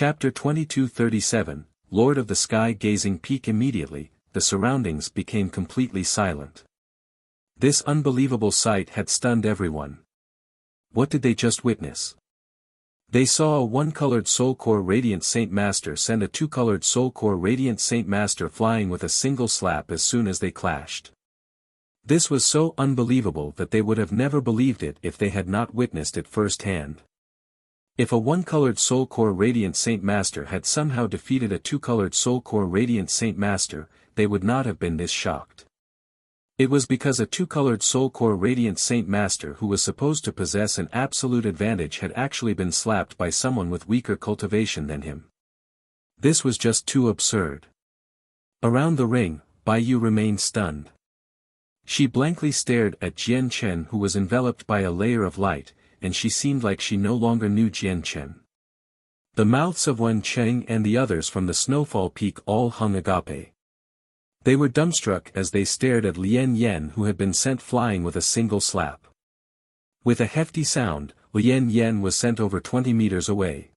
Chapter 2237, Lord of the Sky Gazing Peak. Immediately, the surroundings became completely silent. This unbelievable sight had stunned everyone. What did they just witness? They saw a one-colored Soul Core Radiant Saint Master send a two-colored Soul Core Radiant Saint Master flying with a single slap as soon as they clashed. This was so unbelievable that they would have never believed it if they had not witnessed it firsthand. If a one-colored Soul Core Radiant Saint Master had somehow defeated a two-colored Soul Core Radiant Saint Master, they would not have been this shocked. It was because a two-colored Soul Core Radiant Saint Master who was supposed to possess an absolute advantage had actually been slapped by someone with weaker cultivation than him. This was just too absurd. Around the ring, Baiyu remained stunned. She blankly stared at Jian Chen, who was enveloped by a layer of light, and she seemed like she no longer knew Jian Chen. The mouths of Wen Cheng and the others from the Snowfall Peak all hung agape. They were dumbstruck as they stared at Lian Yan, who had been sent flying with a single slap. With a hefty sound, Lian Yan was sent over 20 meters away.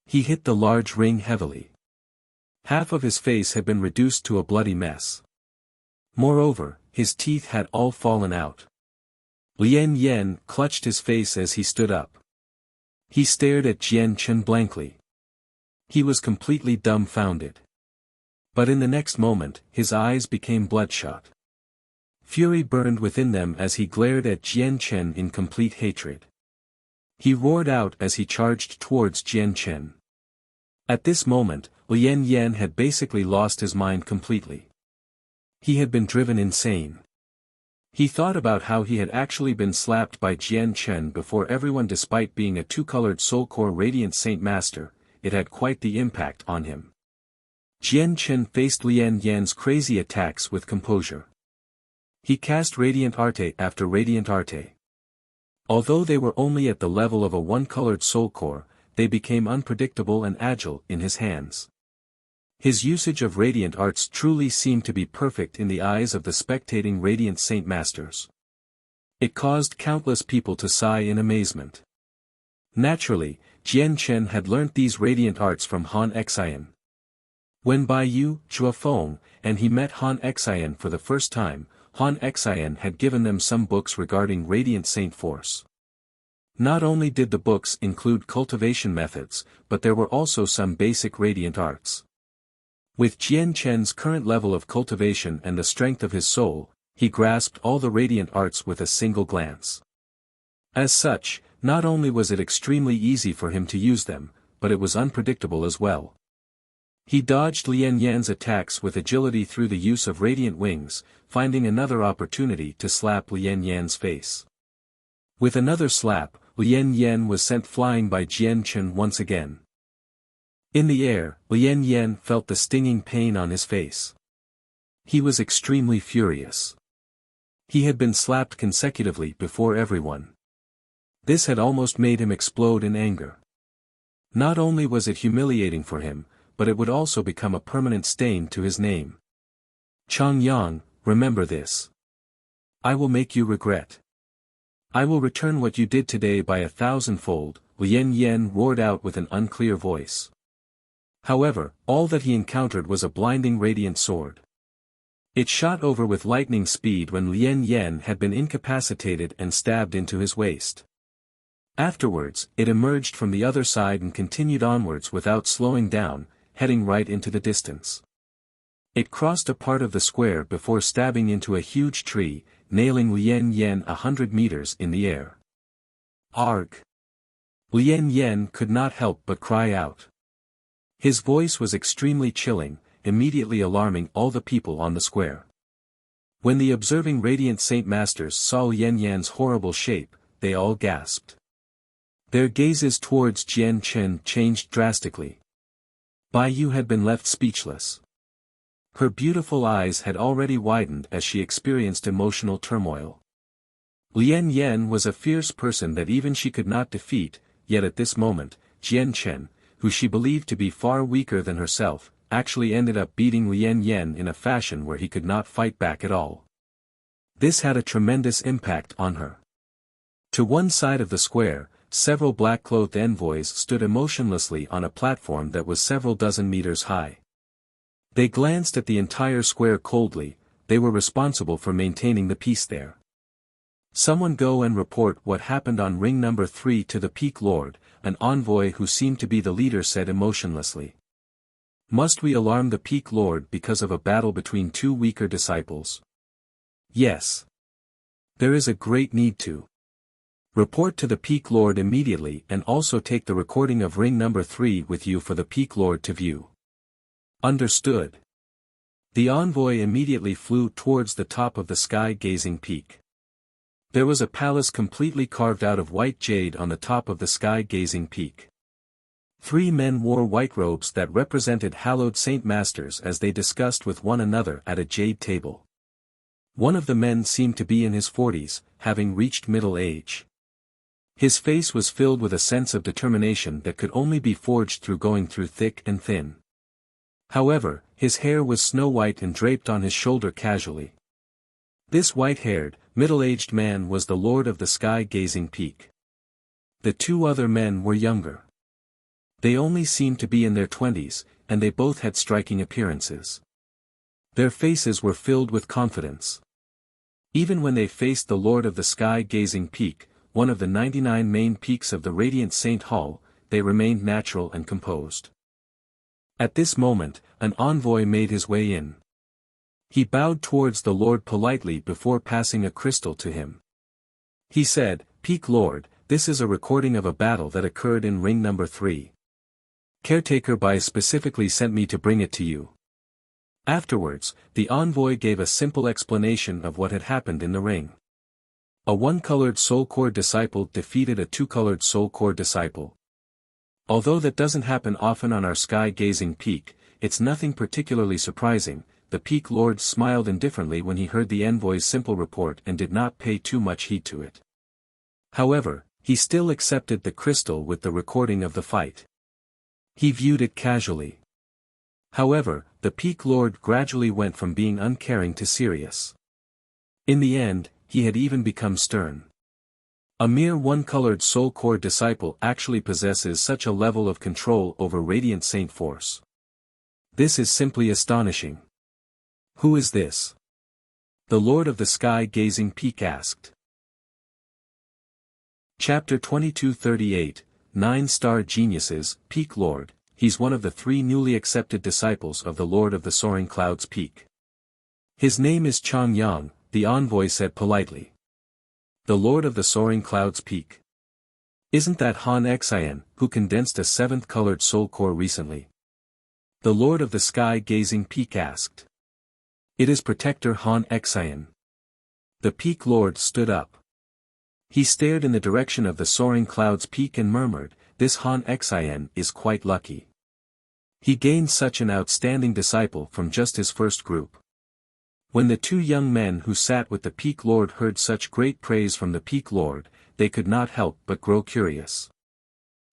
He hit the large ring heavily. Half of his face had been reduced to a bloody mess. Moreover, his teeth had all fallen out. Lian Yan clutched his face as he stood up. He stared at Jian Chen blankly. He was completely dumbfounded. But in the next moment, his eyes became bloodshot. Fury burned within them as he glared at Jian Chen in complete hatred. He roared out as he charged towards Jian Chen. At this moment, Lian Yan had basically lost his mind completely. He had been driven insane. He thought about how he had actually been slapped by Jian Chen before everyone. Despite being a two-colored Soul Core Radiant Saint Master, it had quite the impact on him. Jian Chen faced Lian Yan's crazy attacks with composure. He cast Radiant Arte after Radiant Arte. Although they were only at the level of a one-colored Soul Core, they became unpredictable and agile in his hands. His usage of Radiant Arts truly seemed to be perfect in the eyes of the spectating Radiant Saint Masters. It caused countless people to sigh in amazement. Naturally, Jian Chen had learnt these Radiant Arts from Han Xian. When Baiyu, Zhuofeng, and he met Han Xian for the first time, Han Xian had given them some books regarding Radiant Saint Force. Not only did the books include cultivation methods, but there were also some basic Radiant Arts. With Jian Chen's current level of cultivation and the strength of his soul, he grasped all the Radiant Arts with a single glance. As such, not only was it extremely easy for him to use them, but it was unpredictable as well. He dodged Lian Yan's attacks with agility through the use of Radiant Wings, finding another opportunity to slap Lian Yan's face. With another slap, Lian Yan was sent flying by Jian Chen once again. In the air, Lian Yan felt the stinging pain on his face. He was extremely furious. He had been slapped consecutively before everyone. This had almost made him explode in anger. Not only was it humiliating for him, but it would also become a permanent stain to his name. Chang Yang, remember this. I will make you regret. I will return what you did today by 1,000-fold, Lian Yan roared out with an unclear voice. However, all that he encountered was a blinding radiant sword. It shot over with lightning speed when Lian Yan had been incapacitated and stabbed into his waist. Afterwards, it emerged from the other side and continued onwards without slowing down, heading right into the distance. It crossed a part of the square before stabbing into a huge tree, nailing Lian Yan 100 meters in the air. Arg! Lian Yan could not help but cry out. His voice was extremely chilling, immediately alarming all the people on the square. When the observing Radiant Saint Masters saw Lian Yan's horrible shape, they all gasped. Their gazes towards Jian Chen changed drastically. Baiyu had been left speechless. Her beautiful eyes had already widened as she experienced emotional turmoil. Lian Yan was a fierce person that even she could not defeat, yet at this moment, Jian Chen, who she believed to be far weaker than herself, actually ended up beating Lian Yan in a fashion where he could not fight back at all. This had a tremendous impact on her. To one side of the square, several black-clothed envoys stood emotionlessly on a platform that was several dozen meters high. They glanced at the entire square coldly. They were responsible for maintaining the peace there. "Someone go and report what happened on ring number 3 to the Peak Lord," an envoy who seemed to be the leader said emotionlessly. "Must we alarm the Peak Lord because of a battle between two weaker disciples?" "Yes. There is a great need to. Report to the Peak Lord immediately and also take the recording of ring number 3 with you for the Peak Lord to view." "Understood." The envoy immediately flew towards the top of the sky-gazing peak. There was a palace completely carved out of white jade on the top of the sky-gazing peak. 3 men wore white robes that represented hallowed saint masters as they discussed with one another at a jade table. One of the men seemed to be in his 40s, having reached middle age. His face was filled with a sense of determination that could only be forged through going through thick and thin. However, his hair was snow-white and draped on his shoulder casually. This white-haired, middle-aged man was the Lord of the Sky-Gazing Peak. The 2 other men were younger. They only seemed to be in their 20s, and they both had striking appearances. Their faces were filled with confidence. Even when they faced the Lord of the Sky-Gazing Peak, one of the 99 main peaks of the Radiant Saint Hall, they remained natural and composed. At this moment, an envoy made his way in. He bowed towards the Lord politely before passing a crystal to him. He said, "Peak Lord, this is a recording of a battle that occurred in ring number 3. Caretaker Bai specifically sent me to bring it to you." Afterwards, the envoy gave a simple explanation of what had happened in the ring. A 1-colored soul core disciple defeated a 2-colored soul core disciple. Although that doesn't happen often on our sky-gazing peak, it's nothing particularly surprising. The Peak Lord smiled indifferently when he heard the envoy's simple report and did not pay too much heed to it. However, he still accepted the crystal with the recording of the fight. He viewed it casually. However, the Peak Lord gradually went from being uncaring to serious. In the end, he had even become stern. A mere 1-colored soul core disciple actually possesses such a level of control over Radiant Saint Force. This is simply astonishing. "Who is this?" the Lord of the Sky-Gazing Peak asked. Chapter 2238, 9-Star Geniuses, Peak Lord. He's one of the 3 newly accepted disciples of the Lord of the Soaring Clouds Peak. His name is Chang Yang, the envoy said politely. The Lord of the Soaring Clouds Peak. Isn't that Han Xian, who condensed a 7th colored soul core recently? The Lord of the Sky-Gazing Peak asked. It is Protector Han Xian. The Peak Lord stood up. He stared in the direction of the Soaring Clouds Peak and murmured, "This Han Xian is quite lucky. He gained such an outstanding disciple from just his first group." When the 2 young men who sat with the Peak Lord heard such great praise from the Peak Lord, they could not help but grow curious.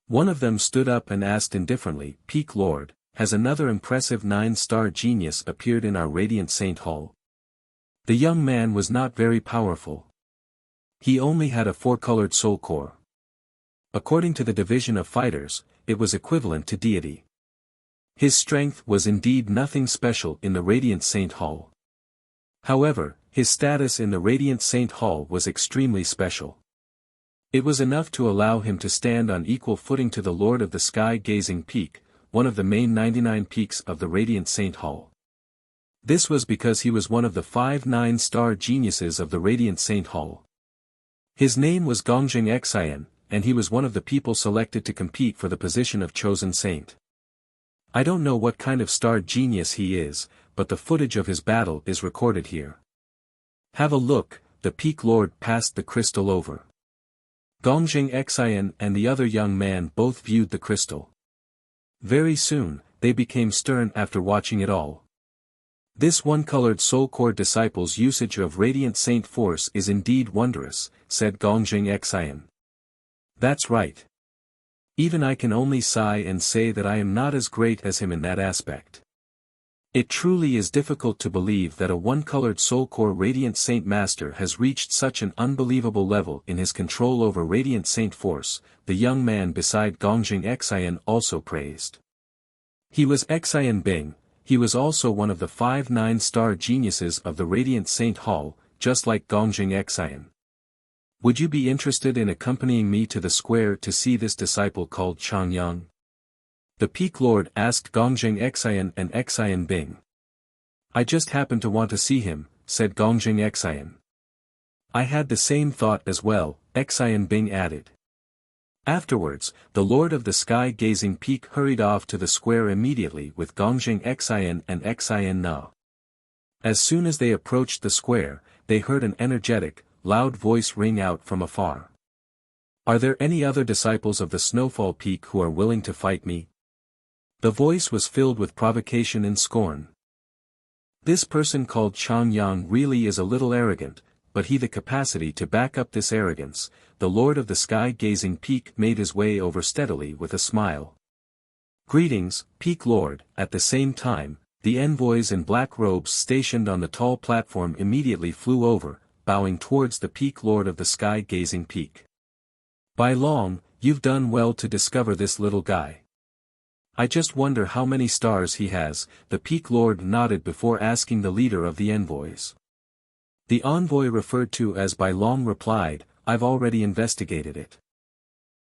One of them stood up and asked indifferently, "Peak Lord, has another impressive 9-star genius appeared in our Radiant Saint Hall?" The young man was not very powerful. He only had a 4-colored soul core. According to the division of fighters, it was equivalent to deity. His strength was indeed nothing special in the Radiant Saint Hall. However, his status in the Radiant Saint Hall was extremely special. It was enough to allow him to stand on equal footing to the Lord of the Sky-Gazing Peak, one of the main 99 peaks of the Radiant Saint Hall. This was because he was one of the 5 9-star geniuses of the Radiant Saint Hall. His name was Gongjing Xian, and he was one of the people selected to compete for the position of chosen saint. I don't know what kind of star genius he is, but the footage of his battle is recorded here. Have a look. The Peak Lord passed the crystal over. Gongjing Xian and the other young man both viewed the crystal. Very soon, they became stern after watching it all. This 1-colored soul core disciple's usage of Radiant Saint Force is indeed wondrous, said Gongjing Xian. That's right. Even I can only sigh and say that I am not as great as him in that aspect. It truly is difficult to believe that a one-colored soul core Radiant Saint Master has reached such an unbelievable level in his control over Radiant Saint Force, the young man beside Gongjing Xian also praised. He was Xian Bing, he was also one of the 5 9-star geniuses of the Radiant Saint Hall, just like Gongjing Xian. Would you be interested in accompanying me to the square to see this disciple called Changyang? The Peak Lord asked Gongjing Xian and Xian Bing. I just happen to want to see him, said Gongjing Xian. I had the same thought as well, Xian Bing added. Afterwards, the Lord of the Sky-Gazing Peak hurried off to the square immediately with Gongjing Xian and Xian Na. As soon as they approached the square, they heard an energetic, loud voice ring out from afar. Are there any other disciples of the Snowfall Peak who are willing to fight me? The voice was filled with provocation and scorn. This person called Changyang really is a little arrogant, but he the capacity to back up this arrogance. The Lord of the Sky-Gazing Peak made his way over steadily with a smile. Greetings, Peak Lord. At the same time, the envoys in black robes stationed on the tall platform immediately flew over, bowing towards the Peak Lord of the Sky-Gazing Peak. Bai Long, you've done well to discover this little guy. I just wonder how many stars he has, the Peak Lord nodded before asking the leader of the envoys. The envoy referred to as Bai Long replied, I've already investigated it.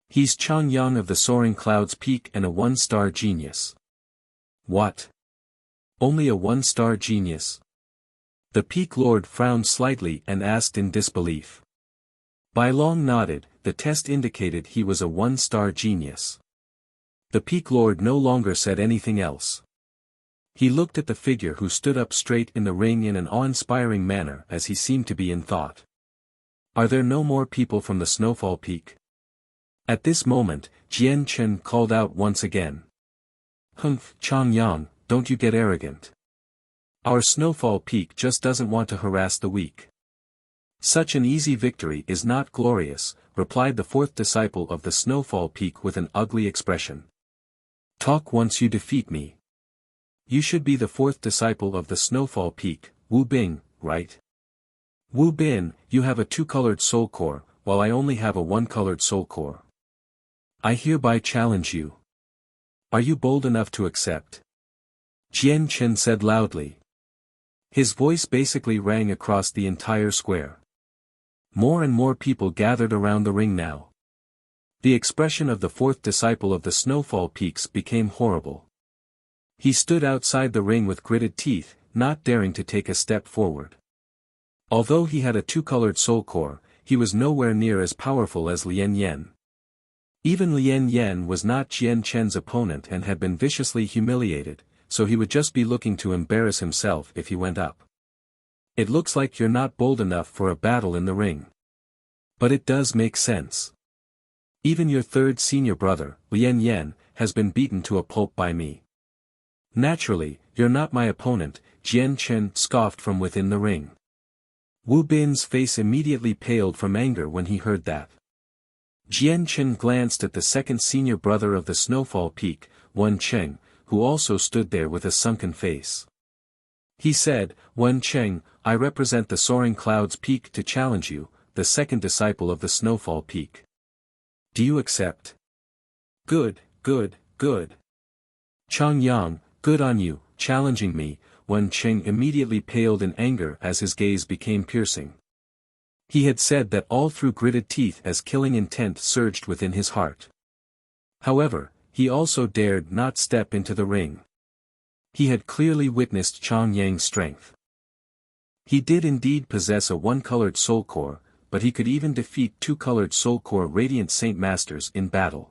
He's Changyang of the Soaring Clouds Peak and a 1-star genius. What? Only a 1-star genius? The Peak Lord frowned slightly and asked in disbelief. Bai Long nodded, the test indicated he was a 1-star genius. The Peak Lord no longer said anything else. He looked at the figure who stood up straight in the ring in an awe-inspiring manner as he seemed to be in thought. Are there no more people from the Snowfall Peak? At this moment, Jian Chen called out once again. Humph, Changyang, don't you get arrogant. Our Snowfall Peak just doesn't want to harass the weak. Such an easy victory is not glorious, replied the 4th disciple of the Snowfall Peak with an ugly expression. Talk once you defeat me. You should be the 4th disciple of the Snowfall Peak, Wu Bing, right? Wu Bin, you have a 2-colored soul core, while I only have a 1-colored soul core. I hereby challenge you. Are you bold enough to accept? Jian Chen said loudly. His voice basically rang across the entire square. More and more people gathered around the ring now. The expression of the 4th disciple of the Snowfall Peaks became horrible. He stood outside the ring with gritted teeth, not daring to take a step forward. Although he had a 2-colored soul core, he was nowhere near as powerful as Lian Yan. Even Lian Yan was not Jian Chen's opponent and had been viciously humiliated, so he would just be looking to embarrass himself if he went up. It looks like you're not bold enough for a battle in the ring. But it does make sense. Even your 3rd senior brother, Lian Yan, has been beaten to a pulp by me. Naturally, you're not my opponent, Jian Chen scoffed from within the ring. Wu Bin's face immediately paled from anger when he heard that. Jian Chen glanced at the 2nd senior brother of the Snowfall Peak, Wen Cheng, who also stood there with a sunken face. He said, Wen Cheng, I represent the Soaring Clouds Peak to challenge you, the 2nd disciple of the Snowfall Peak. Do you accept? Good, good, good. Changyang, good on you, challenging me. Wen Cheng immediately paled in anger as his gaze became piercing. He had said that all through gritted teeth as killing intent surged within his heart. However, he also dared not step into the ring. He had clearly witnessed Changyang's strength. He did indeed possess a 1-colored soul core, but he could even defeat 2-colored soul core Radiant Saint Masters in battle.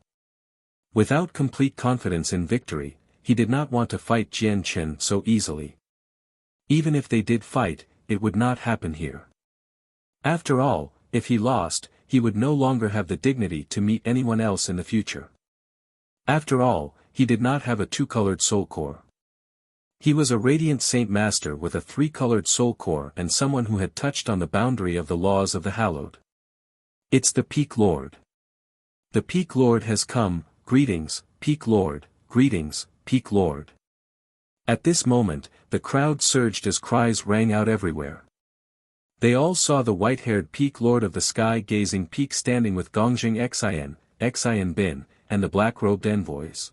Without complete confidence in victory, he did not want to fight Jian Chen so easily. Even if they did fight, it would not happen here. After all, if he lost, he would no longer have the dignity to meet anyone else in the future. After all, he did not have a 2-colored soul core. He was a Radiant Saint Master with a 3-colored soul core and someone who had touched on the boundary of the laws of the Hallowed. It's the Peak Lord. The Peak Lord has come, greetings, Peak Lord, greetings, Peak Lord. At this moment, the crowd surged as cries rang out everywhere. They all saw the white-haired peak lord of the sky-gazing peak standing with Gongjing Xian Bin, and the black-robed envoys.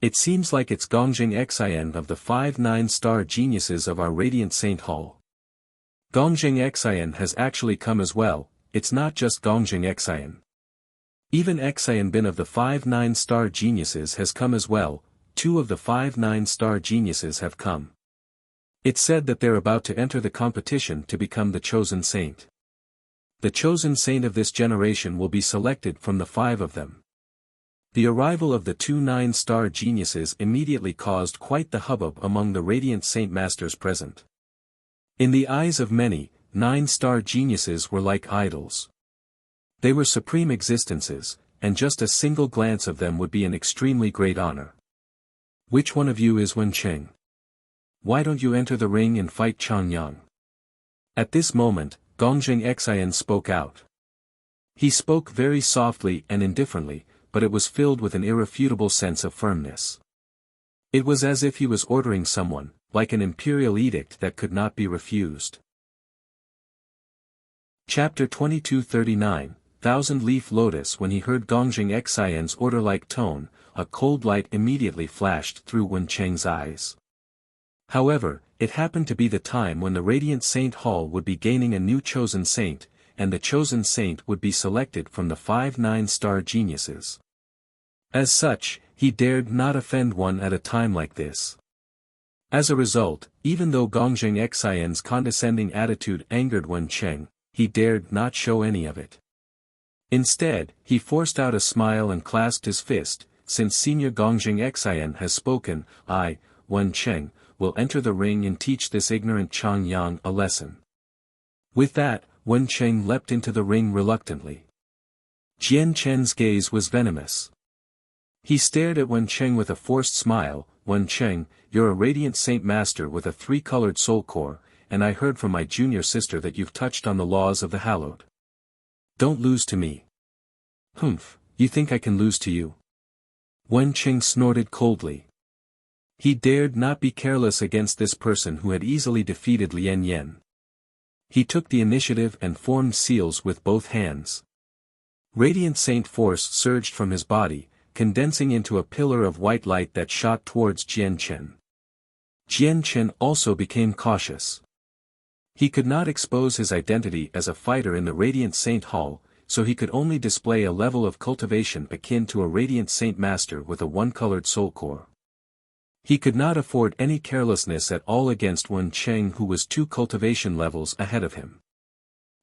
It seems like it's Gongjing Xian of the 5 9-star geniuses of our Radiant Saint Hall. Gongjing Xian has actually come as well, it's not just Gongjing Xian. Even Xian Bin of the 5 9-star geniuses has come as well, 2 of the 5 9-star geniuses have come. It's said that they're about to enter the competition to become the chosen saint. The chosen saint of this generation will be selected from the 5 of them. The arrival of the 2 9-star geniuses immediately caused quite the hubbub among the Radiant Saint Masters present. In the eyes of many, 9-star geniuses were like idols. They were supreme existences, and just a single glance of them would be an extremely great honor. Which one of you is Wencheng? Why don't you enter the ring and fight Changyang? At this moment, Gongjing Xian spoke out. He spoke very softly and indifferently, but it was filled with an irrefutable sense of firmness. It was as if he was ordering someone, like an imperial edict that could not be refused. Chapter 2239, Thousand-Leaf Lotus. When he heard Gongjing Xian's order-like tone, a cold light immediately flashed through Wencheng's eyes. However, it happened to be the time when the Radiant Saint Hall would be gaining a new chosen saint, and the chosen saint would be selected from the 5 9-star geniuses. As such, he dared not offend one at a time like this. As a result, even though Gongjing Xian's condescending attitude angered Wencheng, he dared not show any of it. Instead, he forced out a smile and clasped his fist. Since Senior Gongjing Xian has spoken, I, Wencheng, will enter the ring and teach this ignorant Changyang a lesson. With that, Wencheng leapt into the ring reluctantly. Jian Chen's gaze was venomous. He stared at Wencheng with a forced smile. Wencheng, you're a Radiant Saint Master with a 3-colored soul core, and I heard from my junior sister that you've touched on the laws of the hallowed. Don't lose to me. Humph, you think I can lose to you? Wencheng snorted coldly. He dared not be careless against this person who had easily defeated Lien Yen. He took the initiative and formed seals with both hands. Radiant Saint Force surged from his body, condensing into a pillar of white light that shot towards Jian Chen. Jian Chen also became cautious. He could not expose his identity as a fighter in the Radiant Saint Hall, so he could only display a level of cultivation akin to a Radiant Saint Master with a 1-colored soul core. He could not afford any carelessness at all against Wencheng, who was 2 cultivation levels ahead of him.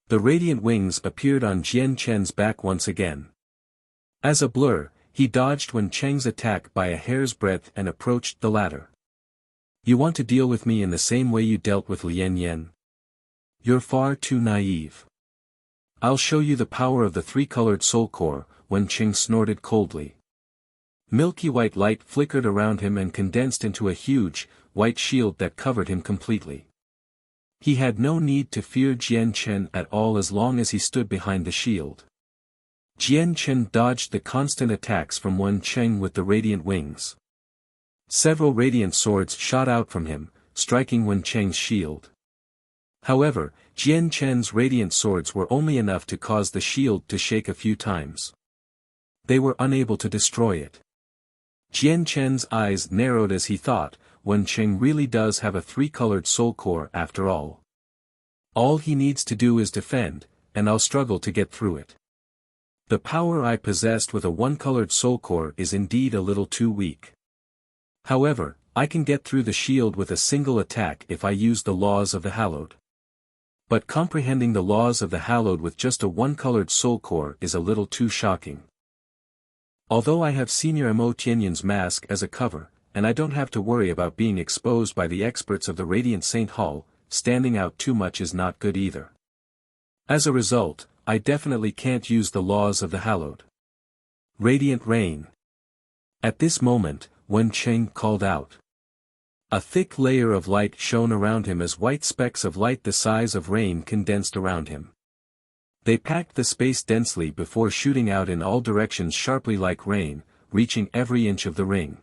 The radiant wings appeared on Jian Chen's back once again. As a blur, he dodged Wencheng's attack by a hair's breadth and approached the latter. You want to deal with me in the same way you dealt with Lien Yen? You're far too naive. I'll show you the power of the 3-colored soul core, Wencheng snorted coldly. Milky white light flickered around him and condensed into a huge, white shield that covered him completely. He had no need to fear Jian Chen at all as long as he stood behind the shield. Jian Chen dodged the constant attacks from Wencheng with the radiant wings. Several radiant swords shot out from him, striking Wencheng's shield. However, Jian Chen's radiant swords were only enough to cause the shield to shake a few times. They were unable to destroy it. Jian Chen's eyes narrowed as he thought, Wencheng really does have a 3-colored soul core after all. All he needs to do is defend, and I'll struggle to get through it. The power I possessed with a 1-colored soul core is indeed a little too weak. However, I can get through the shield with a single attack if I use the laws of the hallowed. But comprehending the laws of the hallowed with just a 1-colored soul core is a little too shocking. Although I have Senior Mo Tianyan's mask as a cover, and I don't have to worry about being exposed by the experts of the Radiant Saint Hall, standing out too much is not good either. As a result, I definitely can't use the laws of the hallowed. Radiant Rain. At this moment, Wencheng called out. A thick layer of light shone around him as white specks of light the size of rain condensed around him. They packed the space densely before shooting out in all directions sharply like rain, reaching every inch of the ring.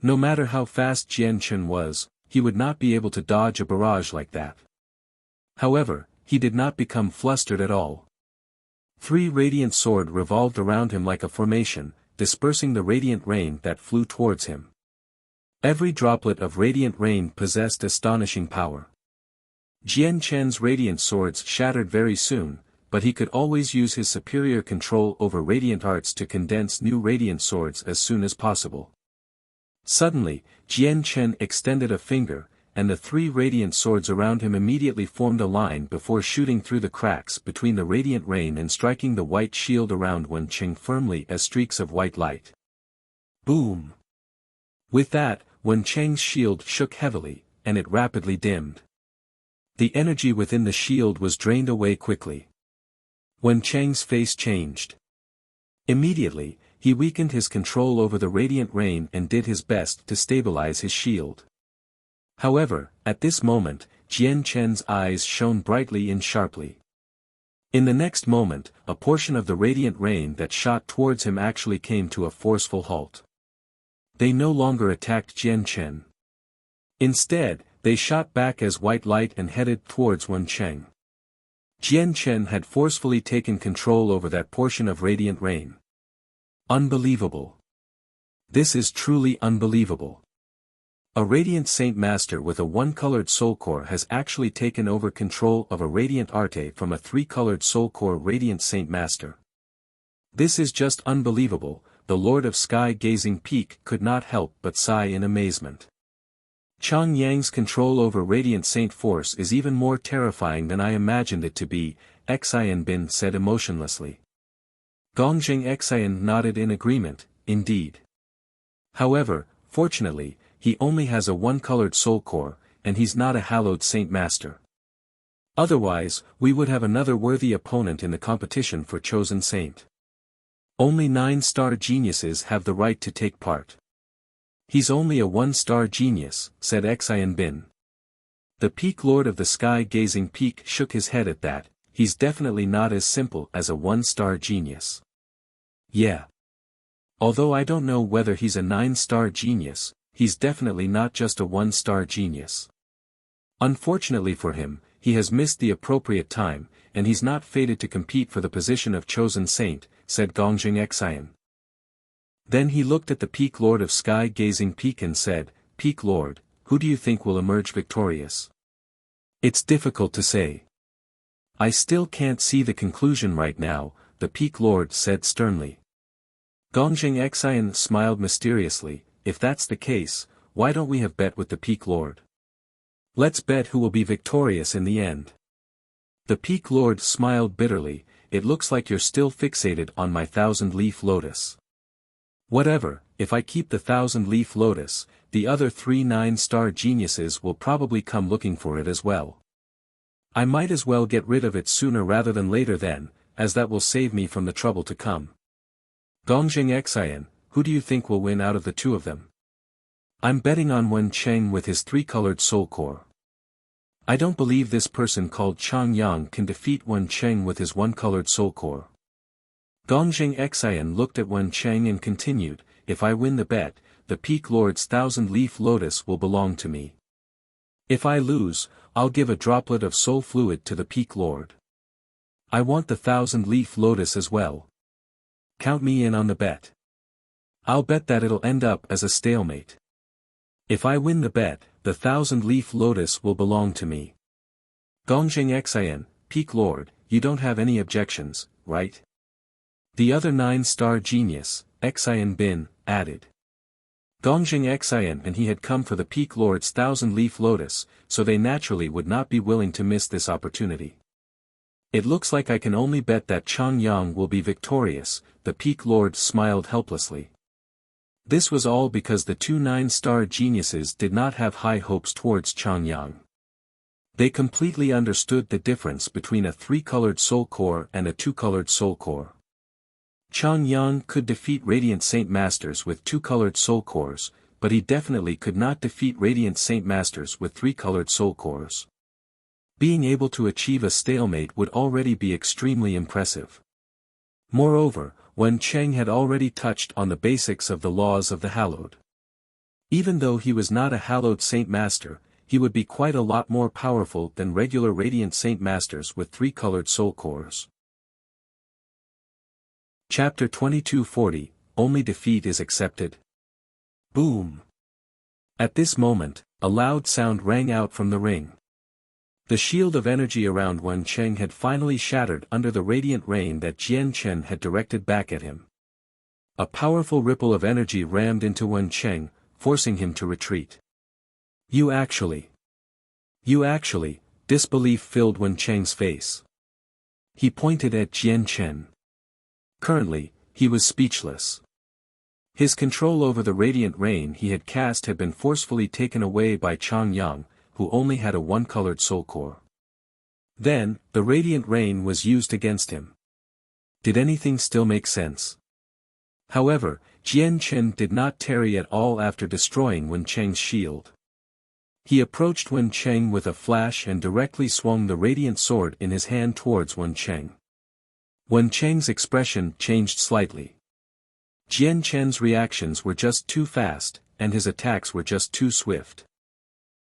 No matter how fast Jian Chen was, he would not be able to dodge a barrage like that. However, he did not become flustered at all. 3 radiant sword revolved around him like a formation, dispersing the radiant rain that flew towards him. Every droplet of radiant rain possessed astonishing power. Jian Chen's radiant swords shattered very soon, but he could always use his superior control over radiant arts to condense new radiant swords as soon as possible. Suddenly, Jian Chen extended a finger, and the 3 radiant swords around him immediately formed a line before shooting through the cracks between the radiant rain and striking the white shield around Wen Qing firmly as streaks of white light. Boom! With that, Wen Qing's shield shook heavily, and it rapidly dimmed. The energy within the shield was drained away quickly. Wen Qing's face changed. Immediately, he weakened his control over the radiant rain and did his best to stabilize his shield. However, at this moment, Jian Chen's eyes shone brightly and sharply. In the next moment, a portion of the radiant rain that shot towards him actually came to a forceful halt. They no longer attacked Jian Chen. Instead, they shot back as white light and headed towards Wen Qing. Jian Chen had forcefully taken control over that portion of radiant rain. Unbelievable. This is truly unbelievable. A Radiant Saint Master with a 1-colored soul core has actually taken over control of a Radiant Arte from a 3-colored soul core Radiant Saint Master. This is just unbelievable. The Lord of Sky Gazing Peak could not help but sigh in amazement. Chang Yang's control over Radiant Saint Force is even more terrifying than I imagined it to be, Xian Bin said emotionlessly. Gongjing Xian nodded in agreement, indeed. However, fortunately, he only has a 1-colored soul core, and he's not a hallowed Saint Master. Otherwise, we would have another worthy opponent in the competition for Chosen Saint. Only 9-star geniuses have the right to take part. He's only a 1-star genius, said Xian Bin. The Peak Lord of the Sky Gazing Peak shook his head at that. He's definitely not as simple as a 1-star genius. Yeah. Although I don't know whether he's a 9-star genius, he's definitely not just a 1-star genius. Unfortunately for him, he has missed the appropriate time, and he's not fated to compete for the position of Chosen Saint, said Gongjing Xian. Then he looked at the Peak Lord of Sky Gazing Peak and said, Peak Lord, who do you think will emerge victorious? It's difficult to say. I still can't see the conclusion right now, the Peak Lord said sternly. Gongjing Xian smiled mysteriously. If that's the case, why don't we have bet with the Peak Lord? Let's bet who will be victorious in the end. The Peak Lord smiled bitterly. It looks like you're still fixated on my 1,000-leaf lotus. Whatever, if I keep the 1,000-leaf lotus, the other 3 9-star geniuses will probably come looking for it as well. I might as well get rid of it sooner rather than later then, as that will save me from the trouble to come. Gongjing Xian, who do you think will win out of the 2 of them? I'm betting on Wen Qing with his 3-colored soul core. I don't believe this person called Chang Yang can defeat Wen Qing with his 1-colored soul core. Gongjing Xian looked at Wen Qing and continued, if I win the bet, the Peak Lord's 1,000-leaf lotus will belong to me. If I lose, I'll give a droplet of soul fluid to the Peak Lord. I want the 1,000-leaf lotus as well. Count me in on the bet. I'll bet that it'll end up as a stalemate. If I win the bet, the 1,000-leaf lotus will belong to me. Gongjing Xian, Peak Lord, you don't have any objections, right? The other 9-star genius, Xian Bin, added. Gongjing Xian and he had come for the Peak Lord's 1,000-leaf lotus, so they naturally would not be willing to miss this opportunity. It looks like I can only bet that Chang Yang will be victorious, the Peak Lord smiled helplessly. This was all because the 2 9-star geniuses did not have high hopes towards Chang Yang. They completely understood the difference between a 3-colored soul core and a 2-colored soul core. Chang Yang could defeat Radiant Saint Masters with 2-colored soul cores, but he definitely could not defeat Radiant Saint Masters with 3-colored soul cores. Being able to achieve a stalemate would already be extremely impressive. Moreover, Wen Qing had already touched on the basics of the laws of the hallowed. Even though he was not a hallowed Saint Master, he would be quite a lot more powerful than regular Radiant Saint Masters with 3-colored soul cores. Chapter 2240, Only Defeat is Accepted. Boom! At this moment, a loud sound rang out from the ring. The shield of energy around Wen Cheng had finally shattered under the radiant rain that Jian Chen had directed back at him. A powerful ripple of energy rammed into Wen Cheng, forcing him to retreat. You actually, disbelief filled Wen Cheng's face. He pointed at Jian Chen. Currently, he was speechless. His control over the radiant rain he had cast had been forcefully taken away by Chang Yang, who only had a 1-colored soul core. Then, the radiant rain was used against him. Did anything still make sense? However, Jian Chen did not tarry at all after destroying Wen Cheng's shield. He approached Wen Cheng with a flash and directly swung the radiant sword in his hand towards Wen Cheng. Wen Cheng's expression changed slightly. Jian Chen's reactions were just too fast, and his attacks were just too swift.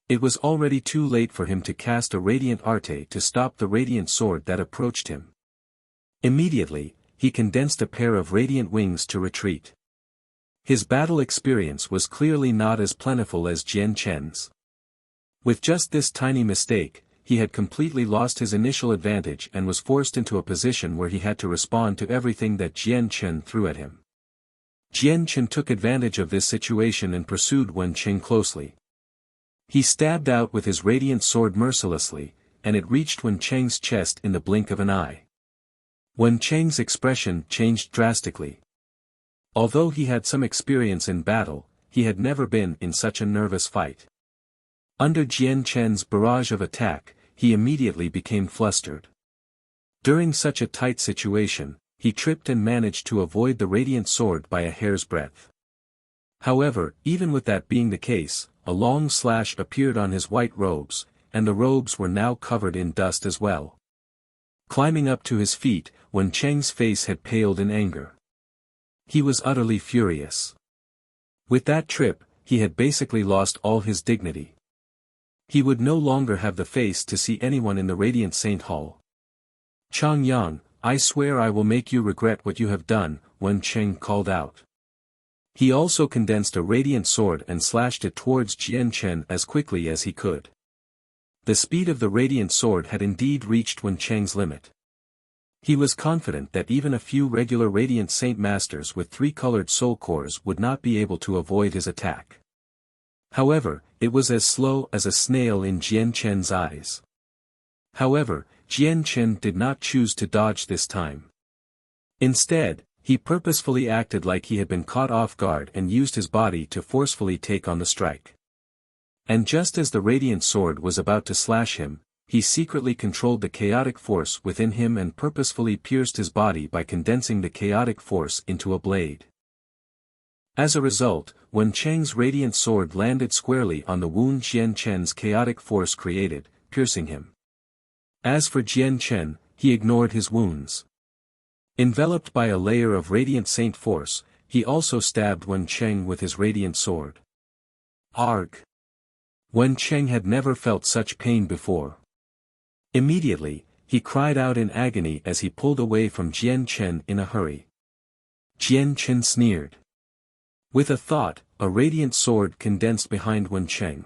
It was already too late for him to cast a radiant arte to stop the radiant sword that approached him. Immediately, he condensed a pair of radiant wings to retreat. His battle experience was clearly not as plentiful as Jian Chen's. With just this tiny mistake, he had completely lost his initial advantage and was forced into a position where he had to respond to everything that Jian Chen threw at him. Jian Chen took advantage of this situation and pursued Wen Cheng closely. He stabbed out with his radiant sword mercilessly, and it reached Wen Cheng's chest in the blink of an eye. Wen Cheng's expression changed drastically. Although he had some experience in battle, he had never been in such a nervous fight. Under Jian Chen's barrage of attack, he immediately became flustered. During such a tight situation, he tripped and managed to avoid the radiant sword by a hair's breadth. However, even with that being the case, a long slash appeared on his white robes, and the robes were now covered in dust as well. Climbing up to his feet, Wen Cheng's face had paled in anger. He was utterly furious. With that trip, he had basically lost all his dignity. He would no longer have the face to see anyone in the Radiant Saint Hall. Chang Yang, I swear I will make you regret what you have done, Wen Cheng called out. He also condensed a radiant sword and slashed it towards Jian Chen as quickly as he could. The speed of the radiant sword had indeed reached Wen Cheng's limit. He was confident that even a few regular Radiant Saint Masters with 3-colored soul cores would not be able to avoid his attack. However, it was as slow as a snail in Jian Chen's eyes. However, Jian Chen did not choose to dodge this time. Instead, he purposefully acted like he had been caught off guard and used his body to forcefully take on the strike. And just as the radiant sword was about to slash him, he secretly controlled the chaotic force within him and purposefully pierced his body by condensing the chaotic force into a blade. As a result, Wen Cheng's radiant sword landed squarely on the wound Jian Chen's chaotic force created, piercing him. As for Jian Chen, he ignored his wounds. Enveloped by a layer of radiant saint force, he also stabbed Wen Cheng with his radiant sword. Arg! Wen Cheng had never felt such pain before. Immediately, he cried out in agony as he pulled away from Jian Chen in a hurry. Jian Chen sneered. With a thought, a radiant sword condensed behind Wen Cheng.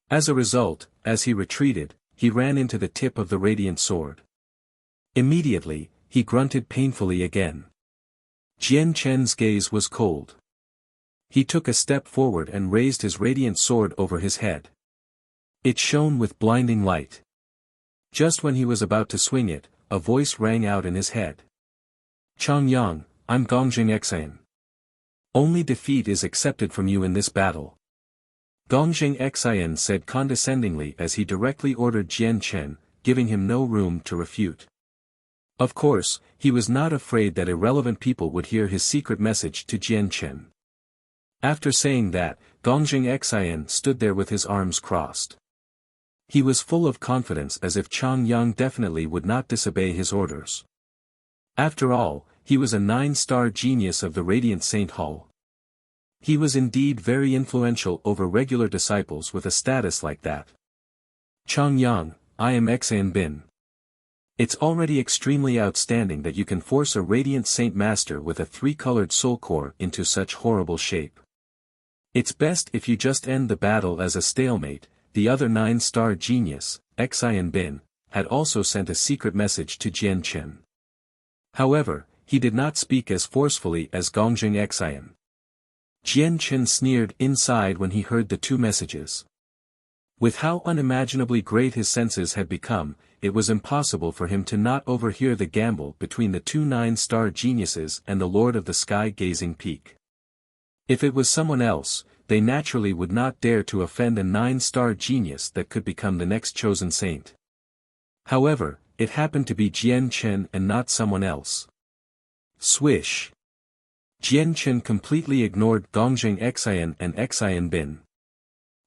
As a result, as he retreated, he ran into the tip of the radiant sword. Immediately, he grunted painfully again. Jian Chen's gaze was cold. He took a step forward and raised his radiant sword over his head. It shone with blinding light. Just when he was about to swing it, a voice rang out in his head. Chang Yang, I'm Gongjing Xian. Only defeat is accepted from you in this battle. Gongjing Xian said condescendingly as he directly ordered Jian Chen, giving him no room to refute. Of course, he was not afraid that irrelevant people would hear his secret message to Jian Chen. After saying that, Gongjing Xian stood there with his arms crossed. He was full of confidence as if Chang Yang definitely would not disobey his orders. After all, he was a 9-star genius of the Radiant Saint Hall. He was indeed very influential over regular disciples with a status like that. Chang Yang, I am Xan Bin. It's already extremely outstanding that you can force a radiant saint master with a three-colored soul core into such horrible shape. It's best if you just end the battle as a stalemate. The other 9-star genius, Xian Bin, had also sent a secret message to Jian Chen. However, he did not speak as forcefully as Gongjing Xian. Jian Chen sneered inside when he heard the two messages. With how unimaginably great his senses had become, it was impossible for him to not overhear the gamble between the two 9-star geniuses and the Lord of the Sky-Gazing Peak. If it was someone else, they naturally would not dare to offend a 9-star genius that could become the next chosen saint. However, it happened to be Jian Chen and not someone else. Swish! Jian Chen completely ignored Gongjing Xian and Xian Bin.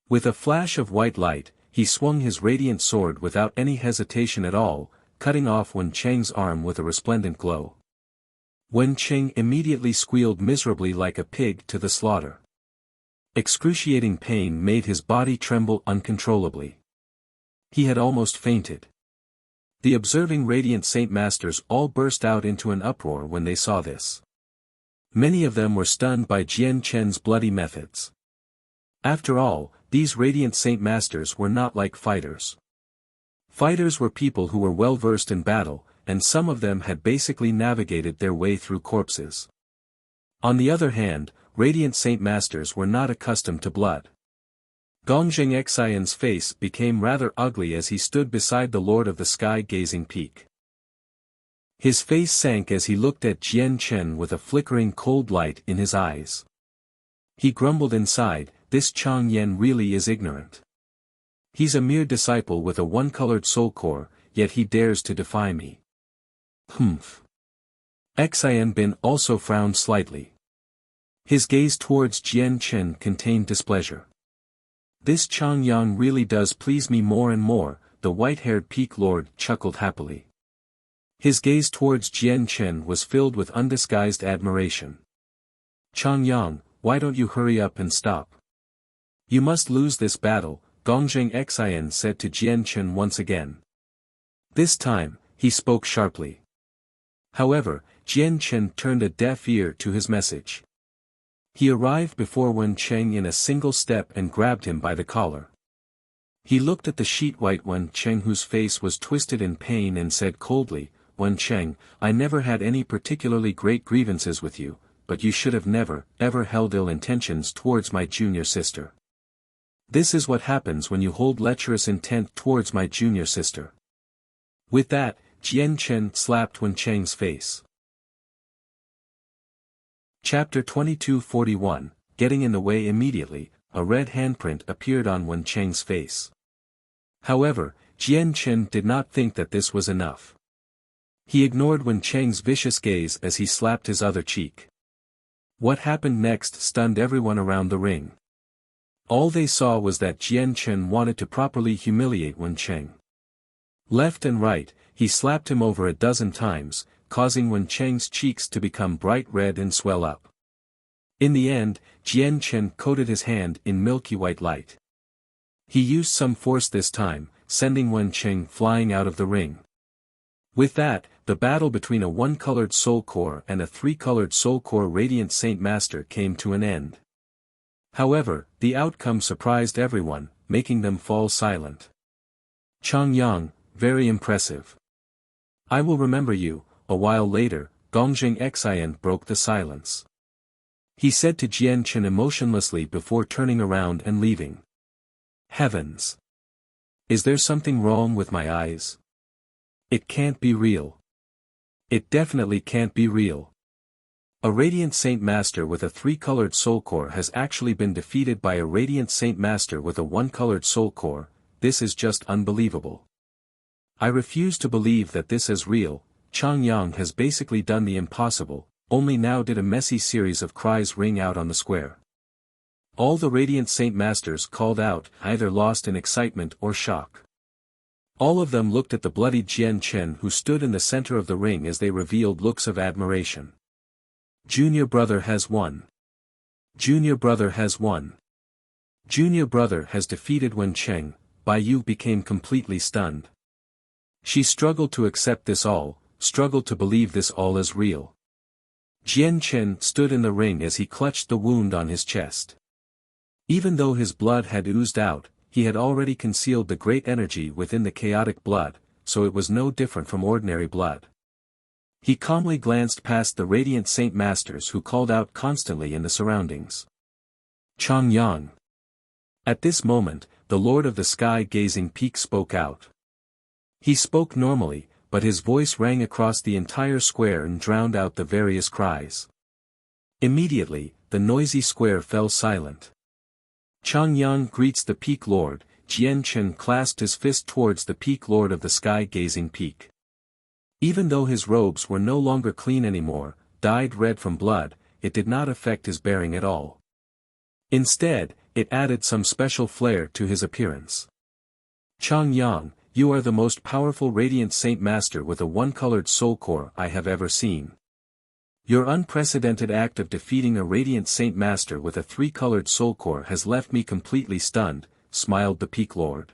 With a flash of white light, he swung his radiant sword without any hesitation at all, cutting off Wen Cheng's arm with a resplendent glow. Wen Cheng immediately squealed miserably like a pig to the slaughter. Excruciating pain made his body tremble uncontrollably. He had almost fainted. The observing radiant saint masters all burst out into an uproar when they saw this. Many of them were stunned by Jian Chen's bloody methods. After all, these radiant saint masters were not like fighters. Fighters were people who were well versed in battle, and some of them had basically navigated their way through corpses. On the other hand, radiant saint masters were not accustomed to blood. Gongjing Xian's face became rather ugly as he stood beside the Lord of the Sky-Gazing Peak. His face sank as he looked at Jian Chen with a flickering cold light in his eyes. He grumbled inside, this Chang Yan really is ignorant. He's a mere disciple with a one-colored soul core, yet he dares to defy me. Humph. Xian Bin also frowned slightly. His gaze towards Jian Chen contained displeasure. This Chang Yang really does please me more and more, the white-haired peak lord chuckled happily. His gaze towards Jian Chen was filled with undisguised admiration. Chang Yang, why don't you hurry up and stop? You must lose this battle, Gongjing Xian said to Jian Chen once again. This time, he spoke sharply. However, Jian Chen turned a deaf ear to his message. He arrived before Wen Cheng in a single step and grabbed him by the collar. He looked at the sheet-white Wen Cheng whose face was twisted in pain and said coldly, Wen Cheng, I never had any particularly great grievances with you, but you should have never, ever held ill intentions towards my junior sister. This is what happens when you hold lecherous intent towards my junior sister. With that, Jian Chen slapped Wen Cheng's face. Chapter 2241, Getting in the Way Immediately, a red handprint appeared on Wen Cheng's face. However, Jian Chen did not think that this was enough. He ignored Wen Cheng's vicious gaze as he slapped his other cheek. What happened next stunned everyone around the ring. All they saw was that Jian Chen wanted to properly humiliate Wen Cheng. Left and right, he slapped him over a dozen times, causing Wen Cheng's cheeks to become bright red and swell up. In the end, Jian Chen coated his hand in milky white light. He used some force this time, sending Wen Cheng flying out of the ring. With that, the battle between a one-colored soul core and a three-colored soul core radiant saint master came to an end. However, the outcome surprised everyone, making them fall silent. Chang Yang, very impressive. I will remember you. A while later, Gongjing Xian broke the silence. He said to Jian Chen emotionlessly before turning around and leaving. Heavens! Is there something wrong with my eyes? It can't be real. It definitely can't be real. A Radiant Saint Master with a three-colored soul core has actually been defeated by a Radiant Saint Master with a one-colored soul core. This is just unbelievable. I refuse to believe that this is real. Chang Yang has basically done the impossible, only now did a messy series of cries ring out on the square. All the Radiant Saint Masters called out, either lost in excitement or shock. All of them looked at the bloody Jian Chen who stood in the center of the ring as they revealed looks of admiration. Junior brother has won. Junior brother has won. Junior brother has defeated Wen Cheng. Bai Yu became completely stunned. She struggled to accept this all, struggled to believe this all as real. Jian Chen stood in the ring as he clutched the wound on his chest. Even though his blood had oozed out, he had already concealed the great energy within the chaotic blood, so it was no different from ordinary blood. He calmly glanced past the radiant Saint Masters who called out constantly in the surroundings. Chang Yang. At this moment, the Lord of the Sky-Gazing Peak spoke out. He spoke normally, but his voice rang across the entire square and drowned out the various cries. Immediately, the noisy square fell silent. Chang Yang greets the Peak Lord. Jian Chen clasped his fist towards the Peak Lord of the Sky-Gazing Peak. Even though his robes were no longer clean anymore, dyed red from blood, it did not affect his bearing at all. Instead, it added some special flair to his appearance. Chang Yang, you are the most powerful radiant Saint Master with a one-colored soul core I have ever seen. Your unprecedented act of defeating a radiant Saint Master with a three-colored soul core has left me completely stunned, smiled the Peak Lord.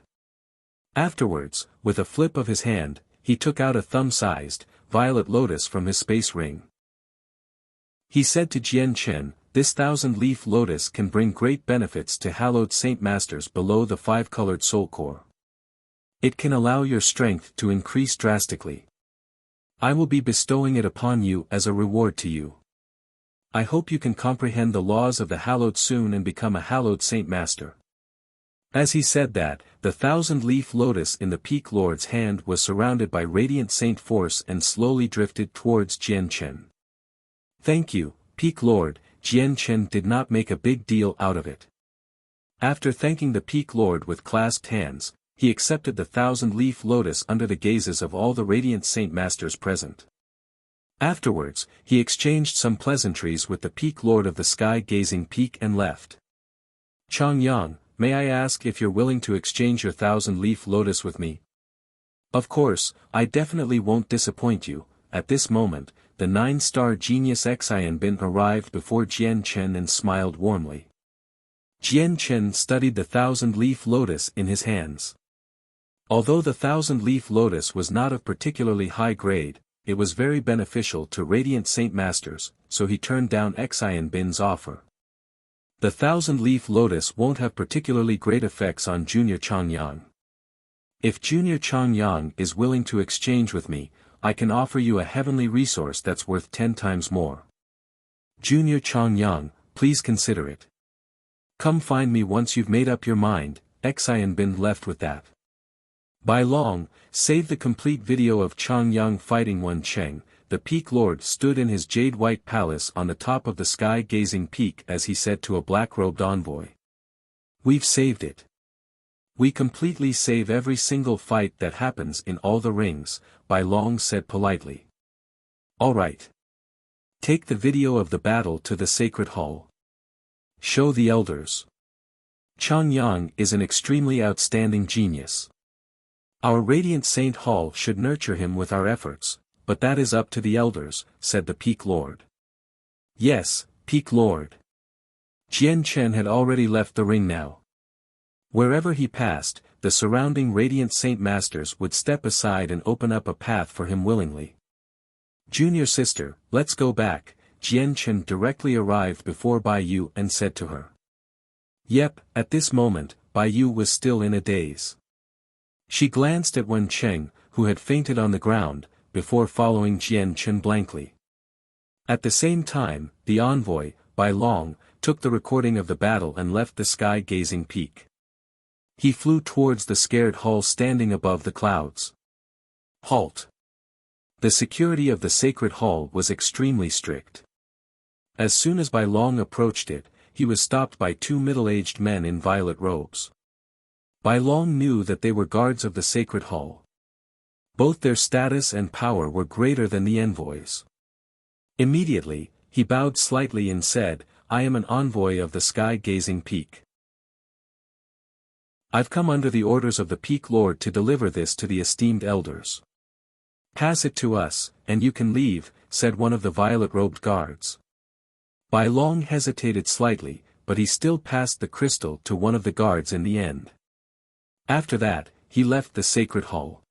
Afterwards, with a flip of his hand, he took out a thumb-sized, violet lotus from his space ring. He said to Jian Chen, this 1,000-leaf lotus can bring great benefits to hallowed Saint Masters below the five-colored soul core. It can allow your strength to increase drastically. I will be bestowing it upon you as a reward to you. I hope you can comprehend the laws of the hallowed soon and become a hallowed Saint Master. As he said that, the 1,000-leaf lotus in the Peak Lord's hand was surrounded by radiant saint force and slowly drifted towards Jian Chen. Thank you, Peak Lord. Jian Chen did not make a big deal out of it. After thanking the Peak Lord with clasped hands, he accepted the 1,000-leaf lotus under the gazes of all the radiant Saint Masters present. Afterwards, he exchanged some pleasantries with the Peak Lord of the Sky-Gazing Peak and left. Chang Yang, may I ask if you're willing to exchange your 1,000-leaf lotus with me? Of course, I definitely won't disappoint you. At this moment, the 9-star genius Xian Bin arrived before Jian Chen and smiled warmly. Jian Chen studied the 1,000-leaf lotus in his hands. Although the 1,000-leaf lotus was not of particularly high grade, it was very beneficial to radiant Saint Masters, so he turned down Xian Bin's offer. The 1,000-leaf lotus won't have particularly great effects on Junior Chang Yang. If Junior Chang Yang is willing to exchange with me, I can offer you a heavenly resource that's worth 10 times more. Junior Chang Yang, please consider it. Come find me once you've made up your mind. Xian Bin left with that. By long, save the complete video of Chang Yang fighting Wen Cheng. The Peak Lord stood in his jade-white palace on the top of the sky-gazing peak as he said to a black-robed envoy. We've saved it. We completely save every single fight that happens in all the rings, Bai Long said politely. Alright. Take the video of the battle to the sacred hall. Show the elders. Chang Yang is an extremely outstanding genius. Our radiant Saint Hall should nurture him with our efforts, but that is up to the elders, said the Peak Lord. Yes, Peak Lord. Jian Chen had already left the ring now. Wherever he passed, the surrounding radiant Saint Masters would step aside and open up a path for him willingly. Junior sister, let's go back. Jian Chen directly arrived before Bai Yu and said to her. Yep, at this moment, Bai Yu was still in a daze. She glanced at Wen Cheng, who had fainted on the ground, before following Jian Chen blankly. At the same time, the envoy, Bai Long, took the recording of the battle and left the sky-gazing peak. He flew towards the scared hall standing above the clouds. Halt! The security of the sacred hall was extremely strict. As soon as Bai Long approached it, he was stopped by two middle-aged men in violet robes. Bai Long knew that they were guards of the sacred hall. Both their status and power were greater than the envoys. Immediately, he bowed slightly and said, I am an envoy of the sky-gazing peak. I've come under the orders of the Peak Lord to deliver this to the esteemed elders. Pass it to us, and you can leave, said one of the violet-robed guards. Bai Long hesitated slightly, but he still passed the crystal to one of the guards in the end. After that, he left the sacred hall.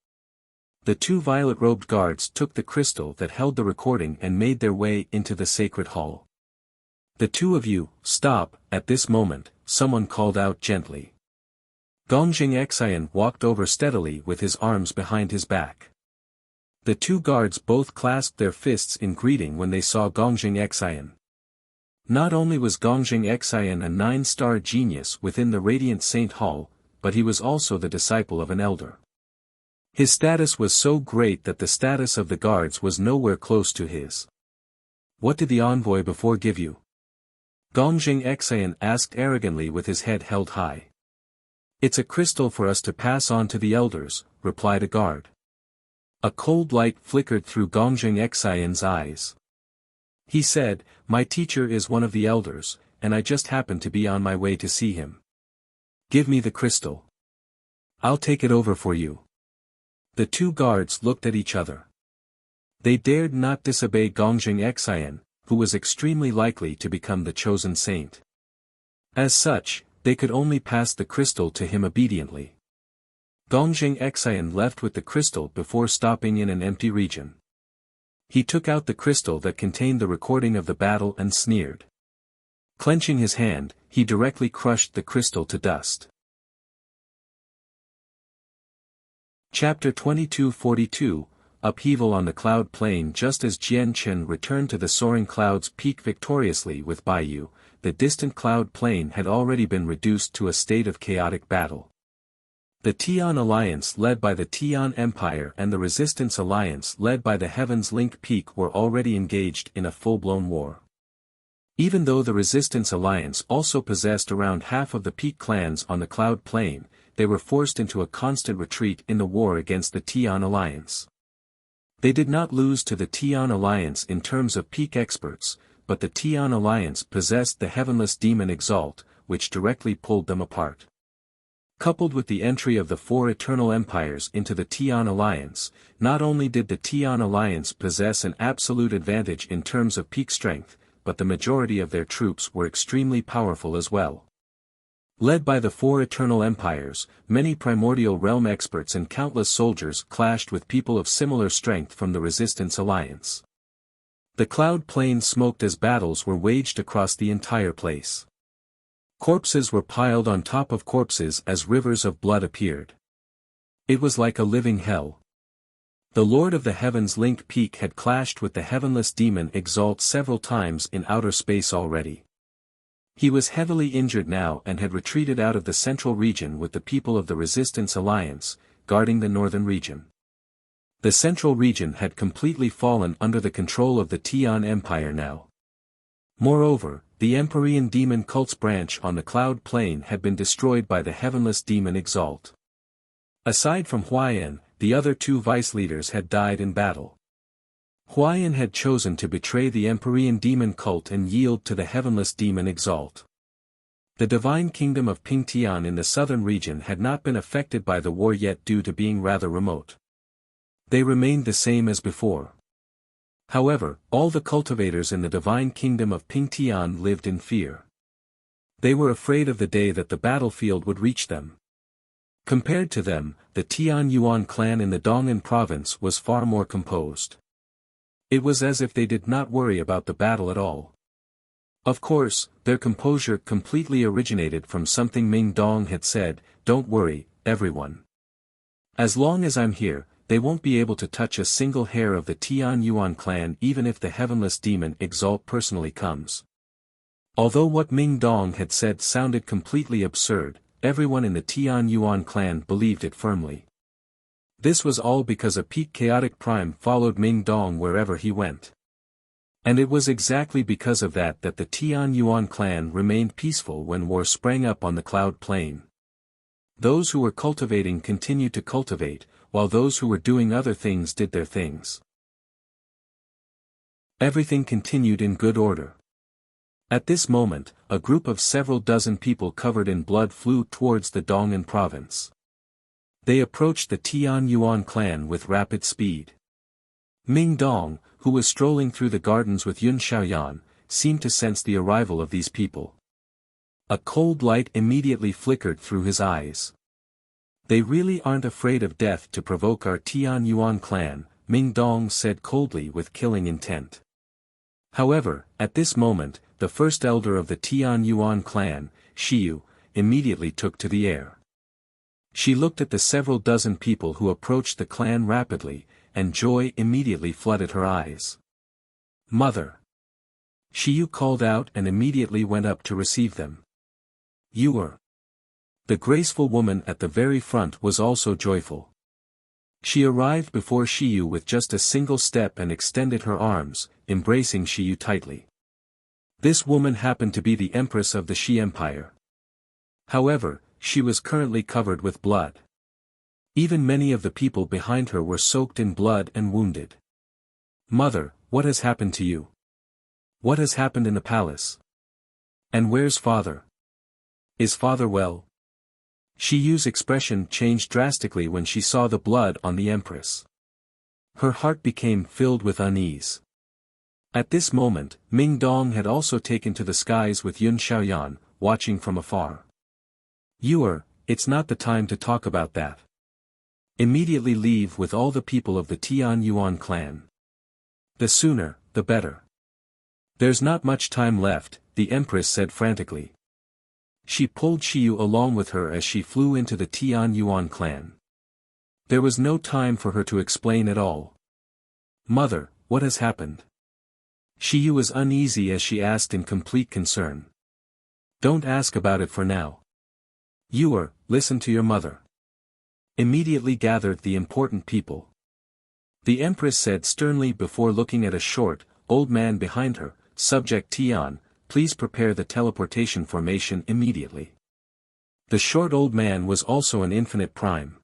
The two violet-robed guards took the crystal that held the recording and made their way into the sacred hall. "The two of you, stop." At this moment, someone called out gently. Gongjing Xian walked over steadily with his arms behind his back. The two guards both clasped their fists in greeting when they saw Gongjing Xian. Not only was Gongjing Xian a 9-star genius within the Radiant Saint Hall, but he was also the disciple of an elder. His status was so great that the status of the guards was nowhere close to his. "What did the envoy before give you?" Gongjing Xian asked arrogantly with his head held high. "It's a crystal for us to pass on to the elders," replied a guard. A cold light flickered through Gongjing Xian's eyes. He said, "My teacher is one of the elders, and I just happened to be on my way to see him. Give me the crystal. I'll take it over for you." The two guards looked at each other. They dared not disobey Gongjing Xian, who was extremely likely to become the chosen saint. As such, they could only pass the crystal to him obediently. Gongjing Xian left with the crystal before stopping in an empty region. He took out the crystal that contained the recording of the battle and sneered. Clenching his hand, he directly crushed the crystal to dust. Chapter 2242, Upheaval on the Cloud Plain. Just as Jian Chen returned to the soaring cloud's peak victoriously with Bai Yu, the distant cloud plain had already been reduced to a state of chaotic battle. The Tian Alliance led by the Tian Empire and the Resistance Alliance led by the Heaven's Link Peak were already engaged in a full-blown war. Even though the Resistance Alliance also possessed around half of the Peak clans on the Cloud Plain, they were forced into a constant retreat in the war against the Tian Alliance. They did not lose to the Tian Alliance in terms of Peak experts, but the Tian Alliance possessed the heavenless demon Exalt, which directly pulled them apart. Coupled with the entry of the four Eternal Empires into the Tian Alliance, not only did the Tian Alliance possess an absolute advantage in terms of peak strength, but the majority of their troops were extremely powerful as well. Led by the four Eternal Empires, many Primordial Realm experts and countless soldiers clashed with people of similar strength from the Resistance Alliance. The Cloud Plain smoked as battles were waged across the entire place. Corpses were piled on top of corpses as rivers of blood appeared. It was like a living hell. The Lord of the Heavens Link Peak had clashed with the heavenless demon Exalt several times in outer space already. He was heavily injured now and had retreated out of the central region with the people of the Resistance Alliance, guarding the northern region. The central region had completely fallen under the control of the Tian Empire now. Moreover, the Empyrean Demon Cult's branch on the Cloud Plain had been destroyed by the heavenless demon Exalt. Aside from Huaiyan, the other two vice leaders had died in battle. Huaiyan had chosen to betray the Empyrean Demon Cult and yield to the heavenless demon Exalt. The divine kingdom of Pingtian in the southern region had not been affected by the war yet due to being rather remote. They remained the same as before. However, all the cultivators in the divine kingdom of Pingtian lived in fear. They were afraid of the day that the battlefield would reach them. Compared to them, the Tian Yuan clan in the Dong'an province was far more composed. It was as if they did not worry about the battle at all. Of course, their composure completely originated from something Ming Dong had said, "Don't worry, everyone. As long as I'm here, they won't be able to touch a single hair of the Tian Yuan clan even if the heavenless demon Exalt personally comes." Although what Ming Dong had said sounded completely absurd, everyone in the Tian Yuan clan believed it firmly. This was all because a peak chaotic prime followed Ming Dong wherever he went. And it was exactly because of that that the Tian Yuan clan remained peaceful when war sprang up on the Cloud Plain. Those who were cultivating continued to cultivate, while those who were doing other things did their things. Everything continued in good order. At this moment, a group of several dozen people covered in blood flew towards the Dong'an province. They approached the Tian Yuan clan with rapid speed. Ming Dong, who was strolling through the gardens with Yun Xiaoyan, seemed to sense the arrival of these people. A cold light immediately flickered through his eyes. They really aren't afraid of death to provoke our Tian Yuan clan, Ming Dong said coldly with killing intent. However, at this moment, the first elder of the Tian Yuan clan, Shiyu, immediately took to the air. She looked at the several dozen people who approached the clan rapidly, and joy immediately flooded her eyes. "Mother!" Shiyu called out and immediately went up to receive them. "You are." The graceful woman at the very front was also joyful. She arrived before Shiyu with just a single step and extended her arms, embracing Shiyu tightly. This woman happened to be the empress of the Shi Empire. However, she was currently covered with blood. Even many of the people behind her were soaked in blood and wounded. "Mother, what has happened to you? What has happened in the palace? And where's father? Is father well?" Shiyu's expression changed drastically when she saw the blood on the empress. Her heart became filled with unease. At this moment, Ming Dong had also taken to the skies with Yun Xiaoyan, watching from afar. It's not the time to talk about that. Immediately leave with all the people of the Tian Yuan clan. The sooner, the better. There's not much time left, the empress said frantically. She pulled Shiyu along with her as she flew into the Tian Yuan clan. There was no time for her to explain at all. "Mother, what has happened?" Shiyu was uneasy as she asked in complete concern. "Don't ask about it for now. Listen to your mother." Immediately gathered the important people. The empress said sternly before looking at a short, old man behind her, "Subject Tian, please prepare the teleportation formation immediately." The short old man was also an infinite prime.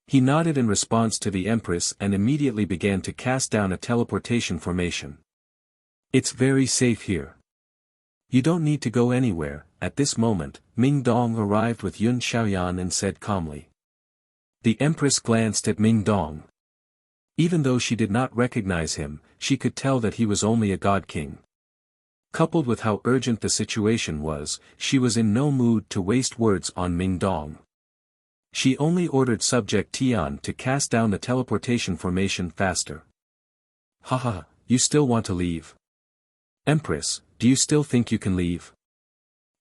He nodded in response to the empress and immediately began to cast down a teleportation formation. "It's very safe here. You don't need to go anywhere." At this moment, Ming Dong arrived with Yun Xiaoyan and said calmly. The empress glanced at Ming Dong. Even though she did not recognize him, she could tell that he was only a god king. Coupled with how urgent the situation was, she was in no mood to waste words on Ming Dong. She only ordered Subject Tian to cast down the teleportation formation faster. "Haha, you still want to leave? Empress, do you still think you can leave?"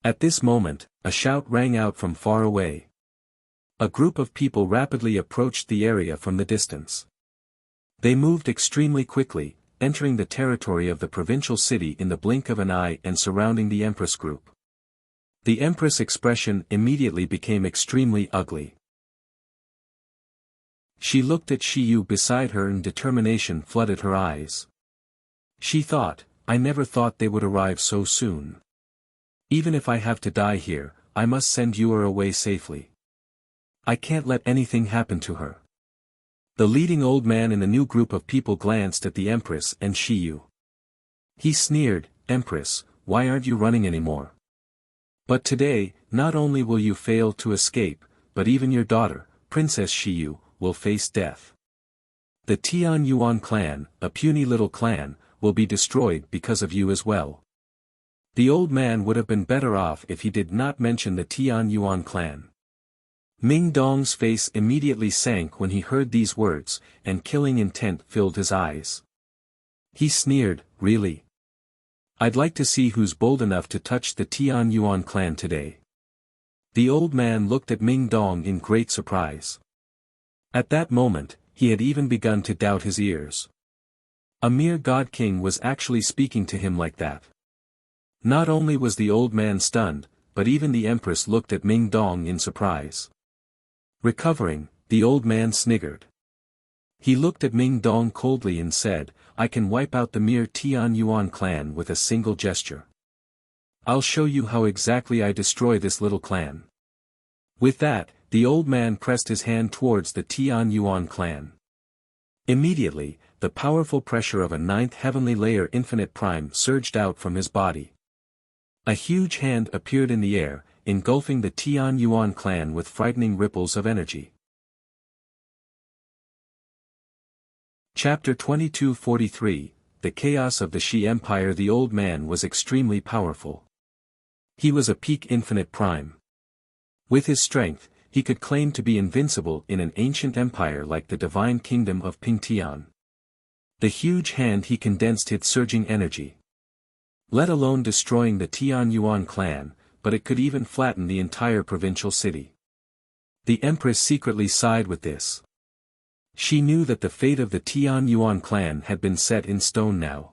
At this moment, a shout rang out from far away. A group of people rapidly approached the area from the distance. They moved extremely quickly, entering the territory of the provincial city in the blink of an eye and surrounding the Empress group. The Empress' expression immediately became extremely ugly. She looked at Shiyu beside her and determination flooded her eyes. She thought, "I never thought they would arrive so soon. Even if I have to die here, I must send Yuer away safely. I can't let anything happen to her." The leading old man in the new group of people glanced at the Empress and Shiyu. He sneered, "Empress, why aren't you running anymore? But today, not only will you fail to escape, but even your daughter, Princess Shiyu, will face death. The Tian Yuan clan, a puny little clan, will be destroyed because of you as well." The old man would have been better off if he did not mention the Tian Yuan clan. Ming Dong's face immediately sank when he heard these words, and killing intent filled his eyes. He sneered, "Really? I'd like to see who's bold enough to touch the Tian Yuan clan today." The old man looked at Ming Dong in great surprise. At that moment, he had even begun to doubt his ears. A mere god king was actually speaking to him like that. Not only was the old man stunned, but even the empress looked at Ming Dong in surprise. Recovering, the old man sniggered. He looked at Ming Dong coldly and said, "I can wipe out the mere Tian Yuan clan with a single gesture. I'll show you how exactly I destroy this little clan." With that, the old man pressed his hand towards the Tian Yuan clan. Immediately, the powerful pressure of a ninth heavenly layer infinite prime surged out from his body. A huge hand appeared in the air, engulfing the Tian Yuan clan with frightening ripples of energy. Chapter 2243, the chaos of the Shi Empire. The old man was extremely powerful. He was a peak infinite prime. With his strength, he could claim to be invincible in an ancient empire like the divine kingdom of Pingtian. The huge hand he condensed its surging energy. Let alone destroying the Tian Yuan clan, but it could even flatten the entire provincial city. The Empress secretly sighed with this. She knew that the fate of the Tian Yuan clan had been set in stone now.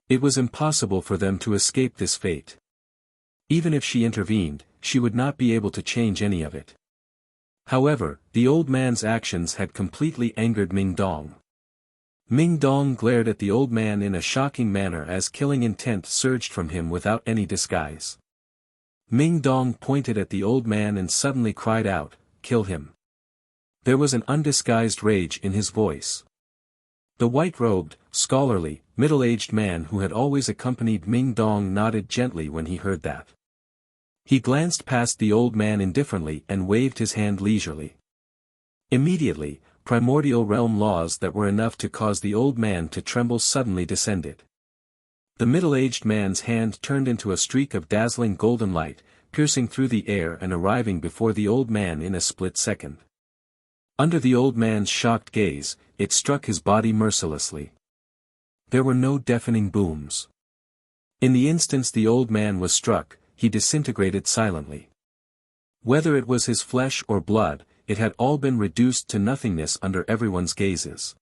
It was impossible for them to escape this fate. Even if she intervened, she would not be able to change any of it. However, the old man's actions had completely angered Ming Dong. Ming Dong glared at the old man in a shocking manner as killing intent surged from him without any disguise. Ming Dong pointed at the old man and suddenly cried out, "Kill him." There was an undisguised rage in his voice. The white-robed, scholarly, middle-aged man who had always accompanied Ming Dong nodded gently when he heard that. He glanced past the old man indifferently and waved his hand leisurely. Immediately, primordial realm laws that were enough to cause the old man to tremble suddenly descended. The middle-aged man's hand turned into a streak of dazzling golden light, piercing through the air and arriving before the old man in a split second. Under the old man's shocked gaze, it struck his body mercilessly. There were no deafening booms. In the instance the old man was struck, he disintegrated silently. Whether it was his flesh or blood, it had all been reduced to nothingness under everyone's gazes.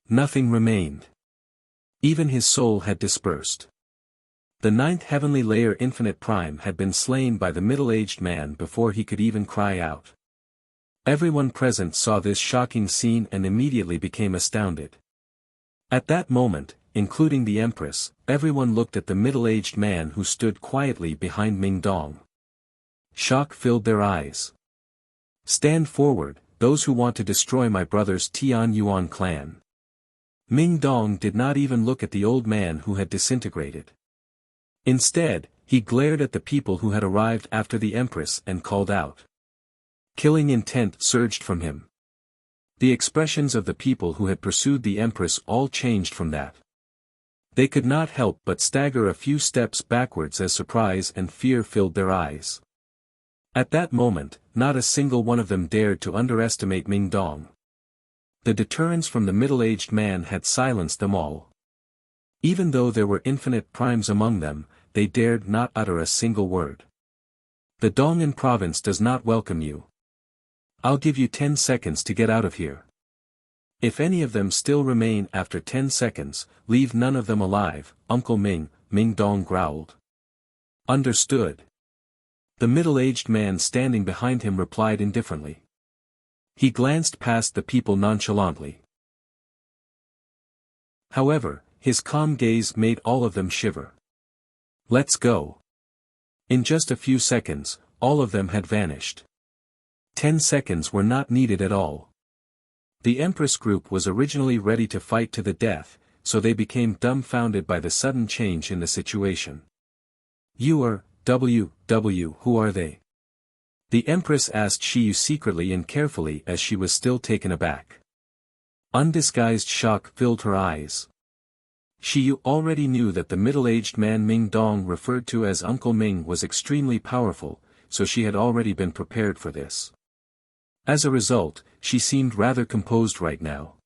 Nothing remained. Even his soul had dispersed. The ninth heavenly layer infinite prime had been slain by the middle-aged man before he could even cry out. Everyone present saw this shocking scene and immediately became astounded. At that moment, including the Empress, everyone looked at the middle-aged man who stood quietly behind Ming Dong. Shock filled their eyes. "Stand forward, those who want to destroy my brother's Tian Yuan clan." Ming Dong did not even look at the old man who had disintegrated. Instead, he glared at the people who had arrived after the Empress and called out. Killing intent surged from him. The expressions of the people who had pursued the Empress all changed from that. They could not help but stagger a few steps backwards as surprise and fear filled their eyes. At that moment, not a single one of them dared to underestimate Ming Dong. The deterrence from the middle-aged man had silenced them all. Even though there were infinite primes among them, they dared not utter a single word. "The Dong'an province does not welcome you. I'll give you 10 seconds to get out of here. If any of them still remain after 10 seconds, leave none of them alive, Uncle Ming," Ming Dong growled. "Understood." The middle-aged man standing behind him replied indifferently. He glanced past the people nonchalantly. However, his calm gaze made all of them shiver. "Let's go." In just a few seconds, all of them had vanished. 10 seconds were not needed at all. The Empress group was originally ready to fight to the death, so they became dumbfounded by the sudden change in the situation. "You are, who are they?" The Empress asked Shiyu secretly and carefully as she was still taken aback. Undisguised shock filled her eyes. Shiyu already knew that the middle-aged man Ming Dong referred to as Uncle Ming was extremely powerful, so she had already been prepared for this. As a result, she seemed rather composed right now.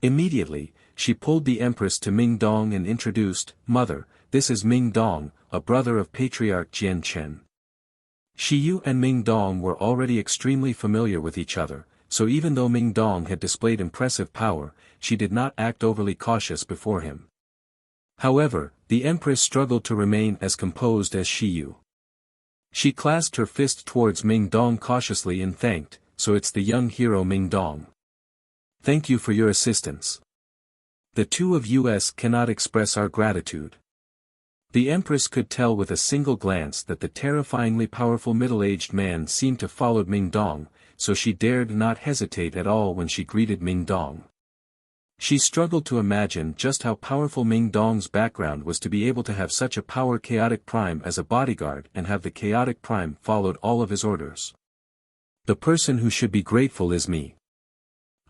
Immediately, she pulled the Empress to Ming Dong and introduced, "Mother, this is Ming Dong, a brother of Patriarch Jian Chen." Shiyu and Ming Dong were already extremely familiar with each other, so even though Ming Dong had displayed impressive power, she did not act overly cautious before him. However, the Empress struggled to remain as composed as Shiyu. She clasped her fist towards Ming Dong cautiously and thanked, "So it's the young hero Ming Dong. Thank you for your assistance. The two of us cannot express our gratitude." The Empress could tell with a single glance that the terrifyingly powerful middle-aged man seemed to follow Ming Dong, so she dared not hesitate at all when she greeted Ming Dong. She struggled to imagine just how powerful Ming Dong's background was to be able to have such a power chaotic prime as a bodyguard and have the chaotic prime followed all of his orders. "The person who should be grateful is me.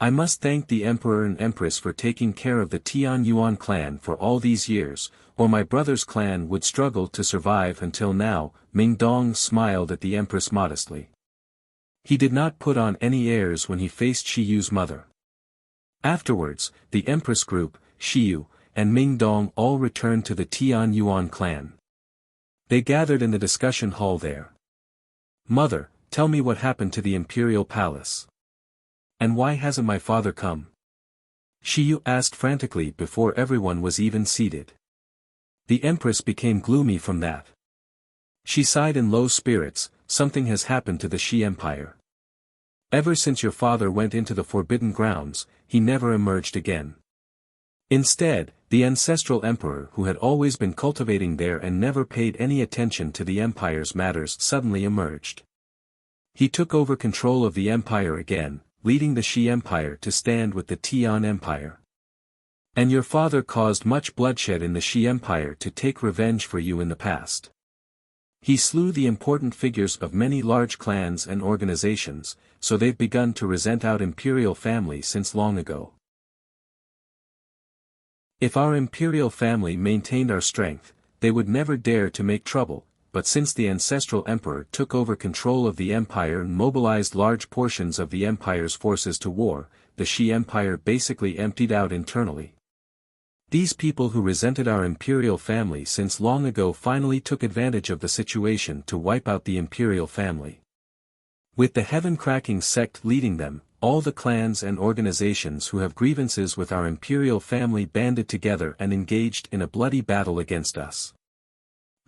I must thank the Emperor and Empress for taking care of the Tian Yuan clan for all these years, or my brother's clan would struggle to survive until now. Ming Dong smiled at the Empress modestly. He did not put on any airs when he faced Shi Yu's mother. Afterwards, the Empress group, Shi Yu, and Ming Dong all returned to the Tian Yuan clan. They gathered in the discussion hall there. "Mother, tell me what happened to the imperial palace. And why hasn't my father come?" Shi Yu asked frantically before everyone was even seated. The Empress became gloomy from that. She sighed in low spirits. "Something has happened to the Shi Empire. Ever since your father went into the Forbidden Grounds, he never emerged again. Instead, the ancestral emperor who had always been cultivating there and never paid any attention to the empire's matters suddenly emerged. He took over control of the empire again, leading the Shi Empire to stand with the Tian Empire. And your father caused much bloodshed in the Shi Empire to take revenge for you in the past. He slew the important figures of many large clans and organizations, so they've begun to resent our imperial family since long ago. If our imperial family maintained our strength, they would never dare to make trouble, but since the ancestral emperor took over control of the empire and mobilized large portions of the empire's forces to war, the Shi Empire basically emptied out internally. These people who resented our imperial family since long ago finally took advantage of the situation to wipe out the imperial family. With the heaven-cracking sect leading them, all the clans and organizations who have grievances with our imperial family banded together and engaged in a bloody battle against us.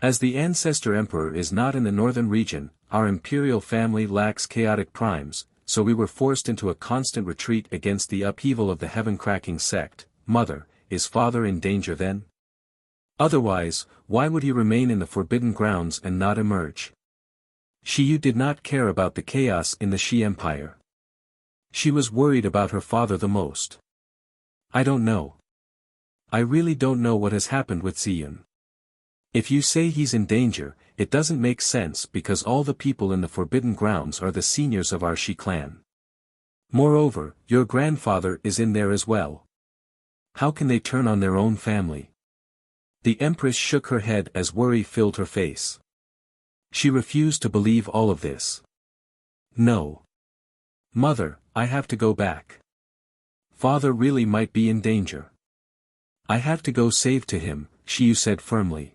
As the ancestor emperor is not in the northern region, our imperial family lacks chaotic primes, so we were forced into a constant retreat against the upheaval of the heaven-cracking sect. Mother, is father in danger then? Otherwise, why would he remain in the Forbidden Grounds and not emerge? Shi Yu did not care about the chaos in the Shi Empire. She was worried about her father the most. I don't know. I really don't know what has happened with Ziyun. If you say he's in danger, it doesn't make sense because all the people in the Forbidden Grounds are the seniors of our Shi clan. Moreover, your grandfather is in there as well. How can they turn on their own family? The Empress shook her head as worry filled her face. She refused to believe all of this. No. Mother, I have to go back. Father really might be in danger. I have to go save to him, Shi Yu said firmly.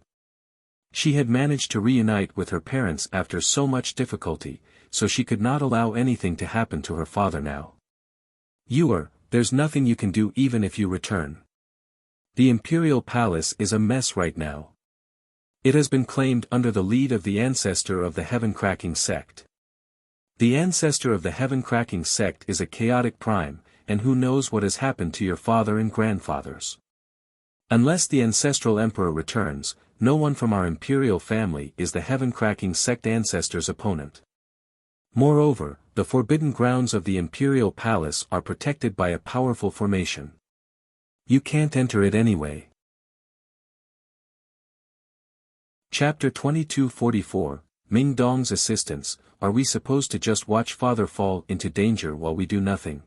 She had managed to reunite with her parents after so much difficulty, so she could not allow anything to happen to her father now. There's nothing you can do even if you return. The imperial palace is a mess right now. It has been claimed under the lead of the ancestor of the heaven-cracking sect. The ancestor of the heaven-cracking sect is a chaotic prime, and who knows what has happened to your father and grandfathers. Unless the ancestral emperor returns, no one from our imperial family is the heaven-cracking sect ancestor's opponent. Moreover, the forbidden grounds of the imperial palace are protected by a powerful formation. You can't enter it anyway. Chapter 2244, Ming Dong's Assistance. Are we supposed to just watch father fall into danger while we do nothing?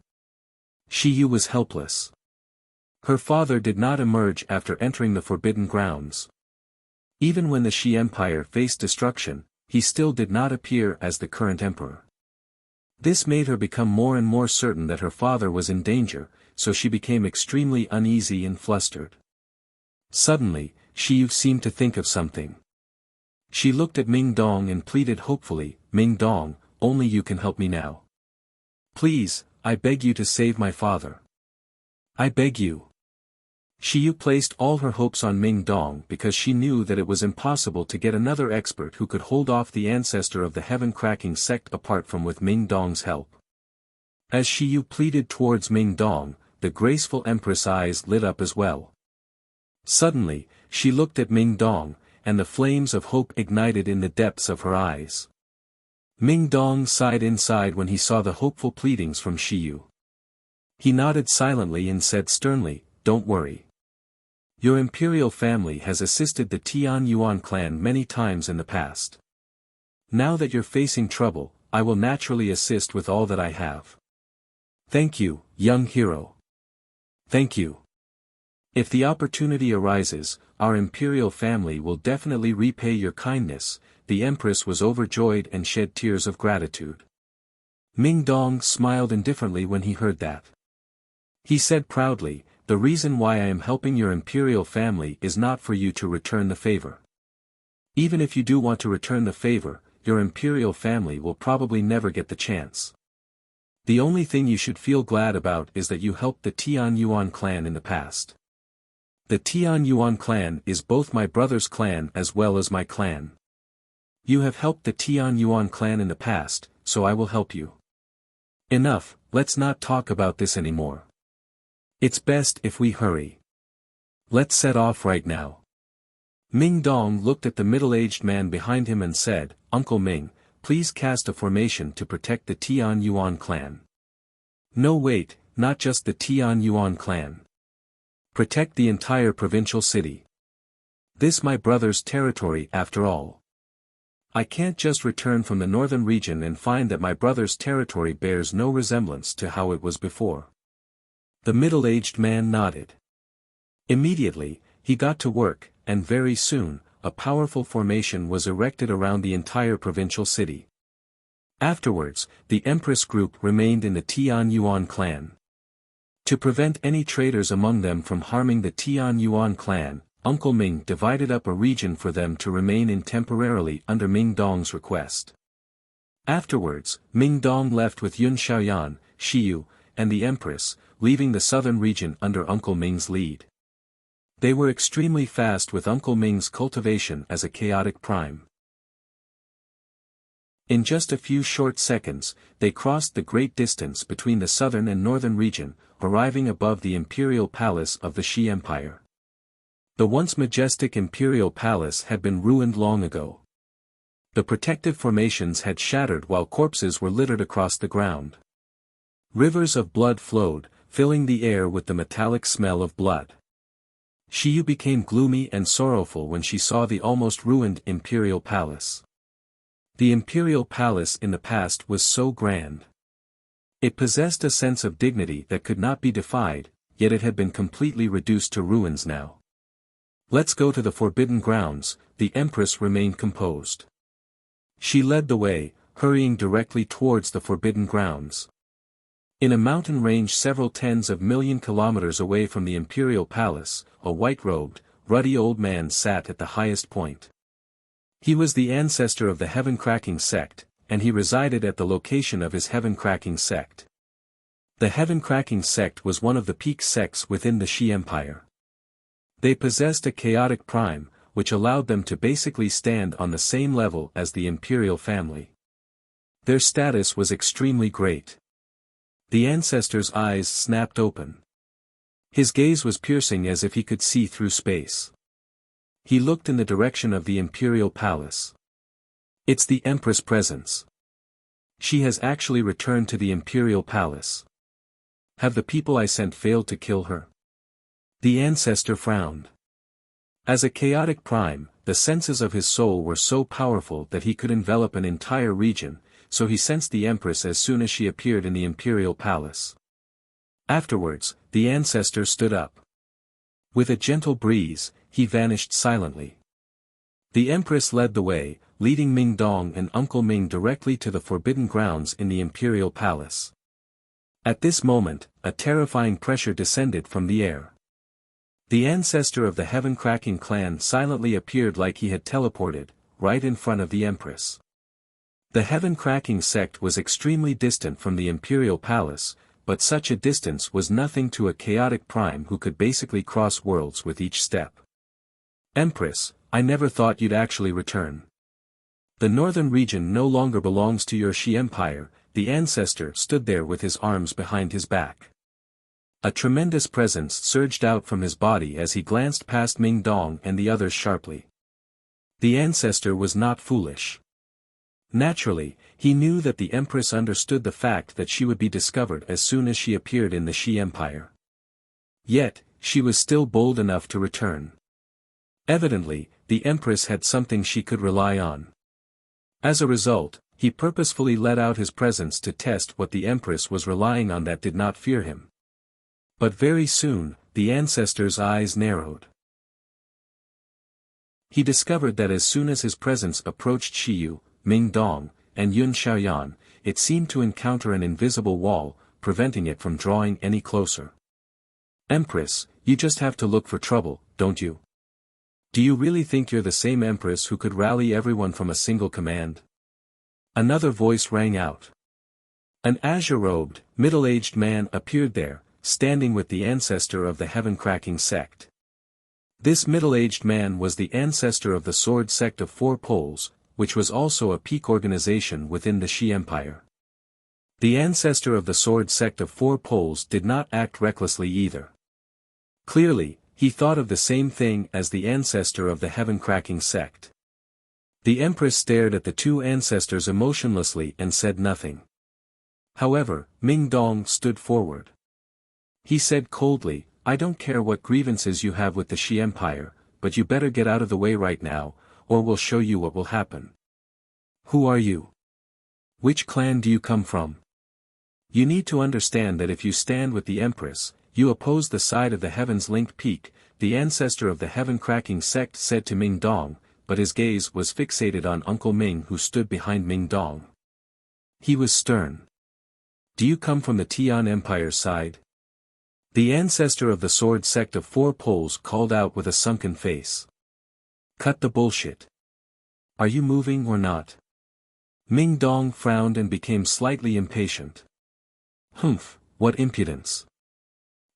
Shi Yu was helpless. Her father did not emerge after entering the forbidden grounds. Even when the Shi Empire faced destruction, he still did not appear as the current emperor. This made her become more and more certain that her father was in danger, so she became extremely uneasy and flustered. Suddenly, Shi Yu seemed to think of something. She looked at Ming Dong and pleaded hopefully, Ming Dong, only you can help me now. Please, I beg you to save my father. I beg you. Shi Yu placed all her hopes on Ming Dong because she knew that it was impossible to get another expert who could hold off the ancestor of the heaven-cracking sect apart from with Ming Dong's help. As Shi Yu pleaded towards Ming Dong, the graceful empress eyes lit up as well. Suddenly, she looked at Ming Dong, and the flames of hope ignited in the depths of her eyes. Ming Dong sighed inside when he saw the hopeful pleadings from Shi Yu. He nodded silently and said sternly, Don't worry. Your imperial family has assisted the Tian Yuan clan many times in the past. Now that you're facing trouble, I will naturally assist with all that I have. Thank you, young hero. Thank you. If the opportunity arises, our imperial family will definitely repay your kindness. The empress was overjoyed and shed tears of gratitude. Ming Dong smiled indifferently when he heard that. He said proudly, the reason why I am helping your imperial family is not for you to return the favor. Even if you do want to return the favor, your imperial family will probably never get the chance. The only thing you should feel glad about is that you helped the Tian Yuan clan in the past. The Tian Yuan clan is both my brother's clan as well as my clan. You have helped the Tian Yuan clan in the past, so I will help you. Enough, let's not talk about this anymore. It's best if we hurry. Let's set off right now. Ming Dong looked at the middle-aged man behind him and said, Uncle Ming, please cast a formation to protect the Tian Yuan clan. No wait, not just the Tian Yuan clan. Protect the entire provincial city. This my brother's territory after all. I can't just return from the northern region and find that my brother's territory bears no resemblance to how it was before. The middle-aged man nodded. Immediately, he got to work, and very soon, a powerful formation was erected around the entire provincial city. Afterwards, the Empress group remained in the Tian Yuan clan. To prevent any traitors among them from harming the Tian Yuan clan, Uncle Ming divided up a region for them to remain in temporarily under Ming Dong's request. Afterwards, Ming Dong left with Yun Xiaoyan, Shiyu, and the Empress, leaving the southern region under Uncle Ming's lead. They were extremely fast with Uncle Ming's cultivation as a chaotic prime. In just a few short seconds, they crossed the great distance between the southern and northern region, arriving above the imperial palace of the Shi Empire. The once majestic imperial palace had been ruined long ago. The protective formations had shattered while corpses were littered across the ground. Rivers of blood flowed, filling the air with the metallic smell of blood. Shiyu became gloomy and sorrowful when she saw the almost ruined imperial palace. The imperial palace in the past was so grand. It possessed a sense of dignity that could not be defied, yet it had been completely reduced to ruins now. Let's go to the forbidden grounds. The Empress remained composed. She led the way, hurrying directly towards the forbidden grounds. In a mountain range several tens of million kilometers away from the imperial palace, a white-robed, ruddy old man sat at the highest point. He was the ancestor of the Heaven-Cracking sect, and he resided at the location of his Heaven-Cracking sect. The Heaven-Cracking sect was one of the peak sects within the Shi Empire. They possessed a chaotic prime, which allowed them to basically stand on the same level as the imperial family. Their status was extremely great. The ancestor's eyes snapped open. His gaze was piercing as if he could see through space. He looked in the direction of the imperial palace. It's the Empress presence. She has actually returned to the imperial palace. Have the people I sent failed to kill her? The ancestor frowned. As a chaotic prime, the senses of his soul were so powerful that he could envelop an entire region, so he sensed the Empress as soon as she appeared in the imperial palace. Afterwards, the ancestor stood up. With a gentle breeze, he vanished silently. The Empress led the way, leading Ming Dong and Uncle Ming directly to the forbidden grounds in the imperial palace. At this moment, a terrifying pressure descended from the air. The ancestor of the Heaven-Cracking clan silently appeared like he had teleported, right in front of the Empress. The Heaven-Cracking sect was extremely distant from the imperial palace, but such a distance was nothing to a chaotic prime who could basically cross worlds with each step. Empress, I never thought you'd actually return. The northern region no longer belongs to your Shi Empire. The ancestor stood there with his arms behind his back. A tremendous presence surged out from his body as he glanced past Ming Dong and the others sharply. The ancestor was not foolish. Naturally, he knew that the Empress understood the fact that she would be discovered as soon as she appeared in the Shi Empire. Yet, she was still bold enough to return. Evidently, the Empress had something she could rely on. As a result, he purposefully let out his presence to test what the Empress was relying on that did not fear him. But very soon, the ancestor's eyes narrowed. He discovered that as soon as his presence approached Shiyu, Ming Dong, and Yun Xiaoyan, it seemed to encounter an invisible wall, preventing it from drawing any closer. Empress, you just have to look for trouble, don't you? Do you really think you're the same Empress who could rally everyone from a single command? Another voice rang out. An azure-robed, middle-aged man appeared there, standing with the ancestor of the heaven-cracking sect. This middle-aged man was the ancestor of the Sword Sect of Four Poles, which was also a peak organization within the Shi Empire. The ancestor of the Sword Sect of Four Poles did not act recklessly either. Clearly, he thought of the same thing as the ancestor of the heaven-cracking sect. The Empress stared at the two ancestors emotionlessly and said nothing. However, Ming Dong stood forward. He said coldly, I don't care what grievances you have with the Shi Empire, but you better get out of the way right now, or we'll show you what will happen. Who are you? Which clan do you come from? You need to understand that if you stand with the Empress, you oppose the side of the heavens-linked peak, the ancestor of the heaven-cracking sect said to Ming Dong, but his gaze was fixated on Uncle Ming who stood behind Ming Dong. He was stern. Do you come from the Tian Empire's side? The ancestor of the Sword Sect of Four Poles called out with a sunken face. Cut the bullshit. Are you moving or not? Ming Dong frowned and became slightly impatient. Humph, what impudence.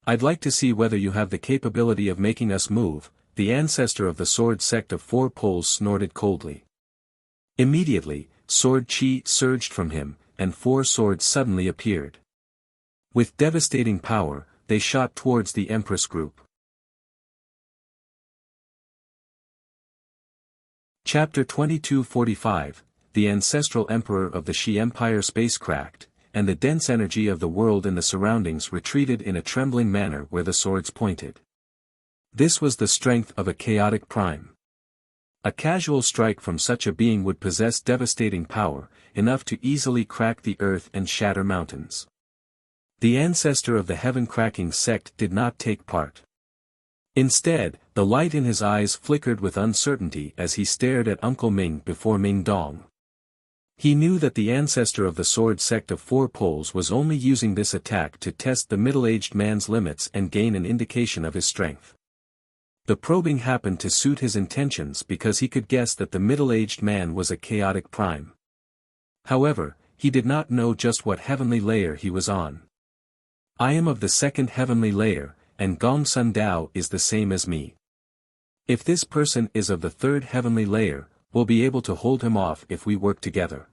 I'd like to see whether you have the capability of making us move, the ancestor of the Sword Sect of Four Poles snorted coldly. Immediately, sword chi surged from him, and four swords suddenly appeared. With devastating power, they shot towards the Empress group. Chapter 2245, The Ancestral Emperor of the Shi Empire spacecraft, and the dense energy of the world and the surroundings retreated in a trembling manner where the swords pointed. This was the strength of a chaotic prime. A casual strike from such a being would possess devastating power, enough to easily crack the earth and shatter mountains. The ancestor of the heaven-cracking sect did not take part. Instead, the light in his eyes flickered with uncertainty as he stared at Uncle Ming before Ming Dong. He knew that the ancestor of the Sword Sect of Four Poles was only using this attack to test the middle-aged man's limits and gain an indication of his strength. The probing happened to suit his intentions because he could guess that the middle-aged man was a chaotic prime. However, he did not know just what heavenly layer he was on. I am of the second heavenly layer, and Gong Sun Dao is the same as me. If this person is of the third heavenly layer, we'll be able to hold him off if we work together.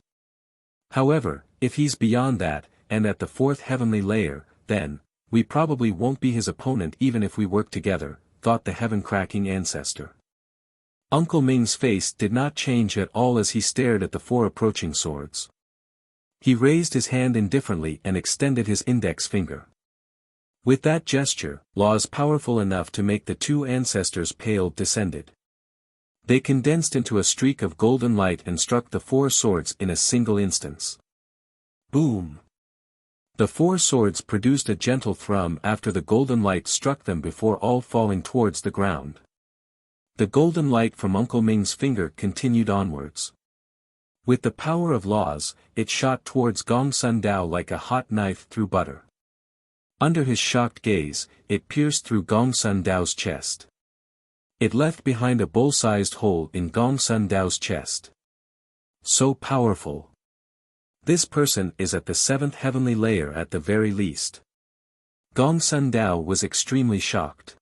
However, if he's beyond that, and at the fourth heavenly layer, then, we probably won't be his opponent even if we work together, thought the heaven-cracking ancestor. Uncle Ming's face did not change at all as he stared at the four approaching swords. He raised his hand indifferently and extended his index finger. With that gesture, laws powerful enough to make the two ancestors pale descended. They condensed into a streak of golden light and struck the four swords in a single instance. Boom! The four swords produced a gentle thrum after the golden light struck them before all falling towards the ground. The golden light from Uncle Ming's finger continued onwards. With the power of laws, it shot towards Gong Sun Dao like a hot knife through butter. Under his shocked gaze, it pierced through Gong Sun Dao's chest. It left behind a bowl-sized hole in Gong Sun Dao's chest. So powerful. This person is at the seventh heavenly layer at the very least. Gong Sun Dao was extremely shocked.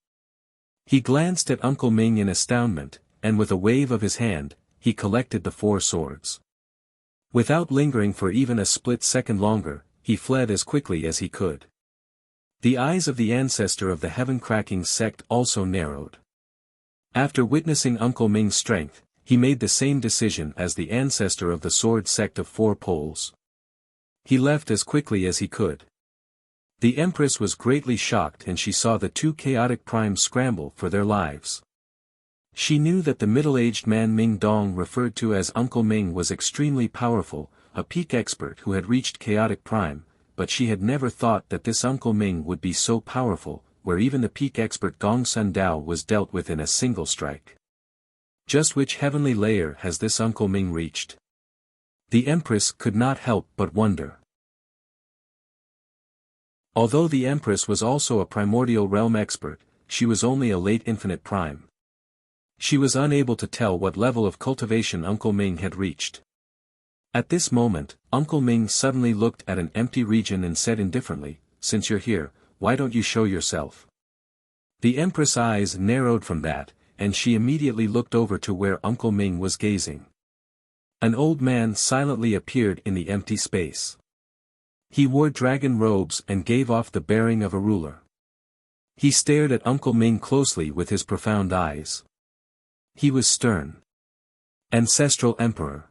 He glanced at Uncle Ming in astoundment, and with a wave of his hand, he collected the four swords. Without lingering for even a split second longer, he fled as quickly as he could. The eyes of the ancestor of the heaven-cracking sect also narrowed. After witnessing Uncle Ming's strength, he made the same decision as the ancestor of the Sword Sect of Four Poles. He left as quickly as he could. The Empress was greatly shocked and she saw the two chaotic primes scramble for their lives. She knew that the middle-aged man Ming Dong referred to as Uncle Ming was extremely powerful, a peak expert who had reached chaotic prime, but she had never thought that this Uncle Ming would be so powerful, where even the peak expert Gong Sun Dao was dealt with in a single strike. Just which heavenly layer has this Uncle Ming reached? The Empress could not help but wonder. Although the Empress was also a primordial realm expert, she was only a late infinite prime. She was unable to tell what level of cultivation Uncle Ming had reached. At this moment, Uncle Ming suddenly looked at an empty region and said indifferently, "Since you're here, why don't you show yourself?" The Empress' eyes narrowed from that, and she immediately looked over to where Uncle Ming was gazing. An old man silently appeared in the empty space. He wore dragon robes and gave off the bearing of a ruler. He stared at Uncle Ming closely with his profound eyes. He was stern. Ancestral Emperor.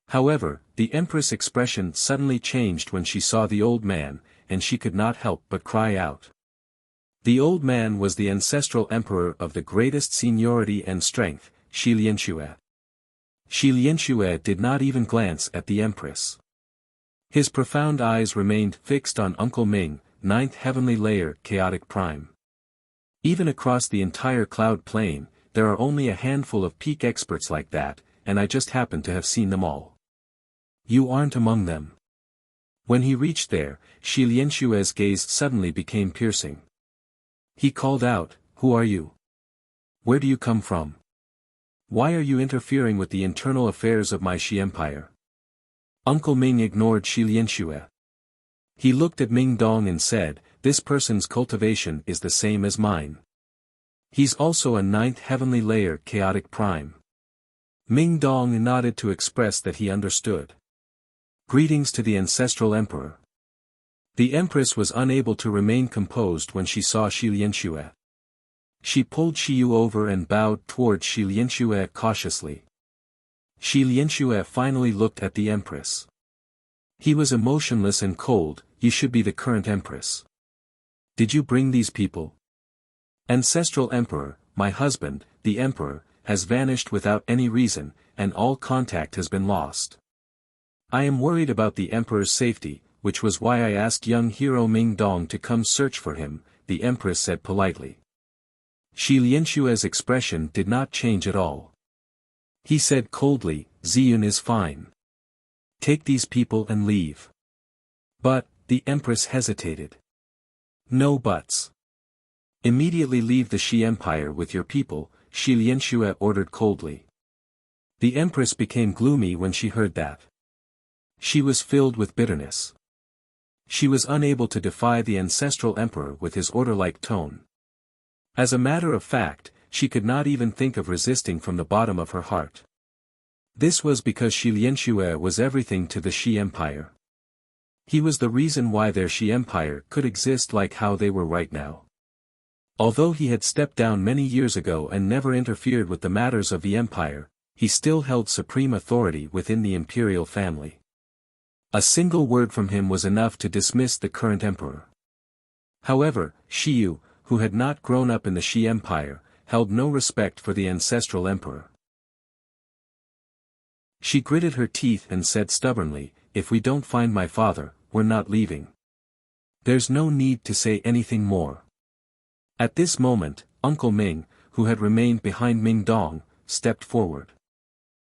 However, the Empress' expression suddenly changed when she saw the old man, and she could not help but cry out. The old man was the ancestral emperor of the greatest seniority and strength, Shi Lianxue. Shi Lianxue did not even glance at the Empress. His profound eyes remained fixed on Uncle Ming, ninth heavenly layer chaotic prime. Even across the entire cloud plane, there are only a handful of peak experts like that, and I just happen to have seen them all. You aren't among them. When he reached there, Shi Lianxue's gaze suddenly became piercing. He called out, "Who are you? Where do you come from? Why are you interfering with the internal affairs of my Shi Empire?" Uncle Ming ignored Shi Lianxue. He looked at Ming Dong and said, "This person's cultivation is the same as mine. He's also a ninth heavenly layer chaotic prime." Ming Dong nodded to express that he understood. Greetings to the ancestral emperor. The Empress was unable to remain composed when she saw Shi Lianxue. She pulled Shi Yu over and bowed toward Shi Lianxue cautiously. Shi Lianxue finally looked at the Empress. He was emotionless and cold. "You should be the current Empress. Did you bring these people?" "Ancestral Emperor, my husband, the Emperor, has vanished without any reason, and all contact has been lost. I am worried about the Emperor's safety, which was why I asked young hero Ming Dong to come search for him," the Empress said politely. Shi Lianxue's expression did not change at all. He said coldly, "Ziyun is fine. Take these people and leave." "But," the Empress hesitated. "No buts. Immediately leave the Shi Empire with your people," Shi Lianxue ordered coldly. The Empress became gloomy when she heard that. She was filled with bitterness. She was unable to defy the ancestral emperor with his order-like tone. As a matter of fact, she could not even think of resisting from the bottom of her heart. This was because Shi Lianxue was everything to the Shi Empire. He was the reason why their Shi Empire could exist like how they were right now. Although he had stepped down many years ago and never interfered with the matters of the empire, he still held supreme authority within the imperial family. A single word from him was enough to dismiss the current emperor. However, Shi Yu, who had not grown up in the Shi Empire, held no respect for the ancestral emperor. She gritted her teeth and said stubbornly, "If we don't find my father, we're not leaving. There's no need to say anything more." At this moment, Uncle Ming, who had remained behind Ming Dong, stepped forward.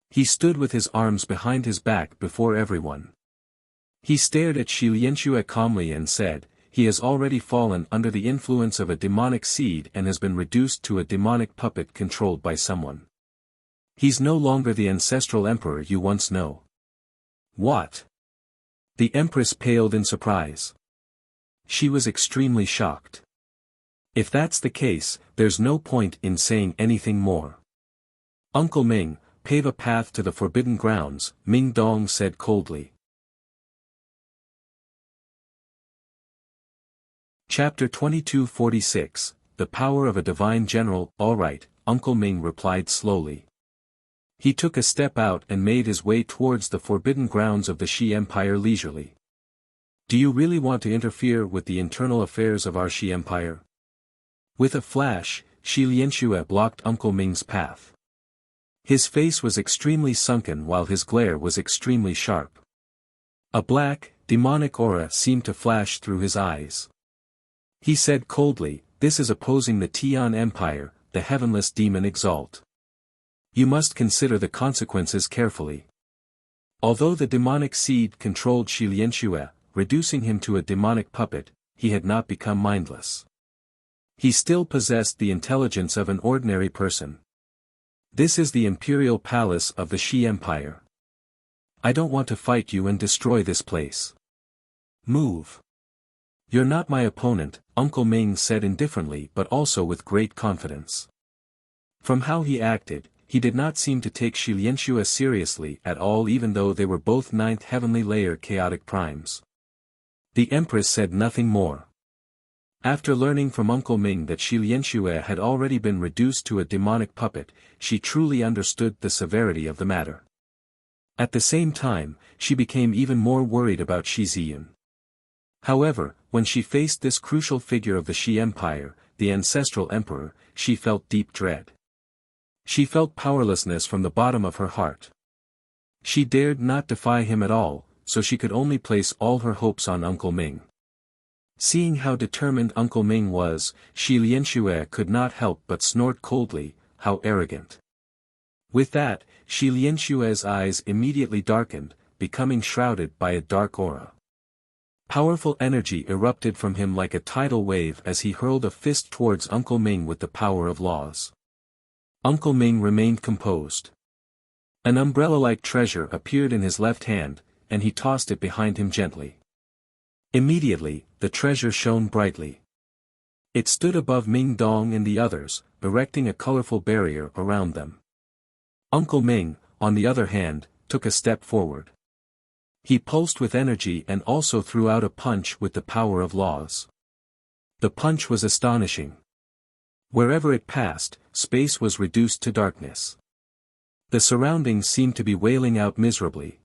He stood with his arms behind his back before everyone. He stared at Shi Lianxue calmly and said, "He has already fallen under the influence of a demonic seed and has been reduced to a demonic puppet controlled by someone. He's no longer the ancestral emperor you once know." "What?" The Empress paled in surprise. She was extremely shocked. "If that's the case, there's no point in saying anything more. Uncle Ming, pave a path to the forbidden grounds," Ming Dong said coldly. Chapter 2246, The Power of a Divine General. "All right," Uncle Ming replied slowly. He took a step out and made his way towards the forbidden grounds of the Shi Empire leisurely. "Do you really want to interfere with the internal affairs of our Shi Empire?" With a flash, Shi Lianxue blocked Uncle Ming's path. His face was extremely sunken while his glare was extremely sharp. A black, demonic aura seemed to flash through his eyes. He said coldly, "This is opposing the Tian Empire, the heavenless demon exalt. You must consider the consequences carefully." Although the demonic seed controlled Shi Lianxue, reducing him to a demonic puppet, he had not become mindless. He still possessed the intelligence of an ordinary person. "This is the imperial palace of the Shi Empire. I don't want to fight you and destroy this place. Move." "You're not my opponent," Uncle Ming said indifferently but also with great confidence. From how he acted, he did not seem to take Shi Lianxue seriously at all, even though they were both ninth heavenly layer chaotic primes. The Empress said nothing more. After learning from Uncle Ming that Shi Lianxue had already been reduced to a demonic puppet, she truly understood the severity of the matter. At the same time, she became even more worried about Shi Ziyun. However, when she faced this crucial figure of the Shi Empire, the ancestral emperor, she felt deep dread. She felt powerlessness from the bottom of her heart. She dared not defy him at all, so she could only place all her hopes on Uncle Ming. Seeing how determined Uncle Ming was, Shi Lianxue could not help but snort coldly, "How arrogant." With that, Shi Lianxue's eyes immediately darkened, becoming shrouded by a dark aura. Powerful energy erupted from him like a tidal wave as he hurled a fist towards Uncle Ming with the power of laws. Uncle Ming remained composed. An umbrella-like treasure appeared in his left hand, and he tossed it behind him gently. Immediately, the treasure shone brightly. It stood above Ming Dong and the others, erecting a colorful barrier around them. Uncle Ming, on the other hand, took a step forward. He pulsed with energy and also threw out a punch with the power of laws. The punch was astonishing. Wherever it passed, space was reduced to darkness. The surroundings seemed to be wailing out miserably.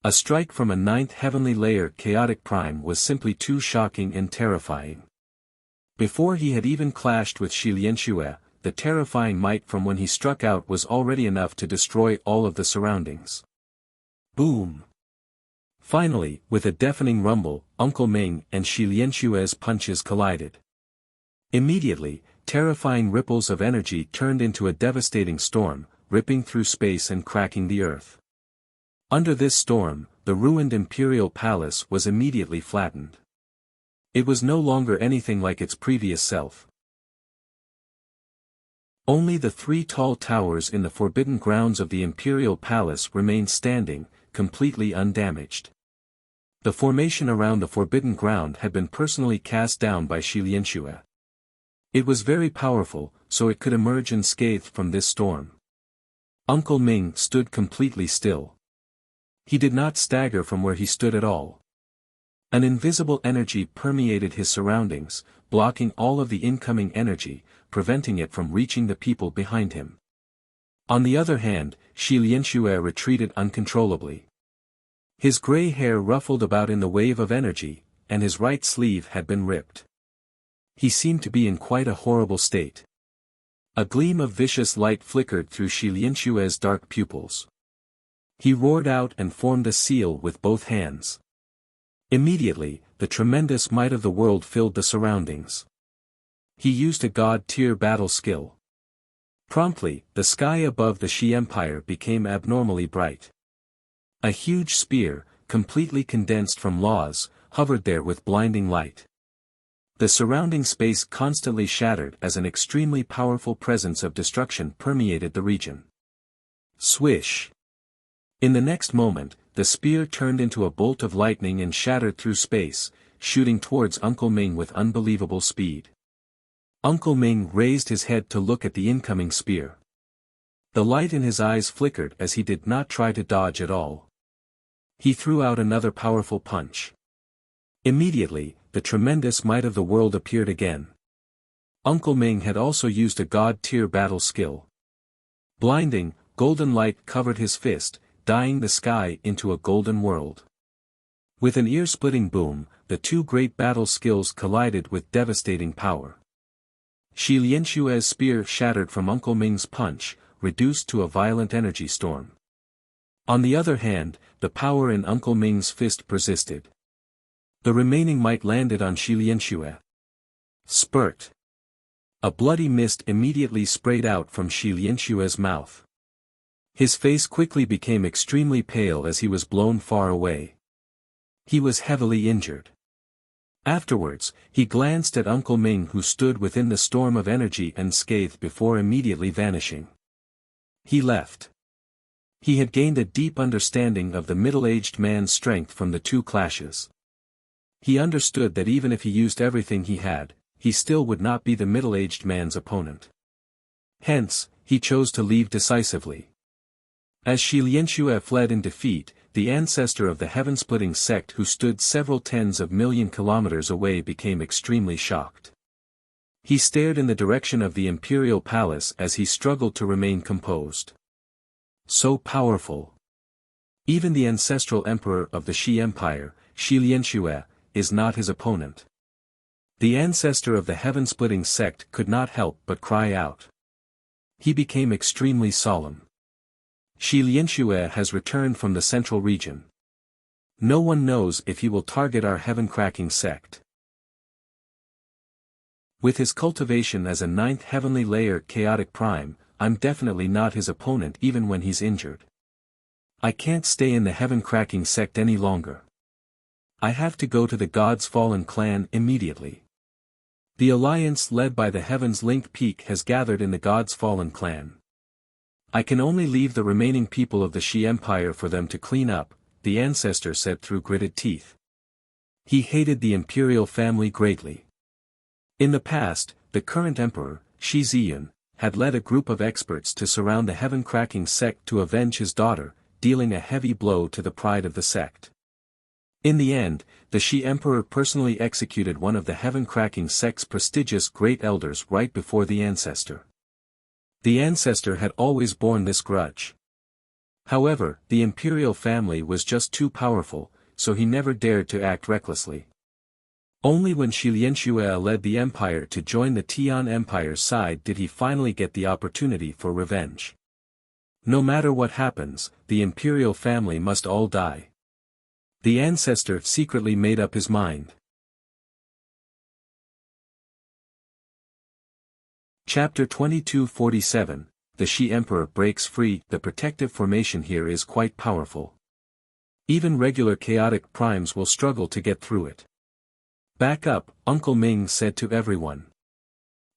A strike from a ninth heavenly layer chaotic prime was simply too shocking and terrifying. Before he had even clashed with Shi Lianxue, the terrifying might from when he struck out was already enough to destroy all of the surroundings. Boom! Finally, with a deafening rumble, Uncle Ming and Shi Lianxue's punches collided. Immediately, terrifying ripples of energy turned into a devastating storm, ripping through space and cracking the earth. Under this storm, the ruined imperial palace was immediately flattened. It was no longer anything like its previous self. Only the three tall towers in the forbidden grounds of the imperial palace remained standing, completely undamaged. The formation around the forbidden ground had been personally cast down by Shi Lianxue. It was very powerful, so it could emerge unscathed from this storm. Uncle Ming stood completely still. He did not stagger from where he stood at all. An invisible energy permeated his surroundings, blocking all of the incoming energy, preventing it from reaching the people behind him. On the other hand, Shi Lianxue retreated uncontrollably. His gray hair ruffled about in the wave of energy, and his right sleeve had been ripped. He seemed to be in quite a horrible state. A gleam of vicious light flickered through Shi Lianxue's dark pupils. He roared out and formed a seal with both hands. Immediately, the tremendous might of the world filled the surroundings. He used a god-tier battle skill. Promptly, the sky above the Shi Empire became abnormally bright. A huge spear, completely condensed from laws, hovered there with blinding light. The surrounding space constantly shattered as an extremely powerful presence of destruction permeated the region. Swish! In the next moment, the spear turned into a bolt of lightning and shattered through space, shooting towards Uncle Ming with unbelievable speed. Uncle Ming raised his head to look at the incoming spear. The light in his eyes flickered as he did not try to dodge at all. He threw out another powerful punch. Immediately, the tremendous might of the world appeared again. Uncle Ming had also used a god-tier battle skill. Blinding, golden light covered his fist, dyeing the sky into a golden world. With an ear-splitting boom, the two great battle skills collided with devastating power. Shi Lianxue's spear shattered from Uncle Ming's punch, reduced to a violent energy storm. On the other hand, the power in Uncle Ming's fist persisted. The remaining might landed on Shi Lianxue. Spurt. A bloody mist immediately sprayed out from Shi Lianxue's mouth. His face quickly became extremely pale as he was blown far away. He was heavily injured. Afterwards, he glanced at Uncle Ming, who stood within the storm of energy unscathed before immediately vanishing. He left. He had gained a deep understanding of the middle-aged man's strength from the two clashes. He understood that even if he used everything he had, he still would not be the middle-aged man's opponent. Hence, he chose to leave decisively. As Shi Lianxue fled in defeat, the ancestor of the heaven-splitting sect who stood several tens of million kilometers away became extremely shocked. He stared in the direction of the imperial palace as he struggled to remain composed. So powerful. Even the ancestral emperor of the Shi Empire, Shi Lianxue, is not his opponent. The ancestor of the heaven-splitting sect could not help but cry out. He became extremely solemn. Shi Lianxue has returned from the central region. No one knows if he will target our heaven-cracking sect. With his cultivation as a 9th heavenly layer chaotic prime, I'm definitely not his opponent even when he's injured. I can't stay in the heaven-cracking sect any longer. I have to go to the God's Fallen clan immediately. The alliance led by the Heaven's Link Peak has gathered in the God's Fallen clan. I can only leave the remaining people of the Shi Empire for them to clean up, the ancestor said through gritted teeth. He hated the imperial family greatly. In the past, the current emperor, Shi Ziyun, had led a group of experts to surround the heaven-cracking sect to avenge his daughter, dealing a heavy blow to the pride of the sect. In the end, the Shi Emperor personally executed one of the heaven-cracking sect's prestigious great elders right before the ancestor. The ancestor had always borne this grudge. However, the imperial family was just too powerful, so he never dared to act recklessly. Only when Shi Lianxue led the empire to join the Tian Empire's side did he finally get the opportunity for revenge. No matter what happens, the imperial family must all die. The ancestor secretly made up his mind. Chapter 2247, The Shi Emperor breaks free. The protective formation here is quite powerful. Even regular chaotic primes will struggle to get through it. Back up, Uncle Ming said to everyone.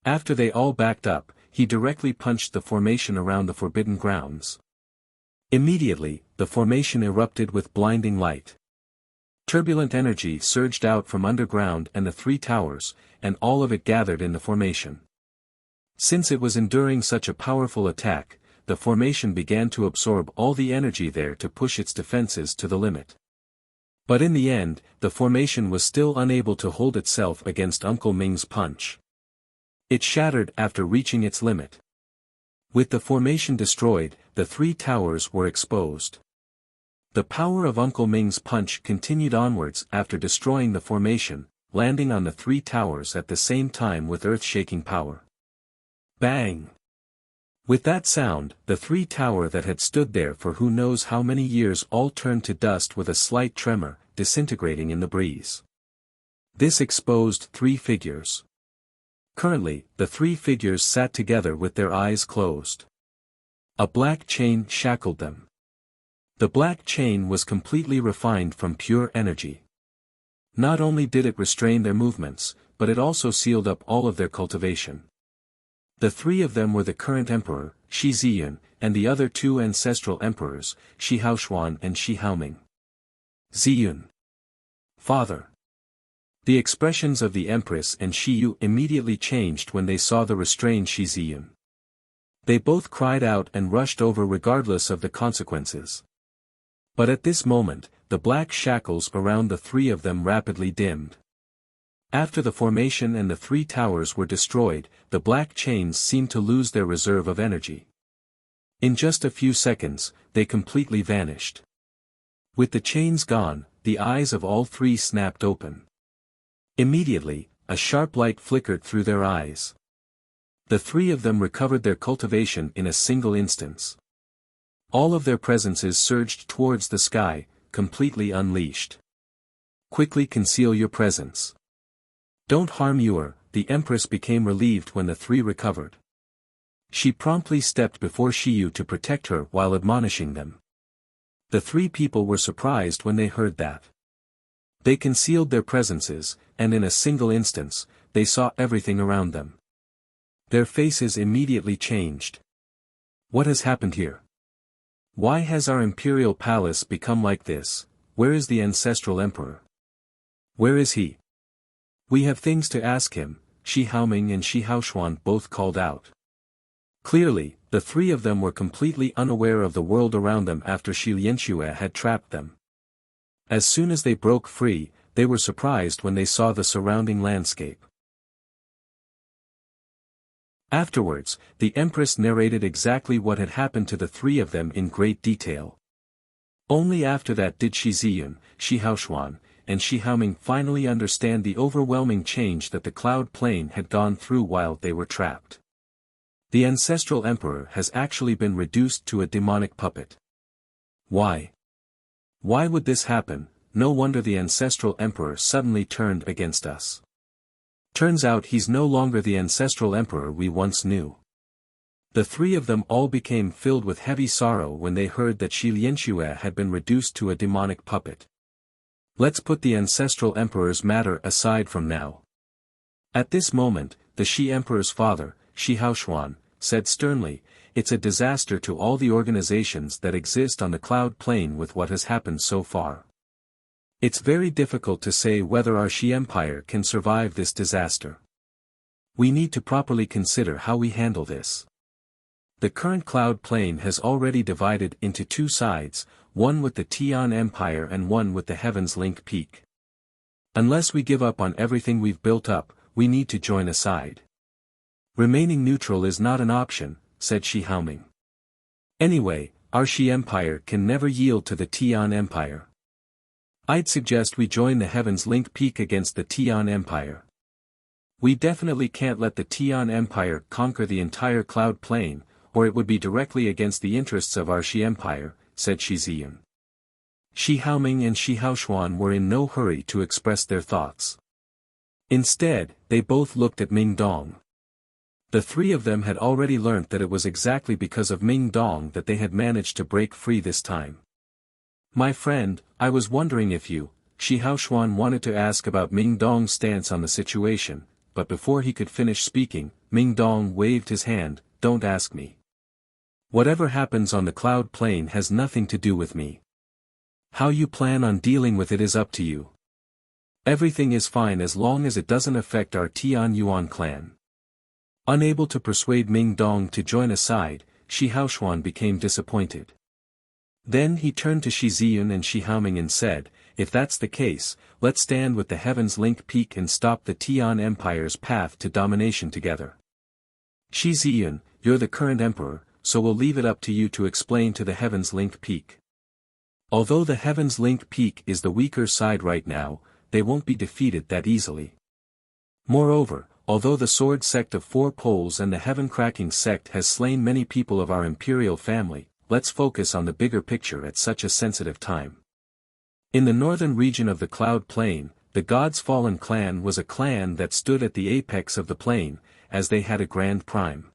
After they all backed up, he directly punched the formation around the forbidden grounds. Immediately, the formation erupted with blinding light. Turbulent energy surged out from underground and the three towers, and all of it gathered in the formation. Since it was enduring such a powerful attack, the formation began to absorb all the energy there to push its defenses to the limit. But in the end, the formation was still unable to hold itself against Uncle Ming's punch. It shattered after reaching its limit. With the formation destroyed, the three towers were exposed. The power of Uncle Ming's punch continued onwards after destroying the formation, landing on the three towers at the same time with earth-shaking power. Bang! With that sound, the three towers that had stood there for who knows how many years all turned to dust with a slight tremor, disintegrating in the breeze. This exposed three figures. Currently, the three figures sat together with their eyes closed. A black chain shackled them. The black chain was completely refined from pure energy. Not only did it restrain their movements, but it also sealed up all of their cultivation. The three of them were the current emperor, Shi Ziyun, and the other two ancestral emperors, Shi Haoshuan and Shi Haoming. Ziyun. Father. The expressions of the empress and Shi Yu immediately changed when they saw the restrained Shi Ziyun. They both cried out and rushed over regardless of the consequences. But at this moment, the black shackles around the three of them rapidly dimmed. After the formation and the three towers were destroyed, the black chains seemed to lose their reserve of energy. In just a few seconds, they completely vanished. With the chains gone, the eyes of all three snapped open. Immediately, a sharp light flickered through their eyes. The three of them recovered their cultivation in a single instance. All of their presences surged towards the sky, completely unleashed. Quickly conceal your presence. Don't harm Yuer. The Empress became relieved when the three recovered. She promptly stepped before Shiyu to protect her while admonishing them. The three people were surprised when they heard that. They concealed their presences, and in a single instance, they saw everything around them. Their faces immediately changed. What has happened here? Why has our imperial palace become like this? Where is the ancestral emperor? Where is he? We have things to ask him, Shi Haoming and Shi Haoshuan both called out. Clearly, the three of them were completely unaware of the world around them after Shi Lianxue had trapped them. As soon as they broke free, they were surprised when they saw the surrounding landscape. Afterwards, the Empress narrated exactly what had happened to the three of them in great detail. Only after that did Shi Ziyun, Shi Haoshuan, and Shi Haoming finally understand the overwhelming change that the cloud plane had gone through while they were trapped. The ancestral emperor has actually been reduced to a demonic puppet. Why? Why would this happen? No wonder the ancestral emperor suddenly turned against us. Turns out he's no longer the ancestral emperor we once knew. The three of them all became filled with heavy sorrow when they heard that Shi Lianxue had been reduced to a demonic puppet. Let's put the ancestral emperor's matter aside from now. At this moment, the Shi emperor's father, Shi Haoshuan, said sternly, "It's a disaster to all the organizations that exist on the cloud plane with what has happened so far. It's very difficult to say whether our Shi Empire can survive this disaster. We need to properly consider how we handle this. The current cloud plane has already divided into two sides, one with the Tian Empire and one with the Heaven's Link Peak. Unless we give up on everything we've built up, we need to join a side. Remaining neutral is not an option," said Shi Haoming. "Anyway, our Shi Empire can never yield to the Tian Empire. I'd suggest we join the Heaven's Link Peak against the Tian Empire. We definitely can't let the Tian Empire conquer the entire cloud plane, or it would be directly against the interests of our Shi Empire," said Shi Ziyun. Shi Haoming and Shi Haoshuan were in no hurry to express their thoughts. Instead, they both looked at Ming Dong. The three of them had already learnt that it was exactly because of Ming Dong that they had managed to break free this time. "My friend, I was wondering if you," Shi Haoshuan wanted to ask about Ming Dong's stance on the situation, but before he could finish speaking, Ming Dong waved his hand, "Don't ask me. Whatever happens on the cloud plane has nothing to do with me. How you plan on dealing with it is up to you. Everything is fine as long as it doesn't affect our Tian Yuan clan." Unable to persuade Ming Dong to join a side, Shi Haoshuan became disappointed. Then he turned to Shi Ziyun and Shi Haoming and said, "If that's the case, let's stand with the Heaven's Link Peak and stop the Tian Empire's path to domination together. Shi Ziyun, you're the current emperor, so we'll leave it up to you to explain to the Heaven's Link Peak. Although the Heaven's Link Peak is the weaker side right now, they won't be defeated that easily. Moreover, although the Sword Sect of Four Poles and the Heaven-Cracking Sect has slain many people of our imperial family, let's focus on the bigger picture at such a sensitive time. In the northern region of the Cloud Plain, the God's Fallen clan was a clan that stood at the apex of the plain, as they had a grand prime.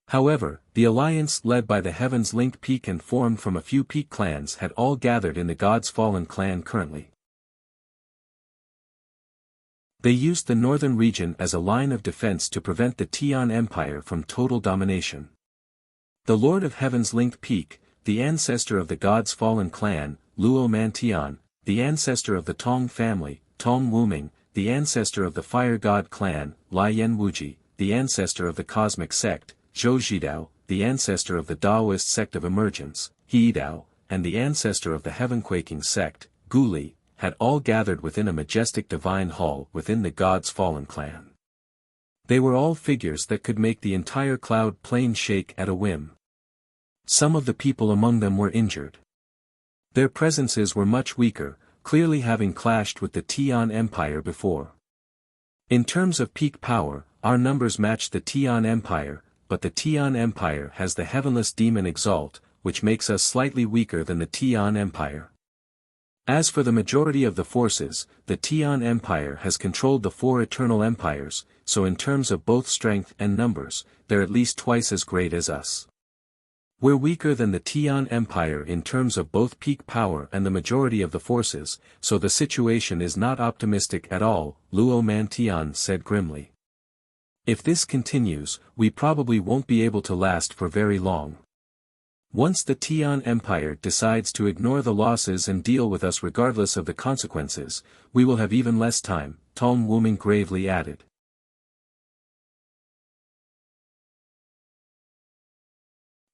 However, the alliance led by the Heaven's Link Peak and formed from a few peak clans had all gathered in the God's Fallen clan currently. They used the northern region as a line of defense to prevent the Tian Empire from total domination. The Lord of Heaven's Link Peak, the ancestor of the God's Fallen clan, Luo Mantian, the ancestor of the Tong family, Tong Wuming, the ancestor of the Fire God clan, Lai Yan Wuji, the ancestor of the Cosmic Sect, Zhou Zhidao, the ancestor of the Daoist Sect of Emergence, He Dao, and the ancestor of the Heaven-Quaking Sect, Gu Li, had all gathered within a majestic divine hall within the God's Fallen clan. They were all figures that could make the entire cloud plane shake at a whim. Some of the people among them were injured. Their presences were much weaker, clearly having clashed with the Tian Empire before. In terms of peak power, our numbers matched the Tian Empire, but the Tian Empire has the heavenless demon Exalt, which makes us slightly weaker than the Tian Empire. As for the majority of the forces, the Tian Empire has controlled the 4 eternal empires, so in terms of both strength and numbers, they're at least twice as great as us. We're weaker than the Tian Empire in terms of both peak power and the majority of the forces, so the situation is not optimistic at all, Luo Mantian said grimly. If this continues, we probably won't be able to last for very long. Once the Tian Empire decides to ignore the losses and deal with us regardless of the consequences, we will have even less time, Tom Wuming gravely added.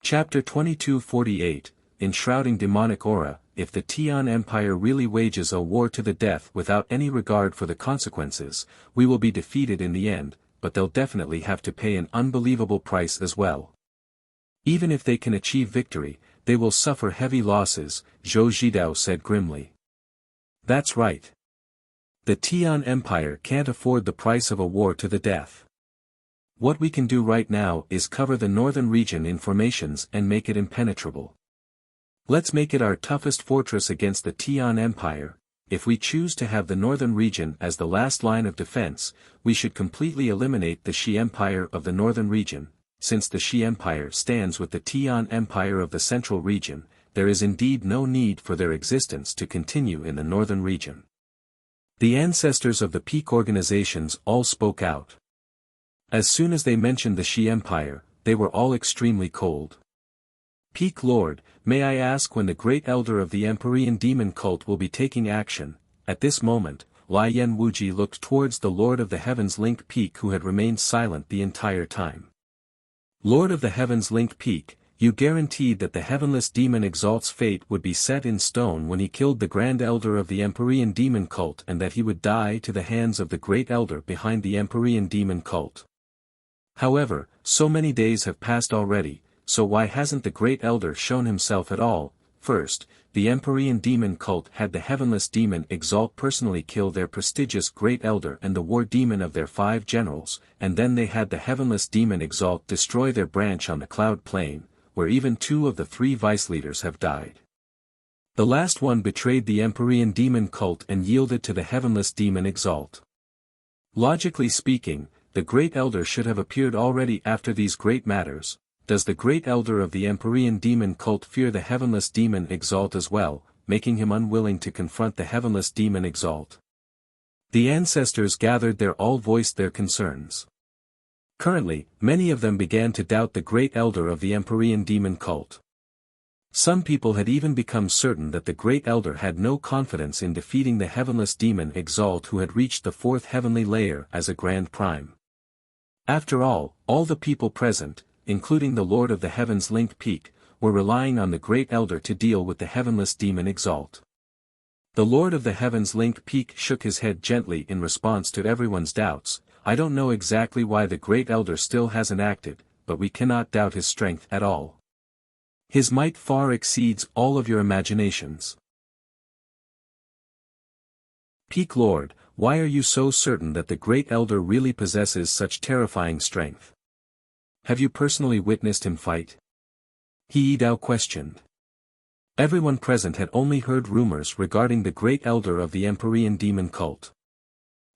Chapter 2248, Enshrouding Demonic Aura. If the Tian Empire really wages a war to the death without any regard for the consequences, we will be defeated in the end, but they'll definitely have to pay an unbelievable price as well. Even if they can achieve victory, they will suffer heavy losses, Zhou Zhidao said grimly. That's right. The Tian Empire can't afford the price of a war to the death. What we can do right now is cover the northern region in formations and make it impenetrable. Let's make it our toughest fortress against the Tian Empire. If we choose to have the northern region as the last line of defense, we should completely eliminate the Shi Empire of the northern region. Since the Shi Empire stands with the Tian Empire of the central region, there is indeed no need for their existence to continue in the northern region. The ancestors of the peak organizations all spoke out. As soon as they mentioned the Shi Empire, they were all extremely cold. Peak Lord, may I ask when the Great Elder of the Empyrean Demon Cult will be taking action? At this moment, Lian Wuji looked towards the Lord of the Heavens Link Peak who had remained silent the entire time. Lord of the Heavens Link Peak, you guaranteed that the Heavenless Demon Exalt's fate would be set in stone when he killed the Grand Elder of the Empyrean Demon Cult and that he would die to the hands of the Great Elder behind the Empyrean Demon Cult. However, so many days have passed already, so why hasn't the Great Elder shown himself at all? First, the Empyrean Demon Cult had the Heavenless Demon Exalt personally kill their prestigious Great Elder and the War Demon of their 5 generals, and then they had the Heavenless Demon Exalt destroy their branch on the Cloud Plain, where even 2 of the 3 vice leaders have died. The last one betrayed the Empyrean Demon Cult and yielded to the Heavenless Demon Exalt. Logically speaking, the Great Elder should have appeared already after these great matters. Does the Great Elder of the Empyrean Demon Cult fear the Heavenless Demon Exalt as well, making him unwilling to confront the Heavenless Demon Exalt? The ancestors gathered there all voiced their concerns. Currently, many of them began to doubt the Great Elder of the Empyrean Demon Cult. Some people had even become certain that the Great Elder had no confidence in defeating the Heavenless Demon Exalt who had reached the 4th heavenly layer as a Grand Prime. After all the people present, including the Lord of the Heavens Link Peak, were relying on the Great Elder to deal with the Heavenless Demon Exalt. The Lord of the Heavens Link Peak shook his head gently in response to everyone's doubts. I don't know exactly why the Great Elder still hasn't acted, but we cannot doubt his strength at all. His might far exceeds all of your imaginations. Peak Lord, why are you so certain that the Great Elder really possesses such terrifying strength? Have you personally witnessed him fight? He Yidao questioned. Everyone present had only heard rumors regarding the Great Elder of the Empyrean Demon Cult.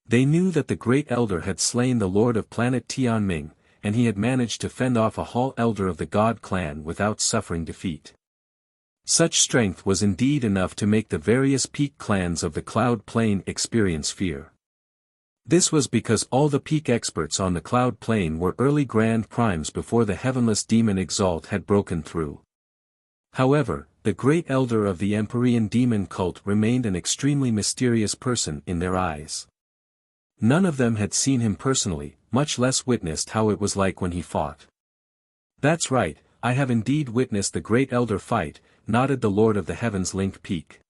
They knew that the Great Elder had slain the Lord of Planet Tianming, and he had managed to fend off a Hall Elder of the God Clan without suffering defeat. Such strength was indeed enough to make the various peak clans of the Cloud Plain experience fear. This was because all the peak experts on the Cloud Plain were early Grand Primes before the Heavenless Demon Exalt had broken through. However, the Great Elder of the Empyrean Demon Cult remained an extremely mysterious person in their eyes. None of them had seen him personally, much less witnessed how it was like when he fought. That's right, I have indeed witnessed the Great Elder fight, nodded the Lord of the Heavens Link Peak.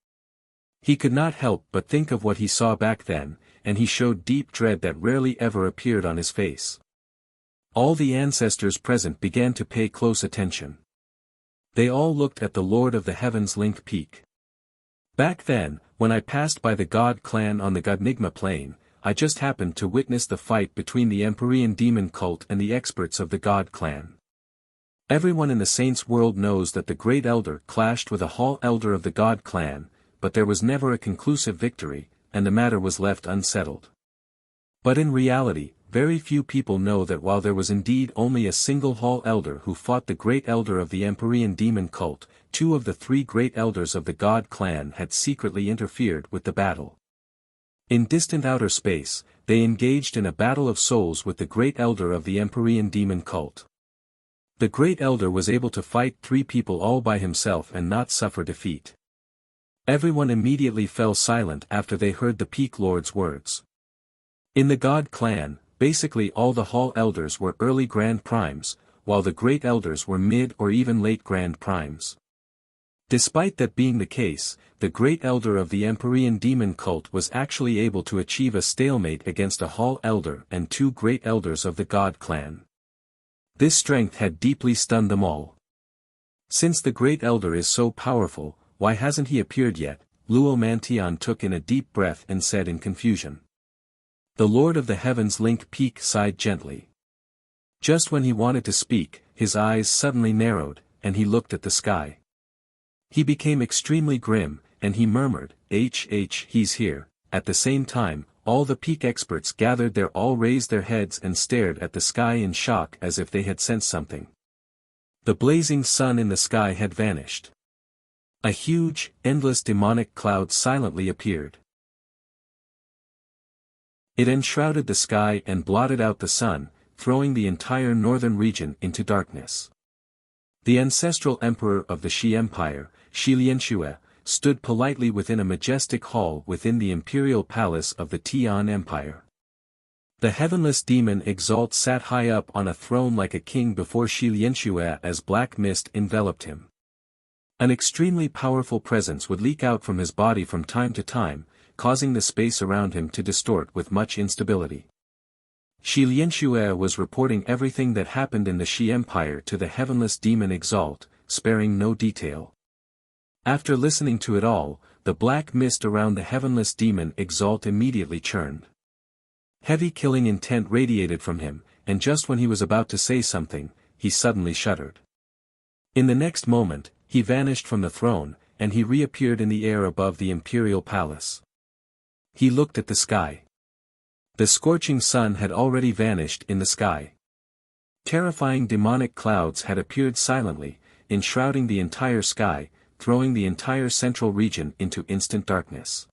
He could not help but think of what he saw back then, and he showed deep dread that rarely ever appeared on his face. All the ancestors present began to pay close attention. They all looked at the Lord of the Heavens Link Peak. Back then, when I passed by the God Clan on the Godnigma Plain, I just happened to witness the fight between the Empyrean Demon Cult and the experts of the God Clan. Everyone in the Saints' world knows that the Great Elder clashed with a Hall Elder of the God clan, but there was never a conclusive victory, and the matter was left unsettled. But in reality, very few people know that while there was indeed only a single Hall Elder who fought the Great Elder of the Empyrean demon cult, 2 of the 3 Great Elders of the God clan had secretly interfered with the battle. In distant outer space, they engaged in a battle of souls with the Great Elder of the Empyrean demon cult. The Great Elder was able to fight 3 people all by himself and not suffer defeat. Everyone immediately fell silent after they heard the Peak Lord's words. In the God clan, basically all the Hall Elders were early Grand Primes, while the Great Elders were mid or even late Grand Primes. Despite that being the case, the Great Elder of the Empyrean demon cult was actually able to achieve a stalemate against a Hall Elder and 2 Great Elders of the God clan. This strength had deeply stunned them all. Since the Great Elder is so powerful, why hasn't he appeared yet? Luo Mantian took in a deep breath and said in confusion. The Lord of the Heavens Link Peak sighed gently. Just when he wanted to speak, his eyes suddenly narrowed, and he looked at the sky. He became extremely grim, and he murmured, he's here." At the same time, all the peak experts gathered there all raised their heads and stared at the sky in shock as if they had sensed something. The blazing sun in the sky had vanished. A huge, endless demonic cloud silently appeared. It enshrouded the sky and blotted out the sun, throwing the entire northern region into darkness. The ancestral emperor of the Shi Empire, Shi Lianxue, stood politely within a majestic hall within the imperial palace of the Tian Empire. The heavenless demon Exalt sat high up on a throne like a king before Shi Lianxue as black mist enveloped him. An extremely powerful presence would leak out from his body from time to time, causing the space around him to distort with much instability. Shi Lianxue was reporting everything that happened in the Shi Empire to the heavenless demon Exalt, sparing no detail. After listening to it all, the black mist around the heavenless demon Exalt immediately churned. Heavy killing intent radiated from him, and just when he was about to say something, he suddenly shuddered. In the next moment, he vanished from the throne, and he reappeared in the air above the imperial palace. He looked at the sky. The scorching sun had already vanished in the sky. Terrifying demonic clouds had appeared silently, enshrouding the entire sky, throwing the entire central region into instant darkness.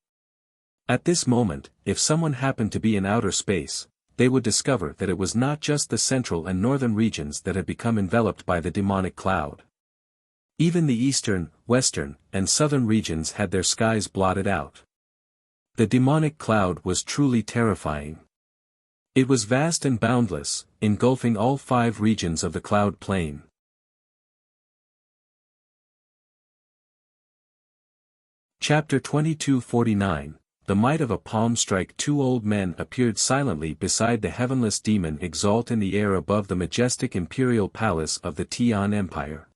At this moment, if someone happened to be in outer space, they would discover that it was not just the central and northern regions that had become enveloped by the demonic cloud. Even the eastern, western, and southern regions had their skies blotted out. The demonic cloud was truly terrifying. It was vast and boundless, engulfing all 5 regions of the cloud plain. Chapter 2249, The Might of a Palm Strike. 2 old men appeared silently beside the heavenless demon Exalt in the air above the majestic imperial palace of the Tian Empire.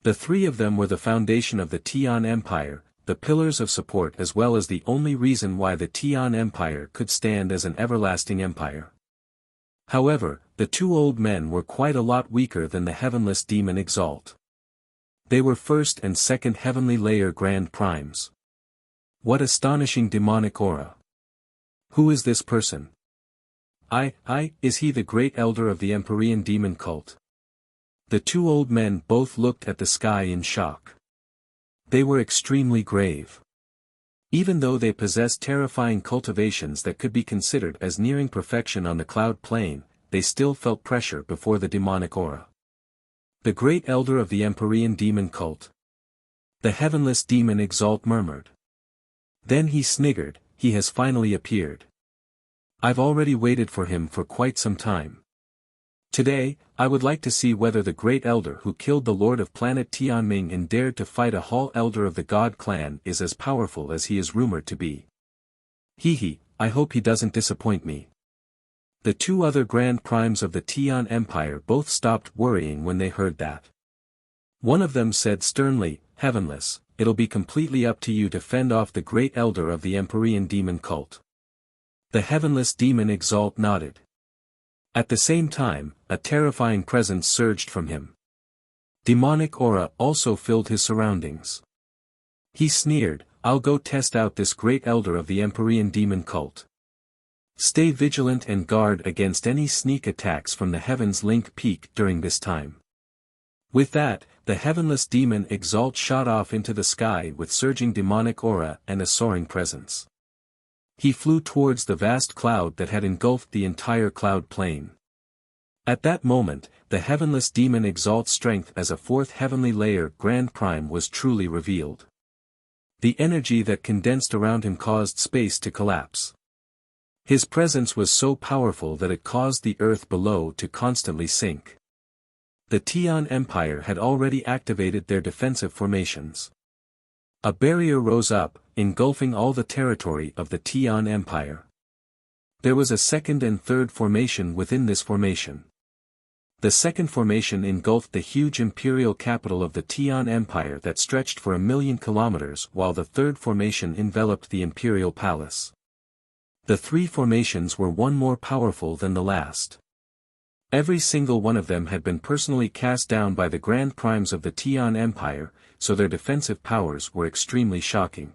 The 3 of them were the foundation of the Tian Empire, the pillars of support as well as the only reason why the Tian Empire could stand as an everlasting empire. However, the 2 old men were quite a lot weaker than the heavenless demon Exalt. They were first and second heavenly layer Grand Primes. What astonishing demonic aura! Who is this person? Is he the Great Elder of the Empyrean demon cult? The 2 old men both looked at the sky in shock. They were extremely grave. Even though they possessed terrifying cultivations that could be considered as nearing perfection on the cloud plane, they still felt pressure before the demonic aura. The Great Elder of the Empyrean demon cult. The heavenless demon Exalt murmured. Then he sniggered, he has finally appeared. I've already waited for him for quite some time. Today, I would like to see whether the Great Elder who killed the Lord of Planet Tianming and dared to fight a Hall Elder of the God clan is as powerful as he is rumored to be. I hope he doesn't disappoint me. The 2 other Grand Primes of the Tian Empire both stopped worrying when they heard that. One of them said sternly, Heavenless, it'll be completely up to you to fend off the Great Elder of the Empyrean demon cult. The heavenless demon Exalt nodded. At the same time, a terrifying presence surged from him. Demonic aura also filled his surroundings. He sneered, "I'll go test out this great elder of the Empyrean demon cult. Stay vigilant and guard against any sneak attacks from the Heaven's Link Peak during this time." With that, the heavenless demon Exalt shot off into the sky with surging demonic aura and a soaring presence. He flew towards the vast cloud that had engulfed the entire cloud plain. At that moment, the heavenless demon Exalt's strength as a fourth heavenly layer Grand Prime was truly revealed. The energy that condensed around him caused space to collapse. His presence was so powerful that it caused the earth below to constantly sink. The Tian Empire had already activated their defensive formations. A barrier rose up, engulfing all the territory of the Tian Empire. There was a second and third formation within this formation. The second formation engulfed the huge imperial capital of the Tian Empire that stretched for 1,000,000 kilometers, while the third formation enveloped the imperial palace. The three formations were one more powerful than the last. Every single one of them had been personally cast down by the Grand Primes of the Tian Empire, so their defensive powers were extremely shocking.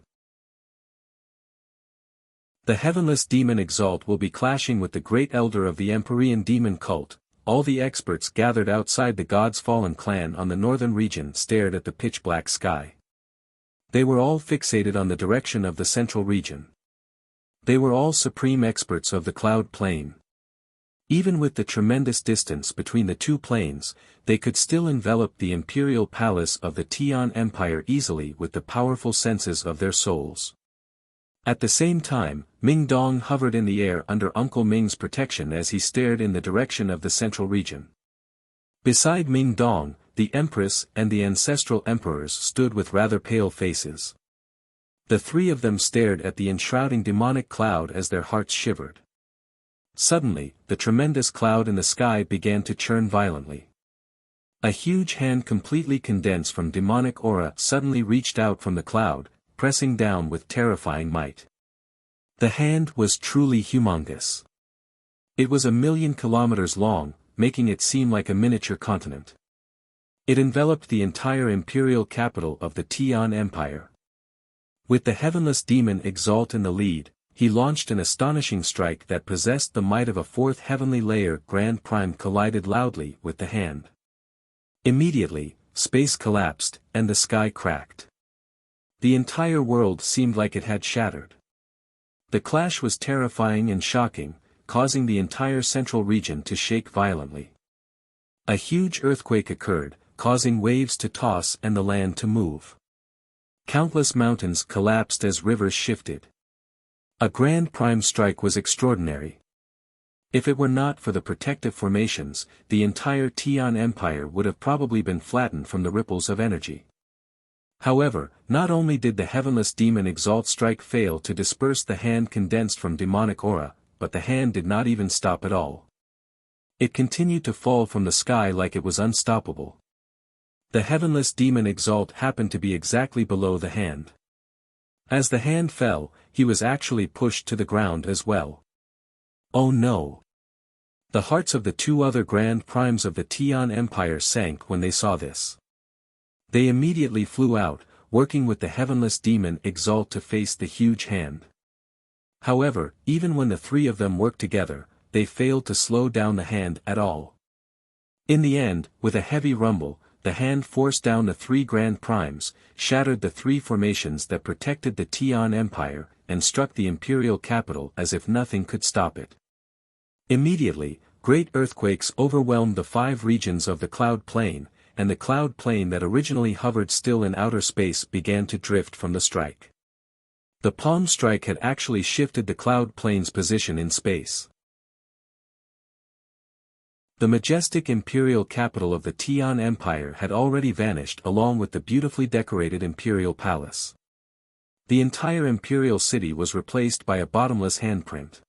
The heavenless demon Exalt will be clashing with the great elder of the Empyrean demon cult. All the experts gathered outside the God's Fallen clan on the northern region stared at the pitch-black sky. They were all fixated on the direction of the central region. They were all supreme experts of the cloud plane. Even with the tremendous distance between the two planes, they could still envelop the imperial palace of the Tian Empire easily with the powerful senses of their souls. At the same time, Ming Dong hovered in the air under Uncle Ming's protection as he stared in the direction of the central region. Beside Ming Dong, the Empress and the ancestral emperors stood with rather pale faces. The three of them stared at the enshrouding demonic cloud as their hearts shivered. Suddenly, the tremendous cloud in the sky began to churn violently. A huge hand completely condensed from demonic aura suddenly reached out from the cloud, pressing down with terrifying might. The hand was truly humongous. It was 1,000,000 kilometers long, making it seem like a miniature continent. It enveloped the entire imperial capital of the Tian Empire. With the heavenless demon Exalt in the lead, he launched an astonishing strike that possessed the might of a fourth heavenly layer Grand Prime collided loudly with the hand. Immediately, space collapsed, and the sky cracked. The entire world seemed like it had shattered. The clash was terrifying and shocking, causing the entire central region to shake violently. A huge earthquake occurred, causing waves to toss and the land to move. Countless mountains collapsed as rivers shifted. A Grand Prime strike was extraordinary. If it were not for the protective formations, the entire Tian Empire would have probably been flattened from the ripples of energy. However, not only did the heavenless demon Exalt strike fail to disperse the hand condensed from demonic aura, but the hand did not even stop at all. It continued to fall from the sky like it was unstoppable. The heavenless demon Exalt happened to be exactly below the hand. As the hand fell, he was actually pushed to the ground as well. Oh no! The hearts of the two other Grand Primes of the Tian Empire sank when they saw this. They immediately flew out, working with the heavenless demon Exalt to face the huge hand. However, even when the three of them worked together, they failed to slow down the hand at all. In the end, with a heavy rumble, the hand forced down the three Grand Primes, shattered the three formations that protected the Tian Empire, and struck the imperial capital as if nothing could stop it. Immediately, great earthquakes overwhelmed the 5 regions of the cloud plain, and the cloud plain that originally hovered still in outer space began to drift from the strike. The palm strike had actually shifted the cloud plain's position in space. The majestic imperial capital of the Tian Empire had already vanished along with the beautifully decorated imperial palace. The entire imperial city was replaced by a bottomless handprint.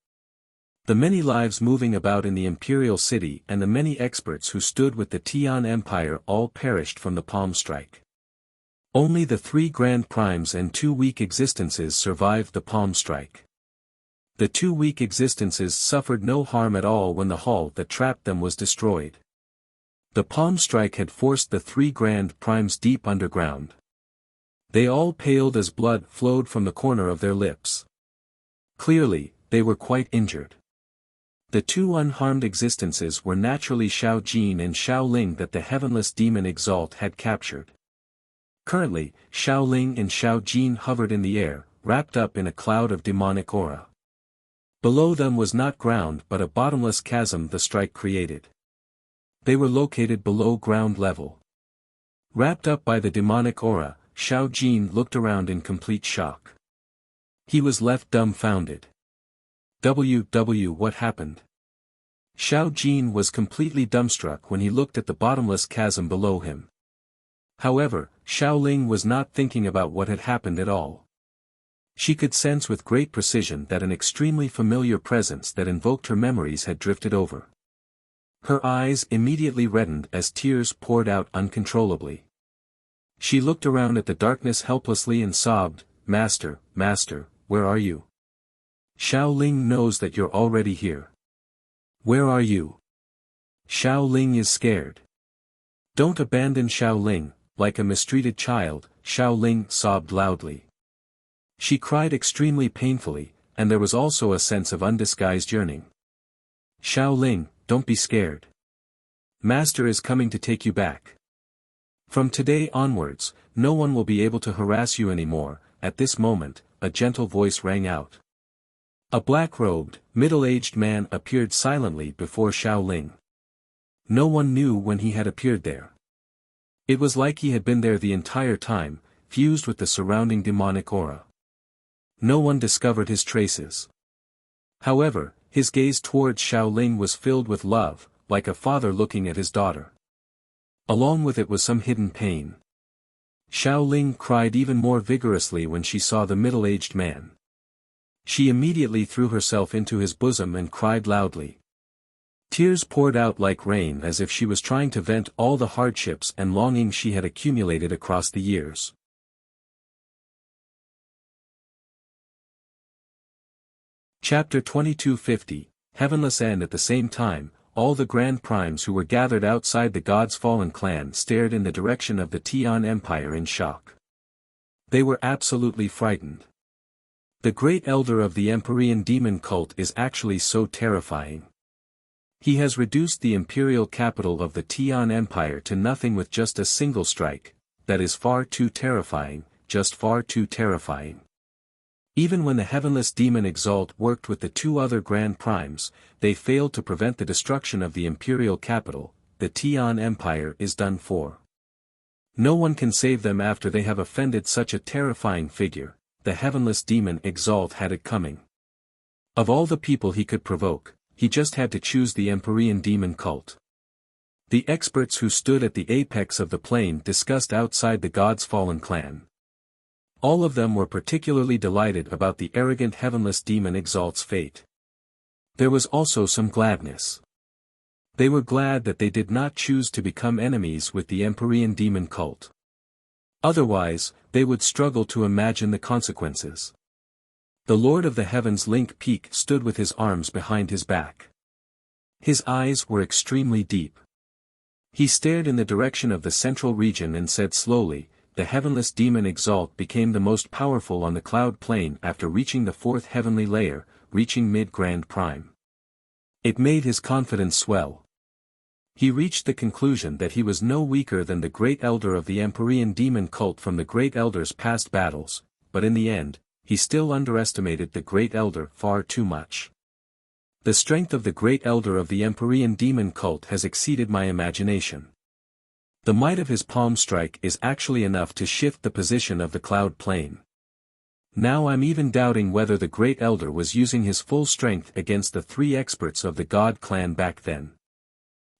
The many lives moving about in the imperial city and the many experts who stood with the Tian Empire all perished from the palm strike. Only the 3 Grand Primes and 2 weak existences survived the palm strike. The 2 weak existences suffered no harm at all when the hull that trapped them was destroyed. The palm strike had forced the three grand primes deep underground. They all paled as blood flowed from the corner of their lips. Clearly, they were quite injured. The two unharmed existences were naturally Xiao Jin and Xiao Ling that the heavenless demon Exalt had captured. Currently, Xiao Ling and Xiao Jin hovered in the air, wrapped up in a cloud of demonic aura. Below them was not ground but a bottomless chasm the strike created. They were located below ground level. Wrapped up by the demonic aura, Xiao Jin looked around in complete shock. He was left dumbfounded. What happened? Xiao Jin was completely dumbstruck when he looked at the bottomless chasm below him. However, Xiao Ling was not thinking about what had happened at all. She could sense with great precision that an extremely familiar presence that invoked her memories had drifted over. Her eyes immediately reddened as tears poured out uncontrollably. She looked around at the darkness helplessly and sobbed, "Master, Master, where are you? Xiao Ling knows that you're already here. Where are you? Xiao Ling is scared. Don't abandon Xiao Ling." Like a mistreated child, Xiao Ling sobbed loudly. She cried extremely painfully, and there was also a sense of undisguised yearning. "Xiao Ling, don't be scared. Master is coming to take you back. From today onwards, no one will be able to harass you anymore." At this moment, a gentle voice rang out. A black-robed, middle-aged man appeared silently before Xiao Ling. No one knew when he had appeared there. It was like he had been there the entire time, fused with the surrounding demonic aura. No one discovered his traces. However, his gaze towards Xiao Ling was filled with love, like a father looking at his daughter. Along with it was some hidden pain. Xiao Ling cried even more vigorously when she saw the middle-aged man. She immediately threw herself into his bosom and cried loudly. Tears poured out like rain as if she was trying to vent all the hardships and longings she had accumulated across the years. Chapter 2250, Heavenless End. At the same time, all the Grand Primes who were gathered outside the God's Fallen clan stared in the direction of the Tian Empire in shock. They were absolutely frightened. The great elder of the Empyrean demon cult is actually so terrifying. He has reduced the imperial capital of the Tian Empire to nothing with just a single strike. That is far too terrifying, just far too terrifying. Even when the heavenless demon Exalt worked with the two other Grand Primes, they failed to prevent the destruction of the imperial capital. The Tian Empire is done for. No one can save them after they have offended such a terrifying figure. The heavenless demon Exalt had it coming. Of all the people he could provoke, he just had to choose the Empyrean demon cult. The experts who stood at the apex of the plane discussed outside the God's Fallen clan. All of them were particularly delighted about the arrogant heavenless demon Exalt's fate. There was also some gladness. They were glad that they did not choose to become enemies with the Empyrean demon cult. Otherwise, they would struggle to imagine the consequences. The Lord of the Heavens Link Peak stood with his arms behind his back. His eyes were extremely deep. He stared in the direction of the central region and said slowly, "The heavenless demon Exalt became the most powerful on the cloud plane after reaching the fourth heavenly layer, reaching mid-Grand Prime. It made his confidence swell. He reached the conclusion that he was no weaker than the Great Elder of the Empyrean demon cult from the Great Elder's past battles, but in the end, he still underestimated the Great Elder far too much. The strength of the Great Elder of the Empyrean demon cult has exceeded my imagination. The might of his palm strike is actually enough to shift the position of the cloud plane. Now I'm even doubting whether the Great Elder was using his full strength against the three experts of the God clan back then.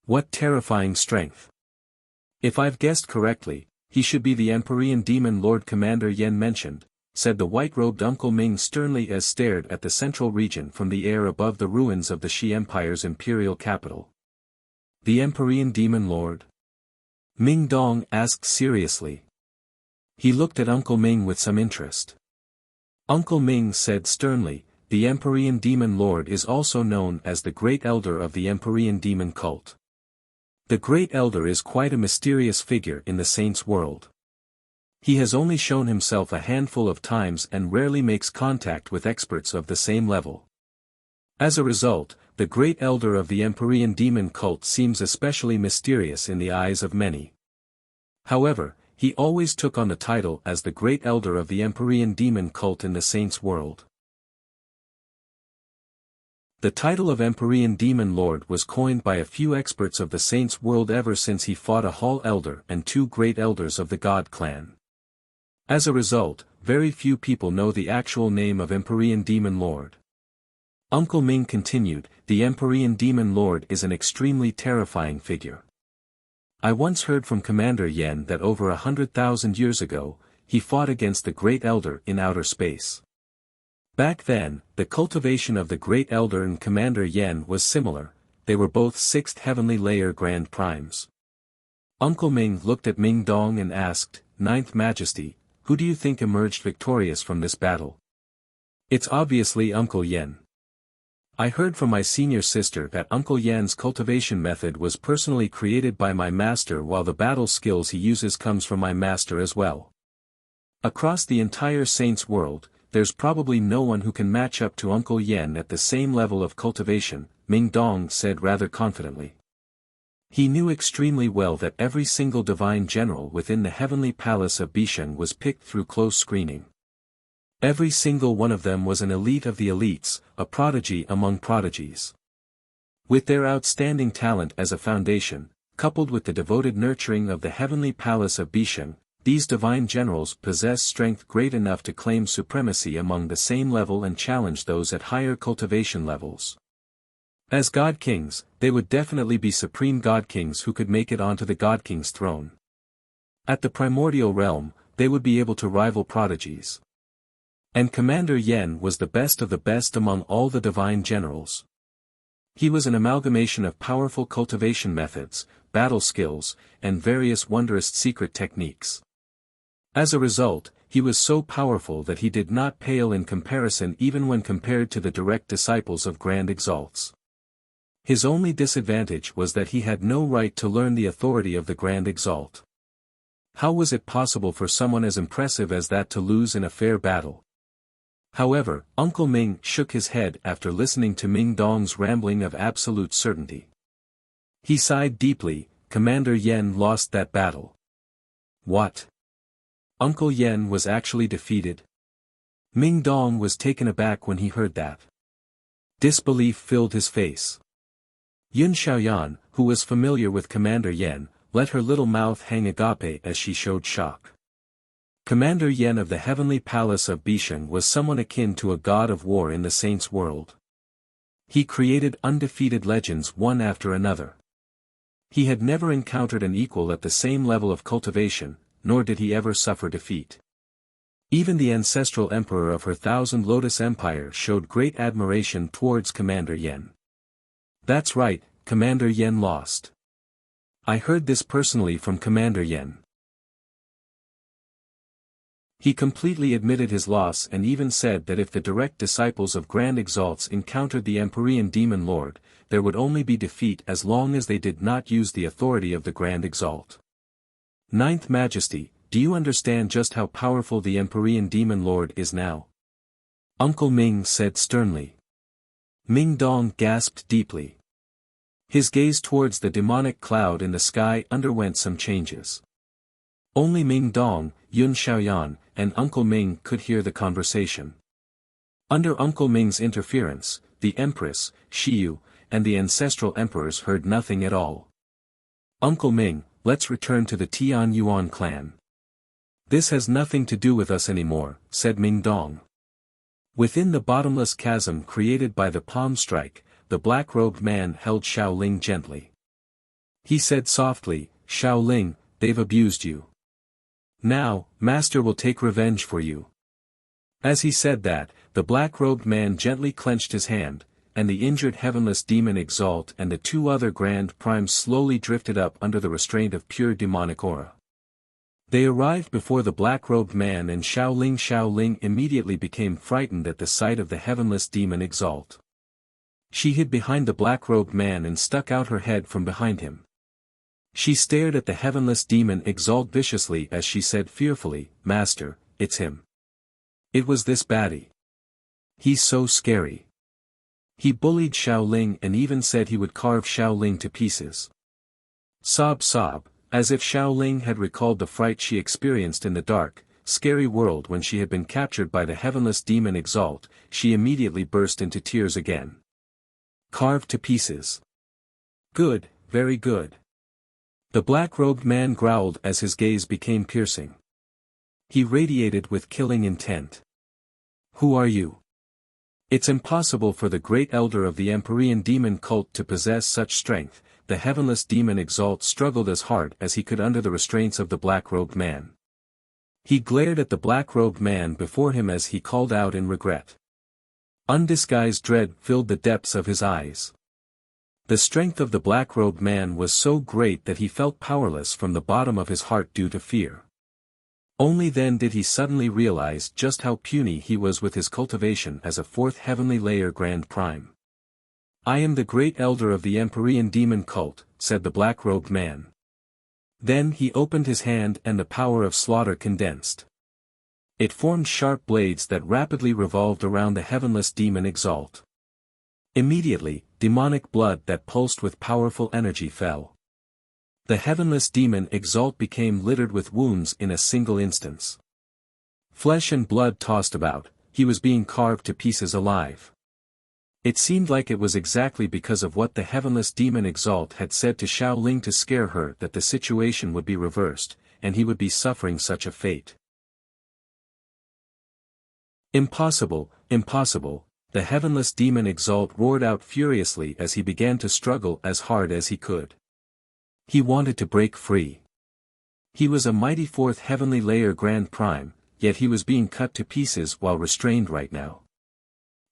What terrifying strength! If I've guessed correctly, he should be the Empyrean demon Lord Commander Yen mentioned," said the white-robed Uncle Ming sternly as stared at the central region from the air above the ruins of the Shi Empire's imperial capital. "The Empyrean demon lord?" Ming Dong asked seriously. He looked at Uncle Ming with some interest. Uncle Ming said sternly, "The Empyrean demon lord is also known as the Great Elder of the Empyrean demon cult. The Great Elder is quite a mysterious figure in the saints' world. He has only shown himself a handful of times and rarely makes contact with experts of the same level. As a result, the Great Elder of the Empyrean demon cult seems especially mysterious in the eyes of many. However, he always took on the title as the Great Elder of the Empyrean demon cult in the saints' world. The title of Empyrean Demon Lord was coined by a few experts of the saints' world ever since he fought a Hall Elder and two Great Elders of the God clan. As a result, very few people know the actual name of Empyrean Demon Lord. Uncle Ming continued, the Empyrean Demon Lord is an extremely terrifying figure. I once heard from Commander Yen that over 100,000 years ago, he fought against the Great Elder in outer space. Back then, the cultivation of the Great Elder and Commander Yen was similar, they were both 6th heavenly layer Grand Primes. Uncle Ming looked at Ming Dong and asked, Ninth Majesty, who do you think emerged victorious from this battle? It's obviously Uncle Yen. I heard from my senior sister that Uncle Yen's cultivation method was personally created by my master while the battle skills he uses comes from my master as well. Across the entire saints world, there's probably no one who can match up to Uncle Yen at the same level of cultivation, Ming Dong said rather confidently. He knew extremely well that every single divine general within the heavenly palace of Bisheng was picked through close screening. Every single one of them was an elite of the elites, a prodigy among prodigies. With their outstanding talent as a foundation, coupled with the devoted nurturing of the heavenly palace of Bisheng, these divine generals possess strength great enough to claim supremacy among the same level and challenge those at higher cultivation levels. As God Kings, they would definitely be supreme God Kings who could make it onto the God King's throne. At the primordial realm, they would be able to rival prodigies. And Commander Yen was the best of the best among all the divine generals. He was an amalgamation of powerful cultivation methods, battle skills, and various wondrous secret techniques. As a result, he was so powerful that he did not pale in comparison even when compared to the direct disciples of Grand Exalts. His only disadvantage was that he had no right to learn the authority of the Grand Exalt. How was it possible for someone as impressive as that to lose in a fair battle? However, Uncle Ming shook his head after listening to Ming Dong's rambling of absolute certainty. He sighed deeply, Commander Yen lost that battle. What? Uncle Yen was actually defeated? Ming Dong was taken aback when he heard that. Disbelief filled his face. Yun Xiaoyan, who was familiar with Commander Yen, let her little mouth hang agape as she showed shock. Commander Yen of the heavenly palace of Bisheng was someone akin to a god of war in the saints' world. He created undefeated legends one after another. He had never encountered an equal at the same level of cultivation, nor did he ever suffer defeat. Even the ancestral emperor of her Thousand Lotus Empire showed great admiration towards Commander Yen. That's right, Commander Yen lost. I heard this personally from Commander Yen. He completely admitted his loss and even said that if the direct disciples of Grand Exalts encountered the Empyrean Demon Lord, there would only be defeat as long as they did not use the authority of the Grand Exalt. Ninth Majesty, do you understand just how powerful the Empyrean Demon Lord is now? Uncle Ming said sternly. Ming Dong gasped deeply. His gaze towards the demonic cloud in the sky underwent some changes. Only Ming Dong, Yun Xiaoyan, and Uncle Ming could hear the conversation. Under Uncle Ming's interference, the Empress, Shiyu, and the ancestral emperors heard nothing at all. Uncle Ming, let's return to the Tian Yuan clan. This has nothing to do with us anymore, said Ming Dong. Within the bottomless chasm created by the palm strike, the black-robed man held Xiao Ling gently. He said softly, Xiao Ling, they've abused you. Now, Master will take revenge for you. As he said that, the black-robed man gently clenched his hand, and the injured heavenless demon Exalt and the two other Grand Primes slowly drifted up under the restraint of pure demonic aura. They arrived before the black-robed man and Xiao Ling immediately became frightened at the sight of the heavenless demon Exalt. She hid behind the black-robed man and stuck out her head from behind him. She stared at the heavenless demon Exalt viciously as she said fearfully, "Master, it's him. It was this baddie. He's so scary. He bullied Xiaoling and even said he would carve Xiaoling to pieces." Sob, as if Xiaoling had recalled the fright she experienced in the dark, scary world when she had been captured by the heavenless demon Exalt, she immediately burst into tears again. Carved to pieces. Good, very good. The black-robed man growled as his gaze became piercing. He radiated with killing intent. Who are you? It's impossible for the great elder of the Empyrean demon cult to possess such strength. The heavenless demon Exalt struggled as hard as he could under the restraints of the black-robed man. He glared at the black-robed man before him as he called out in regret. Undisguised dread filled the depths of his eyes. The strength of the black-robed man was so great that he felt powerless from the bottom of his heart due to fear. Only then did he suddenly realize just how puny he was with his cultivation as a fourth heavenly layer Grand Prime. "I am the great elder of the Empyrean demon cult," said the black-robed man. Then he opened his hand and the power of slaughter condensed. It formed sharp blades that rapidly revolved around the heavenless demon Exalt. Immediately, demonic blood that pulsed with powerful energy fell. The heavenless demon Exalt became littered with wounds in a single instance. Flesh and blood tossed about, he was being carved to pieces alive. It seemed like it was exactly because of what the heavenless demon Exalt had said to Xiaoling to scare her that the situation would be reversed, and he would be suffering such a fate. "Impossible, impossible," the heavenless demon Exalt roared out furiously as he began to struggle as hard as he could. He wanted to break free. He was a mighty fourth heavenly layer Grand Prime, yet he was being cut to pieces while restrained right now.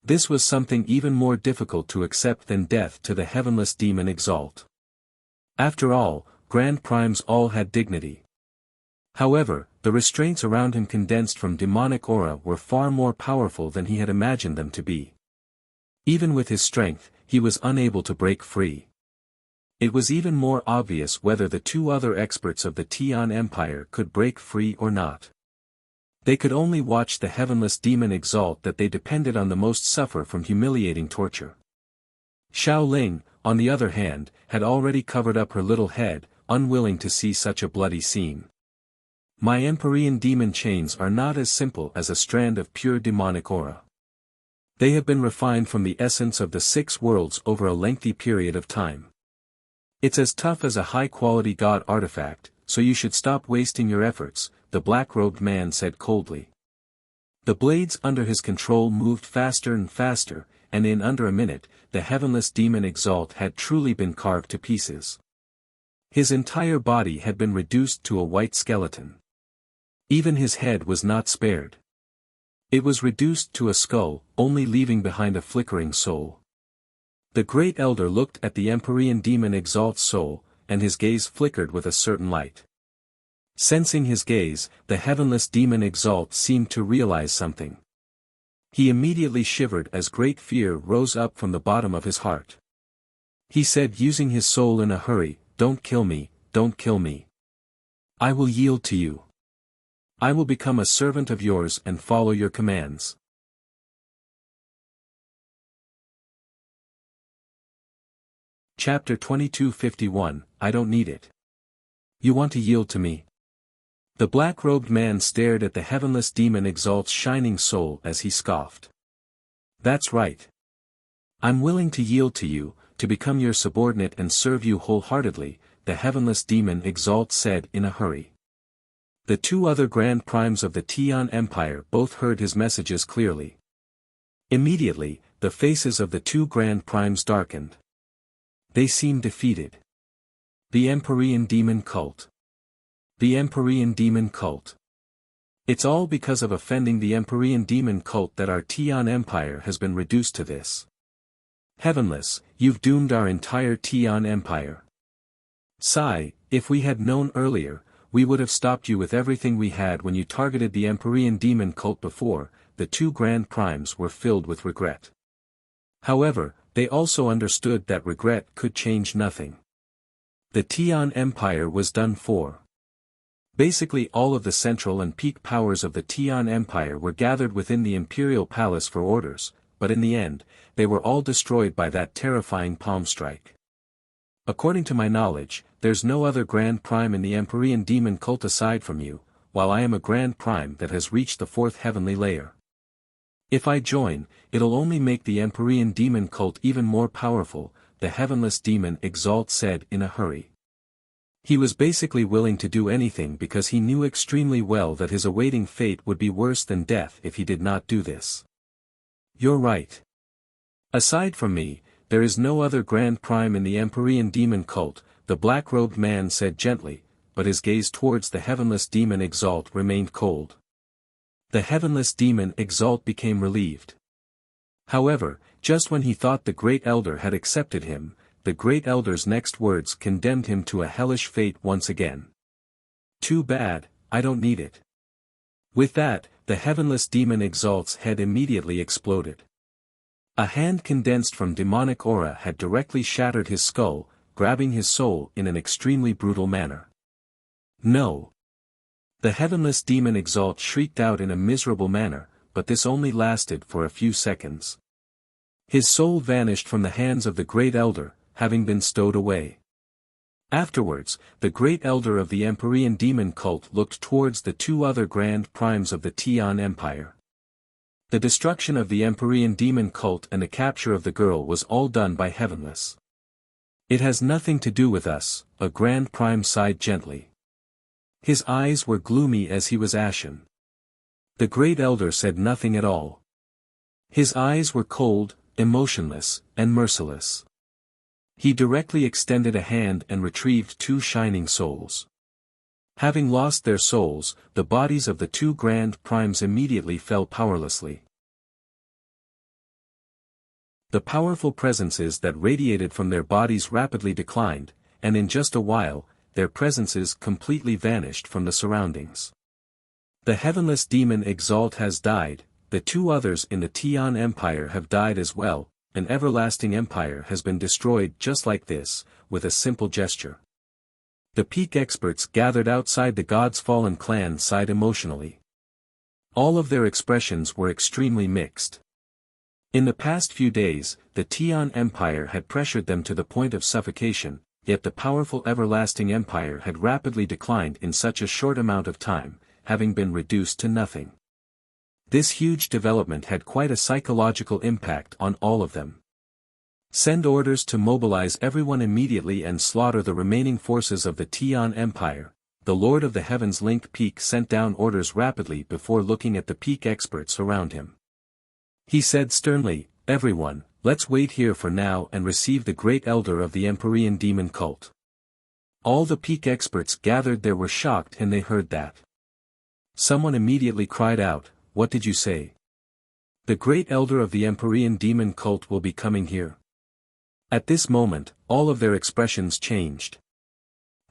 This was something even more difficult to accept than death to the heavenless demon Exalt. After all, Grand Primes all had dignity. However, the restraints around him condensed from demonic aura were far more powerful than he had imagined them to be. Even with his strength, he was unable to break free. It was even more obvious whether the two other experts of the Tian Empire could break free or not. They could only watch the heavenless demon Exalt that they depended on the most suffer from humiliating torture. Xiaoling, on the other hand, had already covered up her little head, unwilling to see such a bloody scene. My Empyrean demon chains are not as simple as a strand of pure demonic aura. They have been refined from the essence of the 6 worlds over a lengthy period of time. It's as tough as a high-quality god artifact, so you should stop wasting your efforts, the black-robed man said coldly. The blades under his control moved faster and faster, and in under a minute, the heavenless demon Exalt had truly been carved to pieces. His entire body had been reduced to a white skeleton. Even his head was not spared. It was reduced to a skull, only leaving behind a flickering soul. The great elder looked at the Empyrean demon Exalt's soul, and his gaze flickered with a certain light. Sensing his gaze, the heavenless demon Exalt seemed to realize something. He immediately shivered as great fear rose up from the bottom of his heart. He said using his soul in a hurry, "Don't kill me, don't kill me. I will yield to you. I will become a servant of yours and follow your commands." Chapter 2251, I don't need it. You want to yield to me? The black-robed man stared at the heavenless demon Exalt's shining soul as he scoffed. That's right. I'm willing to yield to you, to become your subordinate and serve you wholeheartedly, the heavenless demon Exalt said in a hurry. The two other Grand Primes of the Tian Empire both heard his messages clearly. Immediately, the faces of the two Grand Primes darkened. They seemed defeated. The Empyrean demon cult. The Empyrean demon cult. It's all because of offending the Empyrean demon cult that our Tian Empire has been reduced to this. Heavenless, you've doomed our entire Tian Empire. Sigh, if we had known earlier, we would have stopped you with everything we had when you targeted the Empyrean demon cult before. The two Grand Primes were filled with regret. However, they also understood that regret could change nothing. The Tian Empire was done for. Basically all of the central and peak powers of the Tian Empire were gathered within the imperial palace for orders, but in the end, they were all destroyed by that terrifying palm strike. According to my knowledge, there's no other Grand Prime in the Empyrean demon cult aside from you, while I am a Grand Prime that has reached the 4th heavenly layer. If I join, it'll only make the Empyrean demon cult even more powerful, the heavenless demon Exalt said in a hurry. He was basically willing to do anything because he knew extremely well that his awaiting fate would be worse than death if he did not do this. You're right. Aside from me, there is no other Grand Prime in the Empyrean demon cult, the black-robed man said gently, but his gaze towards the heavenless demon Exalt remained cold. The heavenless demon Exalt became relieved. However, just when he thought the Great Elder had accepted him, the Great Elder's next words condemned him to a hellish fate once again. Too bad, I don't need it. With that, the heavenless demon Exalt's head immediately exploded. A hand condensed from demonic aura had directly shattered his skull, grabbing his soul in an extremely brutal manner. No! The heavenless demon Exalt shrieked out in a miserable manner, but this only lasted for a few seconds. His soul vanished from the hands of the Great Elder, having been stowed away. Afterwards, the Great Elder of the Empyrean demon cult looked towards the 2 other Grand Primes of the Tian Empire. The destruction of the Empyrean demon cult and the capture of the girl was all done by Heavenless. It has nothing to do with us, a Grand Prime sighed gently. His eyes were gloomy as he was ashen. The Great Elder said nothing at all. His eyes were cold, emotionless, and merciless. He directly extended a hand and retrieved 2 shining souls. Having lost their souls, the bodies of the 2 Grand Primes immediately fell powerlessly. The powerful presences that radiated from their bodies rapidly declined, and in just a while, their presences completely vanished from the surroundings. The heavenless demon Exalt has died, the 2 others in the Tian Empire have died as well, an everlasting empire has been destroyed just like this, with a simple gesture. The peak experts gathered outside the God's Fallen clan sighed emotionally. All of their expressions were extremely mixed. In the past few days, the Tian Empire had pressured them to the point of suffocation, yet the powerful everlasting empire had rapidly declined in such a short amount of time, having been reduced to nothing. This huge development had quite a psychological impact on all of them. Send orders to mobilize everyone immediately and slaughter the remaining forces of the Tian Empire. The Lord of the Heavens Link Peak sent down orders rapidly before looking at the peak experts around him. He said sternly, "Everyone, let's wait here for now and receive the Great Elder of the Empyrean demon cult." All the peak experts gathered there were shocked when they heard that. Someone immediately cried out, "What did you say? The Great Elder of the Empyrean demon cult will be coming here?" At this moment, all of their expressions changed.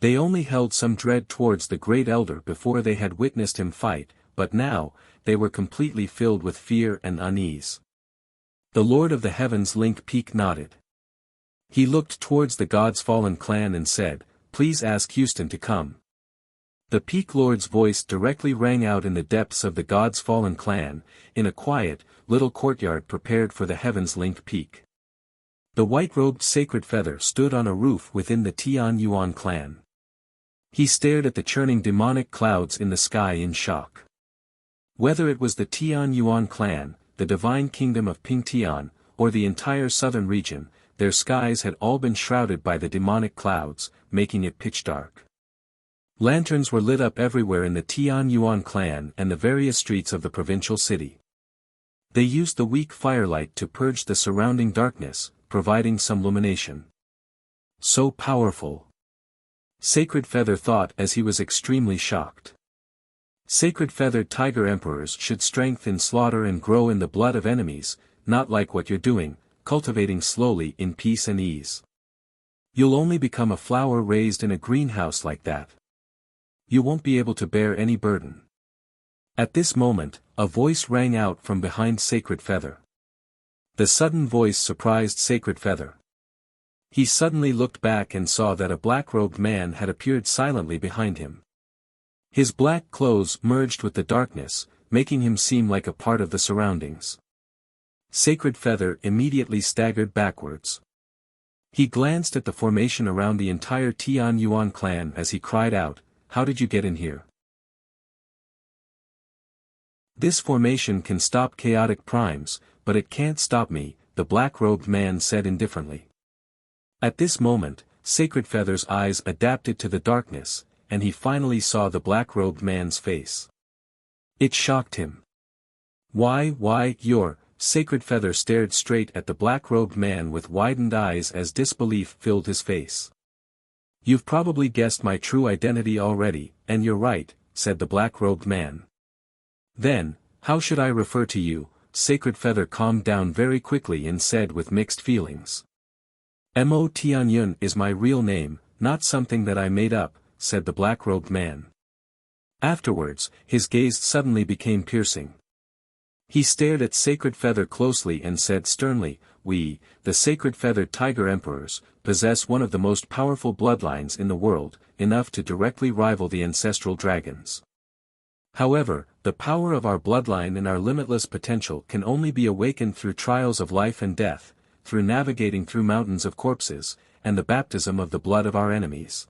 They only held some dread towards the Great Elder before they had witnessed him fight, but now, they were completely filled with fear and unease. The Lord of the Heavens Link Peak nodded. He looked towards the God's Fallen clan and said, "Please ask Houston to come." The Peak Lord's voice directly rang out in the depths of the God's Fallen clan, in a quiet, little courtyard prepared for the Heavens Link Peak. The white-robed Sacred Feather stood on a roof within the Tian Yuan clan. He stared at the churning demonic clouds in the sky in shock. Whether it was the Tian Yuan clan, the divine kingdom of Ping Tian, or the entire southern region, their skies had all been shrouded by the demonic clouds, making it pitch dark. Lanterns were lit up everywhere in the Tian Yuan clan and the various streets of the provincial city. They used the weak firelight to purge the surrounding darkness, providing some illumination. So powerful! Sacred Feather thought as he was extremely shocked. Sacred Feathered Tiger Emperors should strengthen slaughter and grow in the blood of enemies, not like what you're doing, cultivating slowly in peace and ease. You'll only become a flower raised in a greenhouse like that. You won't be able to bear any burden. At this moment, a voice rang out from behind Sacred Feather. The sudden voice surprised Sacred Feather. He suddenly looked back and saw that a black-robed man had appeared silently behind him. His black clothes merged with the darkness, making him seem like a part of the surroundings. Sacred Feather immediately staggered backwards. He glanced at the formation around the entire Tian Yuan clan as he cried out, "How did you get in here?" "This formation can stop chaotic primes, but it can't stop me," the black-robed man said indifferently. At this moment, Sacred Feather's eyes adapted to the darkness, and he finally saw the black-robed man's face. It shocked him. Why, you're..." Sacred Feather stared straight at the black-robed man with widened eyes as disbelief filled his face. "You've probably guessed my true identity already, and you're right," said the black-robed man. "Then, how should I refer to you?" Sacred Feather calmed down very quickly and said with mixed feelings. "Mo Tianyun is my real name, not something that I made up," said the black-robed man. Afterwards, his gaze suddenly became piercing. He stared at Sacred Feather closely and said sternly, "We, the Sacred Feathered Tiger Emperors, possess one of the most powerful bloodlines in the world, enough to directly rival the ancestral dragons. However, the power of our bloodline and our limitless potential can only be awakened through trials of life and death, through navigating through mountains of corpses, and the baptism of the blood of our enemies.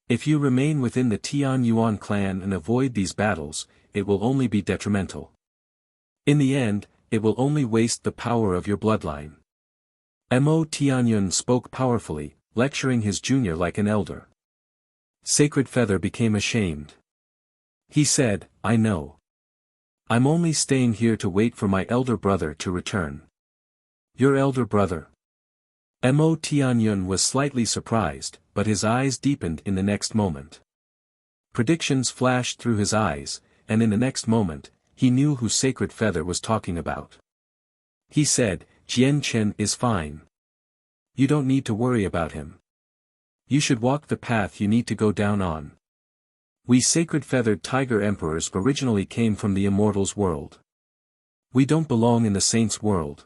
If you remain within the Tian Yuan clan and avoid these battles, it will only be detrimental. In the end, it will only waste the power of your bloodline." Mo Tianyun spoke powerfully, lecturing his junior like an elder. Sacred Feather became ashamed. He said, "I know. I'm only staying here to wait for my elder brother to return." "Your elder brother?" Mo Tianyun was slightly surprised, but his eyes deepened in the next moment. Predictions flashed through his eyes, and in the next moment, he knew who Sacred Feather was talking about. He said, "Jian Chen is fine. You don't need to worry about him. You should walk the path you need to go down on. We Sacred Feathered Tiger Emperors originally came from the Immortals world. We don't belong in the Saints world.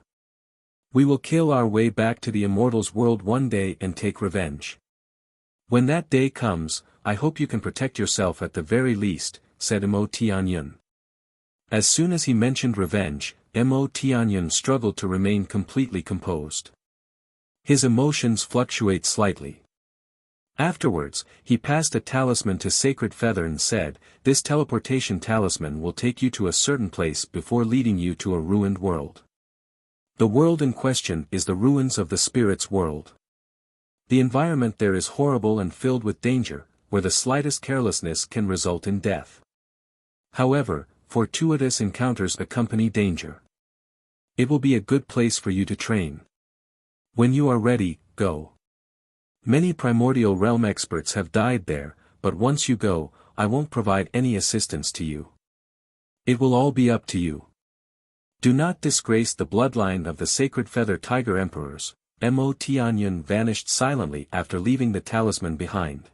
We will kill our way back to the Immortals world one day and take revenge. When that day comes, I hope you can protect yourself at the very least," said Mo Tianyun. As soon as he mentioned revenge, Mo Tianyun struggled to remain completely composed. His emotions fluctuate slightly. Afterwards, he passed a talisman to Sacred Feather and said, "This teleportation talisman will take you to a certain place before leading you to a ruined world. The world in question is the ruins of the spirit's world. The environment there is horrible and filled with danger, where the slightest carelessness can result in death. However, fortuitous encounters accompany danger. It will be a good place for you to train. When you are ready, go. Many primordial realm experts have died there, but once you go, I won't provide any assistance to you. It will all be up to you. Do not disgrace the bloodline of the Sacred Feather Tiger Emperors." Mo Tianyun vanished silently after leaving the talisman behind.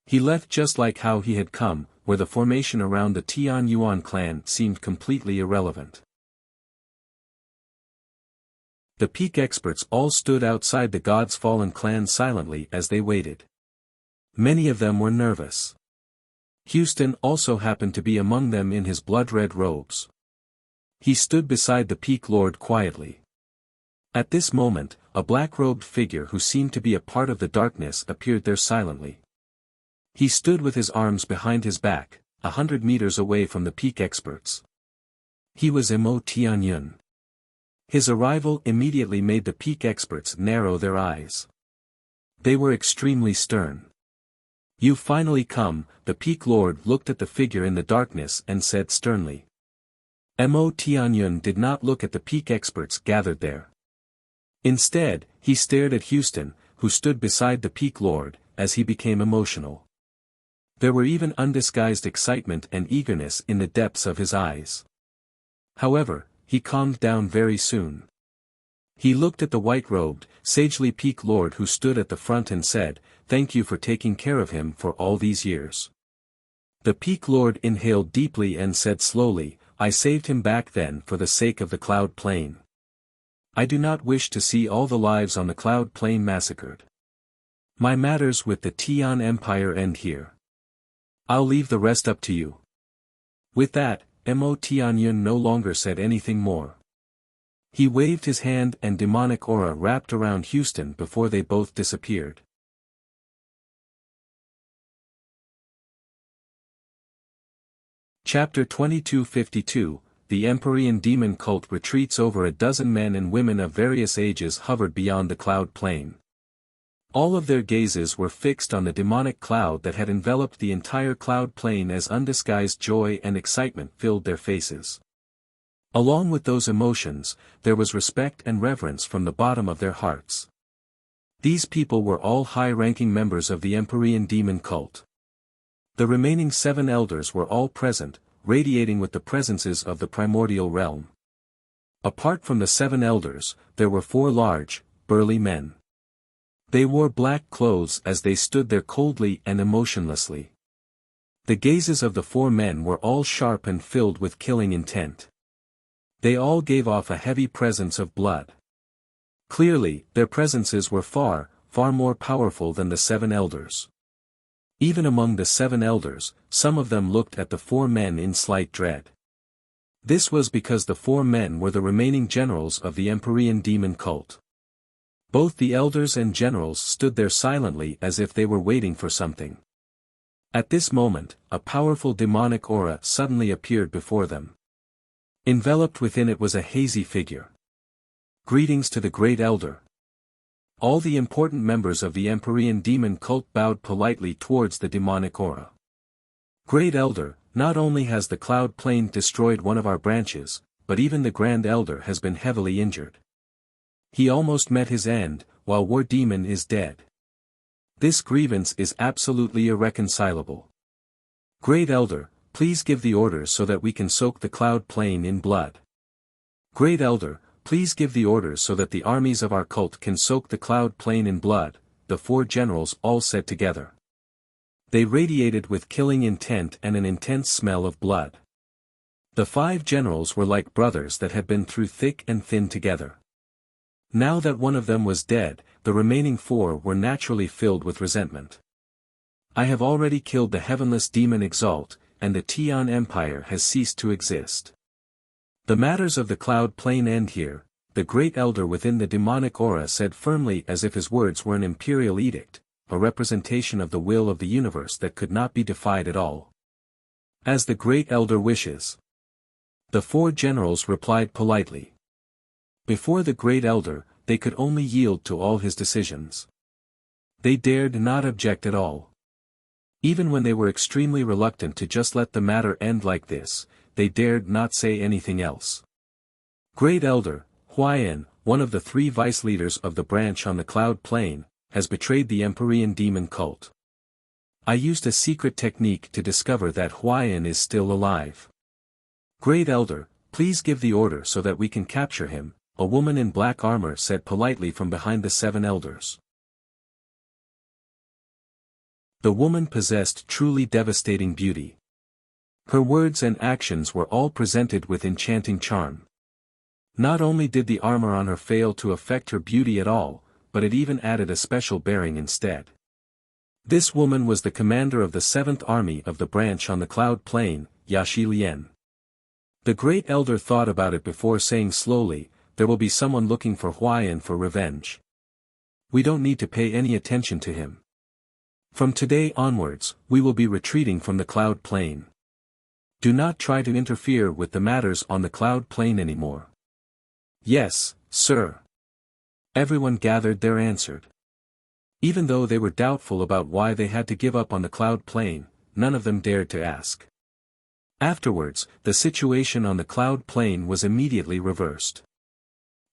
He left just like how he had come, where the formation around the Tian Yuan clan seemed completely irrelevant. The peak experts all stood outside the God's Fallen clan silently as they waited. Many of them were nervous. Houston also happened to be among them in his blood-red robes. He stood beside the peak lord quietly. At this moment, a black-robed figure who seemed to be a part of the darkness appeared there silently. He stood with his arms behind his back, 100 meters away from the peak experts. He was Mo Tianyun. His arrival immediately made the peak experts narrow their eyes. They were extremely stern. "You've finally come," the peak lord looked at the figure in the darkness and said sternly. Mo Tianyun did not look at the peak experts gathered there. Instead, he stared at Houston, who stood beside the peak lord, as he became emotional. There were even undisguised excitement and eagerness in the depths of his eyes. However, he calmed down very soon. He looked at the white-robed, sagely peak lord who stood at the front and said, "Thank you for taking care of him for all these years." The peak lord inhaled deeply and said slowly, "I saved him back then for the sake of the cloud plane. I do not wish to see all the lives on the Cloud Plain massacred. My matters with the Tian Empire end here. I'll leave the rest up to you. With that, Mo Tianyun no longer said anything more. He waved his hand and demonic aura wrapped around Houston before they both disappeared. Chapter 2252, The Empyrean Demon Cult retreats. Over a dozen men and women of various ages hovered beyond the Cloud Plain. All of their gazes were fixed on the demonic cloud that had enveloped the entire Cloud Plain as undisguised joy and excitement filled their faces. Along with those emotions, there was respect and reverence from the bottom of their hearts. These people were all high-ranking members of the Empyrean Demon Cult. The remaining 7 elders were all present, radiating with the presences of the primordial realm. Apart from the 7 elders, there were 4 large, burly men. They wore black clothes as they stood there coldly and emotionlessly. The gazes of the 4 men were all sharp and filled with killing intent. They all gave off a heavy presence of blood. Clearly, their presences were far, far more powerful than the 7 elders. Even among the 7 elders, some of them looked at the 4 men in slight dread. This was because the 4 men were the remaining generals of the Empyrean Demon Cult. Both the elders and generals stood there silently as if they were waiting for something. At this moment, a powerful demonic aura suddenly appeared before them. Enveloped within it was a hazy figure. Greetings to the Great Elder. All the important members of the Empyrean Demon Cult bowed politely towards the demonic aura. Great Elder, not only has the Cloud Plain destroyed one of our branches, but even the Grand Elder has been heavily injured. He almost met his end, while War Demon is dead. This grievance is absolutely irreconcilable. Great Elder, please give the orders so that we can soak the Cloud Plain in blood. Great Elder, please give the orders so that the armies of our cult can soak the Cloud Plain in blood, the 4 generals all said together. They radiated with killing intent and an intense smell of blood. The 5 generals were like brothers that had been through thick and thin together. Now that one of them was dead, the remaining 4 were naturally filled with resentment. I have already killed the heavenless demon Exalt, and the Tian Empire has ceased to exist. The matters of the Cloud Plain end here, the Great Elder within the demonic aura said firmly as if his words were an imperial edict, a representation of the will of the universe that could not be defied at all. As the Great Elder wishes. The 4 generals replied politely. Before the Great Elder, they could only yield to all his decisions. They dared not object at all. Even when they were extremely reluctant to just let the matter end like this, they dared not say anything else. Great Elder, Huayan, one of the 3 vice leaders of the branch on the Cloud Plain, has betrayed the Empyrean Demon Cult. I used a secret technique to discover that Huayan is still alive. Great Elder, please give the order so that we can capture him, a woman in black armor said politely from behind the 7 elders. The woman possessed truly devastating beauty. Her words and actions were all presented with enchanting charm. Not only did the armor on her fail to affect her beauty at all, but it even added a special bearing instead. This woman was the commander of the 7th Army of the branch on the Cloud Plain, Yashi Lian. The Great Elder thought about it before saying slowly, there will be someone looking for Huayan for revenge. We don't need to pay any attention to him. From today onwards, we will be retreating from the Cloud Plain. Do not try to interfere with the matters on the Cloud Plain anymore. Yes, sir. Everyone gathered there answered. Even though they were doubtful about why they had to give up on the Cloud Plain, none of them dared to ask. Afterwards, the situation on the Cloud Plain was immediately reversed.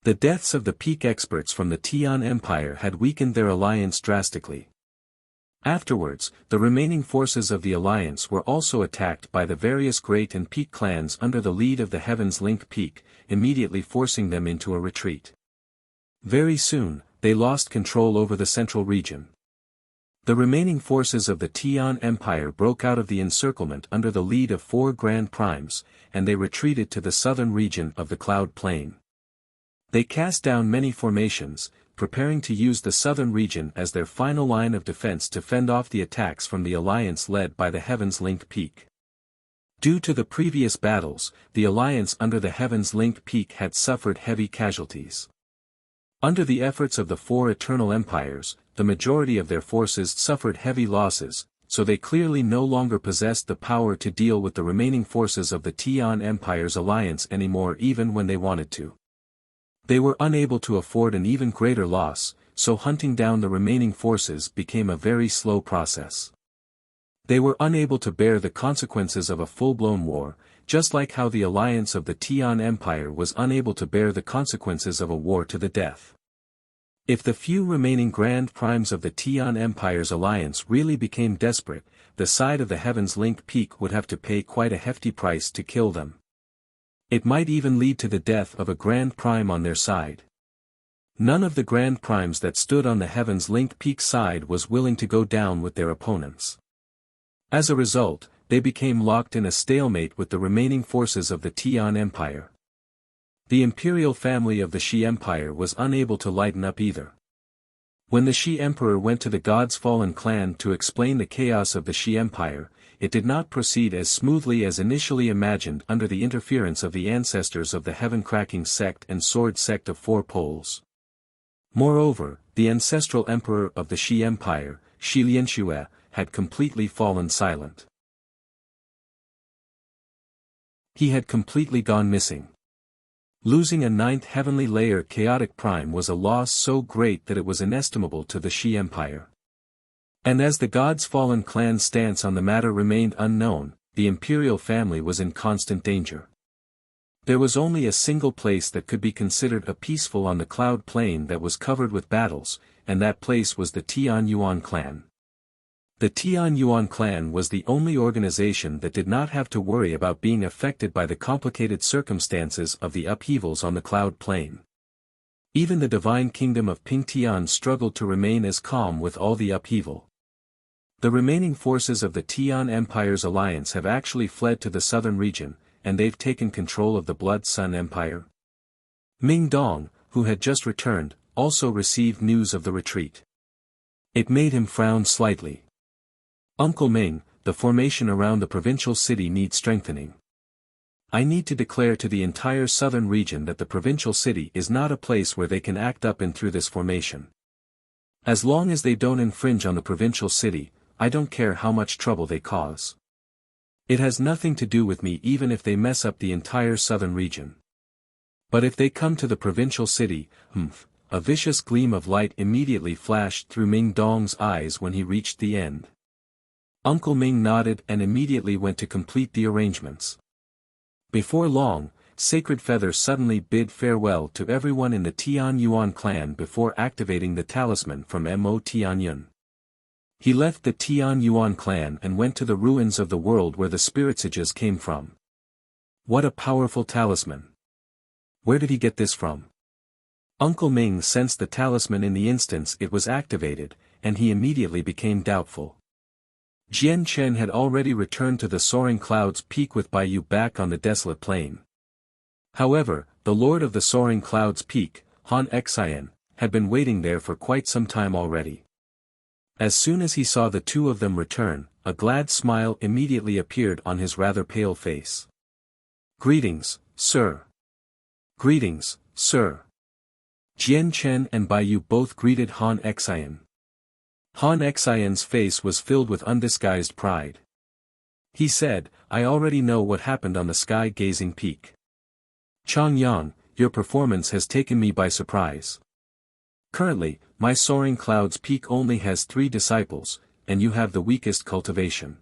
The deaths of the peak experts from the Tian Empire had weakened their alliance drastically. Afterwards, the remaining forces of the alliance were also attacked by the various great and peak clans under the lead of the Heavens Link Peak, immediately forcing them into a retreat. Very soon, they lost control over the central region. The remaining forces of the Tian Empire broke out of the encirclement under the lead of 4 Grand Primes, and they retreated to the southern region of the Cloud Plain. They cast down many formations, preparing to use the southern region as their final line of defense to fend off the attacks from the alliance led by the Heaven's Link Peak. Due to the previous battles, the alliance under the Heaven's Link Peak had suffered heavy casualties. Under the efforts of the four Eternal Empires, the majority of their forces suffered heavy losses, so they clearly no longer possessed the power to deal with the remaining forces of the Tian Empire's alliance anymore even when they wanted to. They were unable to afford an even greater loss, so hunting down the remaining forces became a very slow process. They were unable to bear the consequences of a full-blown war, just like how the alliance of the Tian Empire was unable to bear the consequences of a war to the death. If the few remaining Grand Primes of the Tian Empire's alliance really became desperate, the side of the Heaven's Link Peak would have to pay quite a hefty price to kill them. It might even lead to the death of a Grand Prime on their side. None of the Grand Primes that stood on the Heaven's Link Peak side was willing to go down with their opponents. As a result, they became locked in a stalemate with the remaining forces of the Tian Empire. The imperial family of the Shi Empire was unable to lighten up either. When the Shi Emperor went to the God's Fallen clan to explain the chaos of the Shi Empire, it did not proceed as smoothly as initially imagined under the interference of the ancestors of the Heaven-Cracking Sect and Sword Sect of Four Poles. Moreover, the ancestral emperor of the Shi Empire, Shi Lianxue, had completely fallen silent. He had completely gone missing. Losing a ninth heavenly layer chaotic prime was a loss so great that it was inestimable to the Shi Empire. And as the God's Fallen clan's stance on the matter remained unknown, the imperial family was in constant danger. There was only a single place that could be considered a peaceful on the cloud plain that was covered with battles, and that place was the Tian Yuan clan. The Tian Yuan clan was the only organization that did not have to worry about being affected by the complicated circumstances of the upheavals on the cloud plain. Even the divine kingdom of Pingtian struggled to remain as calm with all the upheaval. The remaining forces of the Tian Empire's alliance have actually fled to the southern region, and they've taken control of the Blood Sun Empire. Ming Dong, who had just returned, also received news of the retreat. It made him frown slightly. Uncle Ming, the formation around the provincial city needs strengthening. I need to declare to the entire southern region that the provincial city is not a place where they can act up and through this formation. As long as they don't infringe on the provincial city, I don't care how much trouble they cause. It has nothing to do with me even if they mess up the entire southern region. But if they come to the provincial city, a vicious gleam of light immediately flashed through Ming Dong's eyes when he reached the end. Uncle Ming nodded and immediately went to complete the arrangements. Before long, Sacred Feather suddenly bid farewell to everyone in the Tian Yuan clan before activating the talisman from Mo Tianyun. He left the Tian Yuan clan and went to the ruins of the world where the spiritages came from. What a powerful talisman! Where did he get this from? Uncle Ming sensed the talisman in the instant it was activated, and he immediately became doubtful. Jian Chen had already returned to the Soaring Clouds Peak with Baiyu back on the desolate plain. However, the Lord of the Soaring Clouds Peak, Han Xian, had been waiting there for quite some time already. As soon as he saw the two of them return, a glad smile immediately appeared on his rather pale face. "Greetings, sir." "Greetings, sir." Jian Chen and Baiyu both greeted Han Xian. Han Xian's face was filled with undisguised pride. He said, "I already know what happened on the sky-gazing peak. Chang Yang, your performance has taken me by surprise. Currently, my Soaring Clouds Peak only has 3 disciples, and you have the weakest cultivation.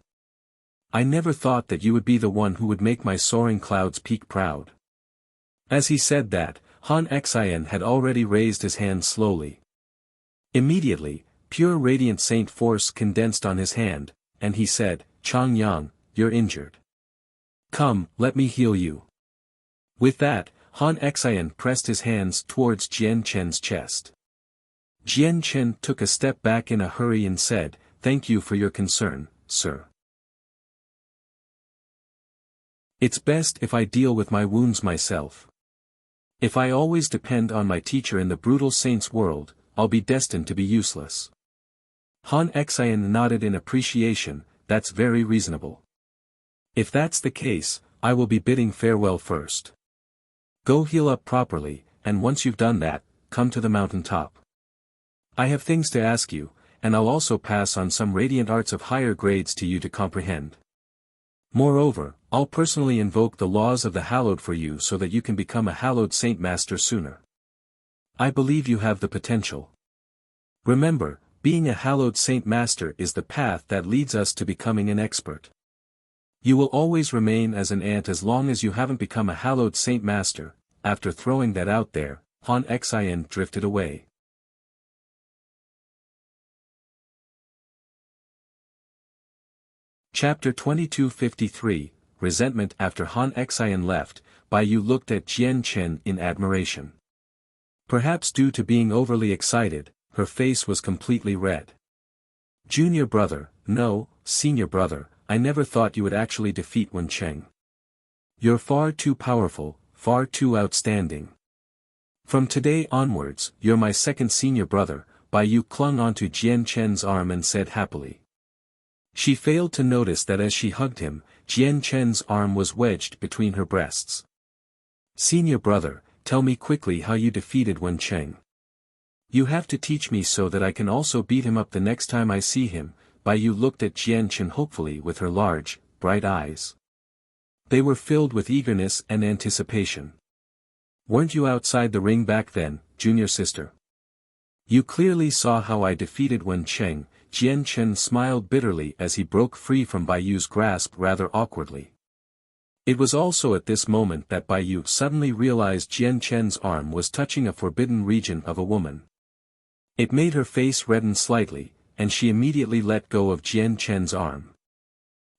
I never thought that you would be the one who would make my Soaring Clouds Peak proud." As he said that, Han Xian had already raised his hand slowly. Immediately, pure radiant saint force condensed on his hand, and he said, "Chang Yang, you're injured. Come, let me heal you." With that, Han Xian pressed his hands towards Jian Chen's chest. Jian Chen took a step back in a hurry and said, "Thank you for your concern, sir. It's best if I deal with my wounds myself." If I always depend on my teacher in the brutal saint's world, I'll be destined to be useless. Han Xian nodded in appreciation. That's very reasonable. If that's the case, I will be bidding farewell first. Go heal up properly, and once you've done that, come to the mountaintop. I have things to ask you, and I'll also pass on some radiant arts of higher grades to you to comprehend. Moreover, I'll personally invoke the laws of the hallowed for you so that you can become a hallowed saint master sooner. I believe you have the potential. Remember, being a hallowed saint master is the path that leads us to becoming an expert. You will always remain as an ant as long as you haven't become a hallowed saint master. After throwing that out there, Han Xian drifted away. Chapter 2253, Resentment. After Han Xian left, Bai Yu looked at Jian Chen in admiration. Perhaps due to being overly excited, her face was completely red. Junior brother, no, senior brother, I never thought you would actually defeat Wen Cheng. You're far too powerful, far too outstanding. From today onwards, you're my second senior brother. Bai Yu clung onto Jian Chen's arm and said happily. She failed to notice that as she hugged him, Jian Chen's arm was wedged between her breasts. Senior brother, tell me quickly how you defeated Wen Cheng. You have to teach me so that I can also beat him up the next time I see him. Bai Yu looked at Jian Chen hopefully with her large, bright eyes. They were filled with eagerness and anticipation. Weren't you outside the ring back then, junior sister? You clearly saw how I defeated Wen Cheng. Jian Chen smiled bitterly as he broke free from Bai Yu's grasp rather awkwardly. It was also at this moment that Bai Yu suddenly realized Jian Chen's arm was touching a forbidden region of a woman. It made her face redden slightly, and she immediately let go of Jian Chen's arm.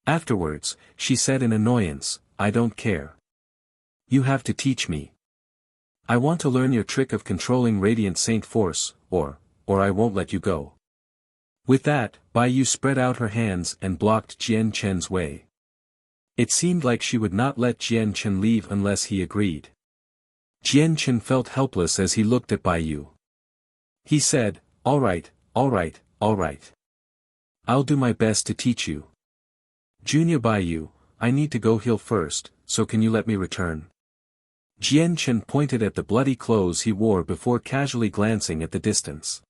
Afterwards, she said in annoyance, I don't care. You have to teach me. I want to learn your trick of controlling radiant saint force, or I won't let you go. With that, Bai Yu spread out her hands and blocked Jian Chen's way. It seemed like she would not let Jian Chen leave unless he agreed. Jian Chen felt helpless as he looked at Bai Yu. He said, all right. I'll do my best to teach you. Junior Bai Yu, I need to go heal first, so can you let me return? Jian Chen pointed at the bloody clothes he wore before casually glancing at the distance.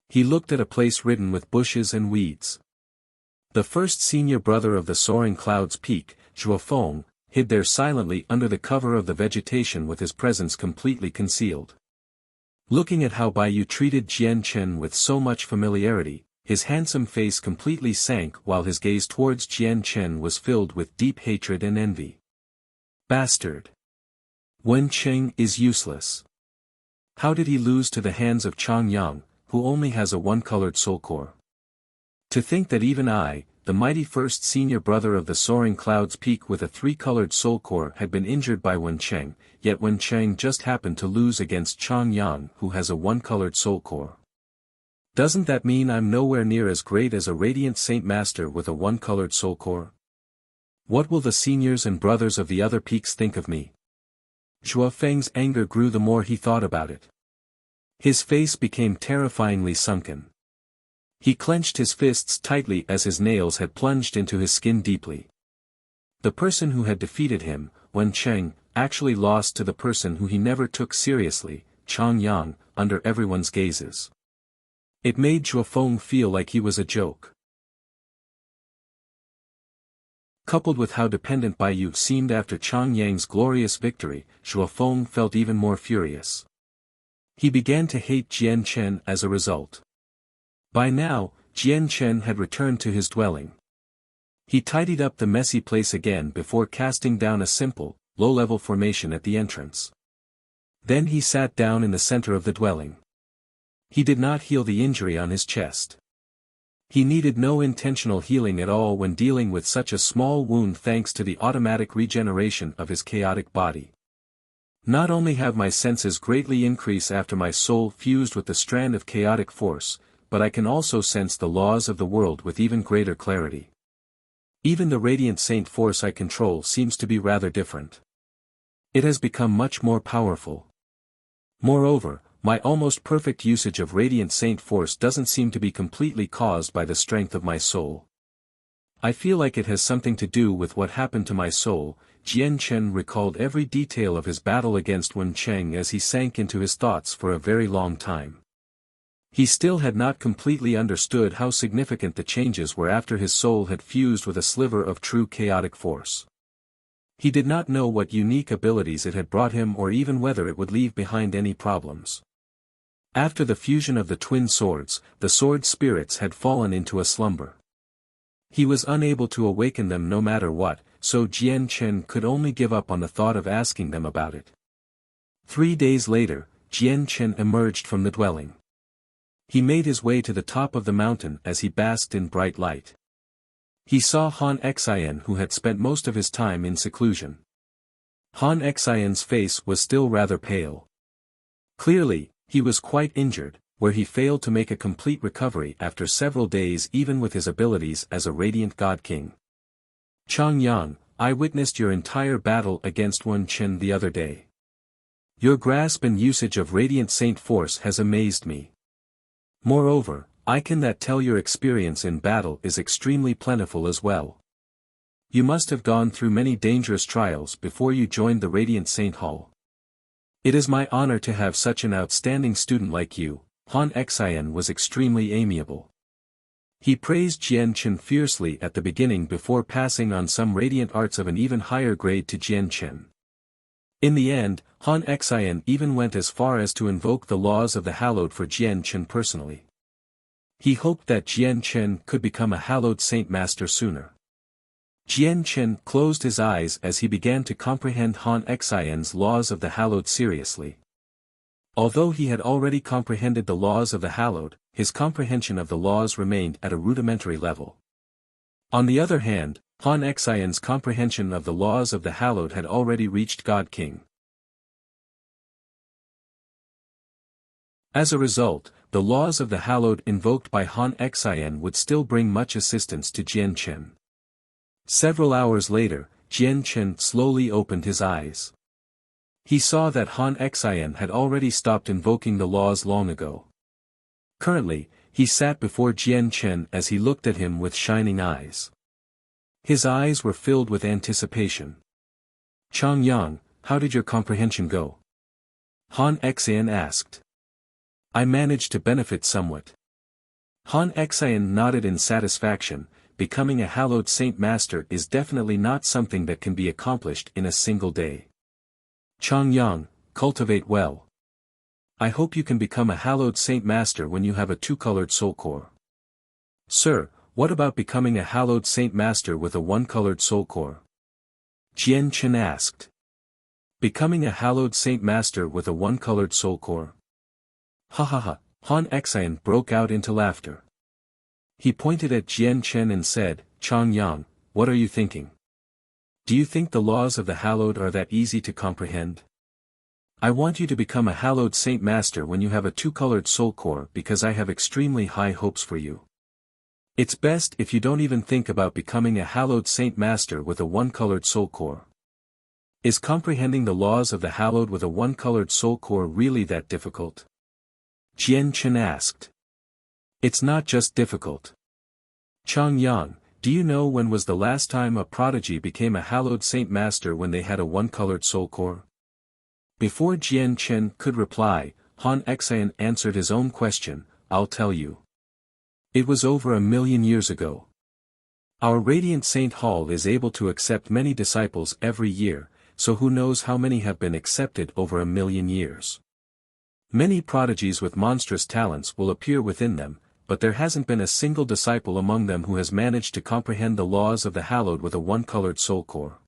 He looked at a place ridden with bushes and weeds. The first senior brother of the soaring cloud's peak, Zhuofeng, hid there silently under the cover of the vegetation with his presence completely concealed. Looking at how Bai Yu treated Jian Chen with so much familiarity, his handsome face completely sank while his gaze towards Jian Chen was filled with deep hatred and envy. Bastard! Wen Cheng is useless. How did he lose to the hands of Chang Yang, who only has a one-colored soul core? To think that even I, the mighty first senior brother of the soaring cloud's peak with a three-colored soul core had been injured by Wen Cheng, yet Wen Cheng just happened to lose against Chang Yang who has a one-colored soul core. Doesn't that mean I'm nowhere near as great as a radiant saint master with a one-colored soul core? What will the seniors and brothers of the other peaks think of me? Zhuofeng's anger grew the more he thought about it. His face became terrifyingly sunken. He clenched his fists tightly as his nails had plunged into his skin deeply. The person who had defeated him, Wen Cheng, actually lost to the person who he never took seriously, Chang Yang, under everyone's gazes. It made Zhuofeng feel like he was a joke. Coupled with how dependent Bai Yu seemed after Chang Yang's glorious victory, Zhuofeng felt even more furious. He began to hate Jian Chen as a result. By now, Jian Chen had returned to his dwelling. He tidied up the messy place again before casting down a simple, low-level formation at the entrance. Then he sat down in the center of the dwelling. He did not heal the injury on his chest. He needed no intentional healing at all when dealing with such a small wound thanks to the automatic regeneration of his chaotic body. Not only have my senses greatly increased after my soul fused with the strand of chaotic force, but I can also sense the laws of the world with even greater clarity. Even the radiant saint force I control seems to be rather different. It has become much more powerful. Moreover, my almost perfect usage of radiant saint force doesn't seem to be completely caused by the strength of my soul. I feel like it has something to do with what happened to my soul. Jian Chen recalled every detail of his battle against Wen Cheng as he sank into his thoughts for a very long time. He still had not completely understood how significant the changes were after his soul had fused with a sliver of true chaotic force. He did not know what unique abilities it had brought him or even whether it would leave behind any problems. After the fusion of the twin swords, the sword spirits had fallen into a slumber. He was unable to awaken them no matter what, so Jian Chen could only give up on the thought of asking them about it. 3 days later, Jian Chen emerged from the dwelling. He made his way to the top of the mountain as he basked in bright light. He saw Han Xian, who had spent most of his time in seclusion. Han Xian's face was still rather pale. Clearly, he was quite injured, where he failed to make a complete recovery after several days even with his abilities as a radiant god king. Chang Yang, I witnessed your entire battle against Wen Chen the other day. Your grasp and usage of radiant saint force has amazed me. Moreover, I can tell your experience in battle is extremely plentiful as well. You must have gone through many dangerous trials before you joined the Radiant Saint Hall. It is my honor to have such an outstanding student like you. Han Xian was extremely amiable. He praised Jian Chen fiercely at the beginning before passing on some radiant arts of an even higher grade to Jian Chen. In the end, Han Xian even went as far as to invoke the laws of the hallowed for Jian Chen personally. He hoped that Jian Chen could become a hallowed saint master sooner. Jian Chen closed his eyes as he began to comprehend Han Xian's laws of the hallowed seriously. Although he had already comprehended the laws of the hallowed, his comprehension of the laws remained at a rudimentary level. On the other hand, Han Xian's comprehension of the laws of the hallowed had already reached God King. As a result, the laws of the hallowed invoked by Han Xian would still bring much assistance to Jian Chen. Several hours later, Jian Chen slowly opened his eyes. He saw that Han Xian had already stopped invoking the laws long ago. Currently, he sat before Jian Chen as he looked at him with shining eyes. His eyes were filled with anticipation. Chang Yang, how did your comprehension go? Han Xian asked. I managed to benefit somewhat. Han Xian nodded in satisfaction. Becoming a hallowed saint master is definitely not something that can be accomplished in a single day. Chang Yang, cultivate well. I hope you can become a hallowed saint master when you have a two-colored soul core. Sir, what about becoming a hallowed saint master with a one-colored soul core? Jian Chen asked. Becoming a hallowed saint master with a one-colored soul core? Ha ha ha, Han Xian broke out into laughter. He pointed at Jian Chen and said, Chang Yang, what are you thinking? Do you think the laws of the hallowed are that easy to comprehend? I want you to become a hallowed saint master when you have a two-colored soul core because I have extremely high hopes for you. It's best if you don't even think about becoming a hallowed saint master with a one-colored soul core. Is comprehending the laws of the hallowed with a one-colored soul core really that difficult? Jian Chen asked. It's not just difficult. Chang Yang, do you know when was the last time a prodigy became a hallowed saint master when they had a one-colored soul core? Before Jian Chen could reply, Han Xian answered his own question, I'll tell you. It was over 1,000,000 years ago. Our Radiant Saint Hall is able to accept many disciples every year, so who knows how many have been accepted over 1,000,000 years. Many prodigies with monstrous talents will appear within them, but there hasn't been a single disciple among them who has managed to comprehend the laws of the hallowed with a one-colored soul core.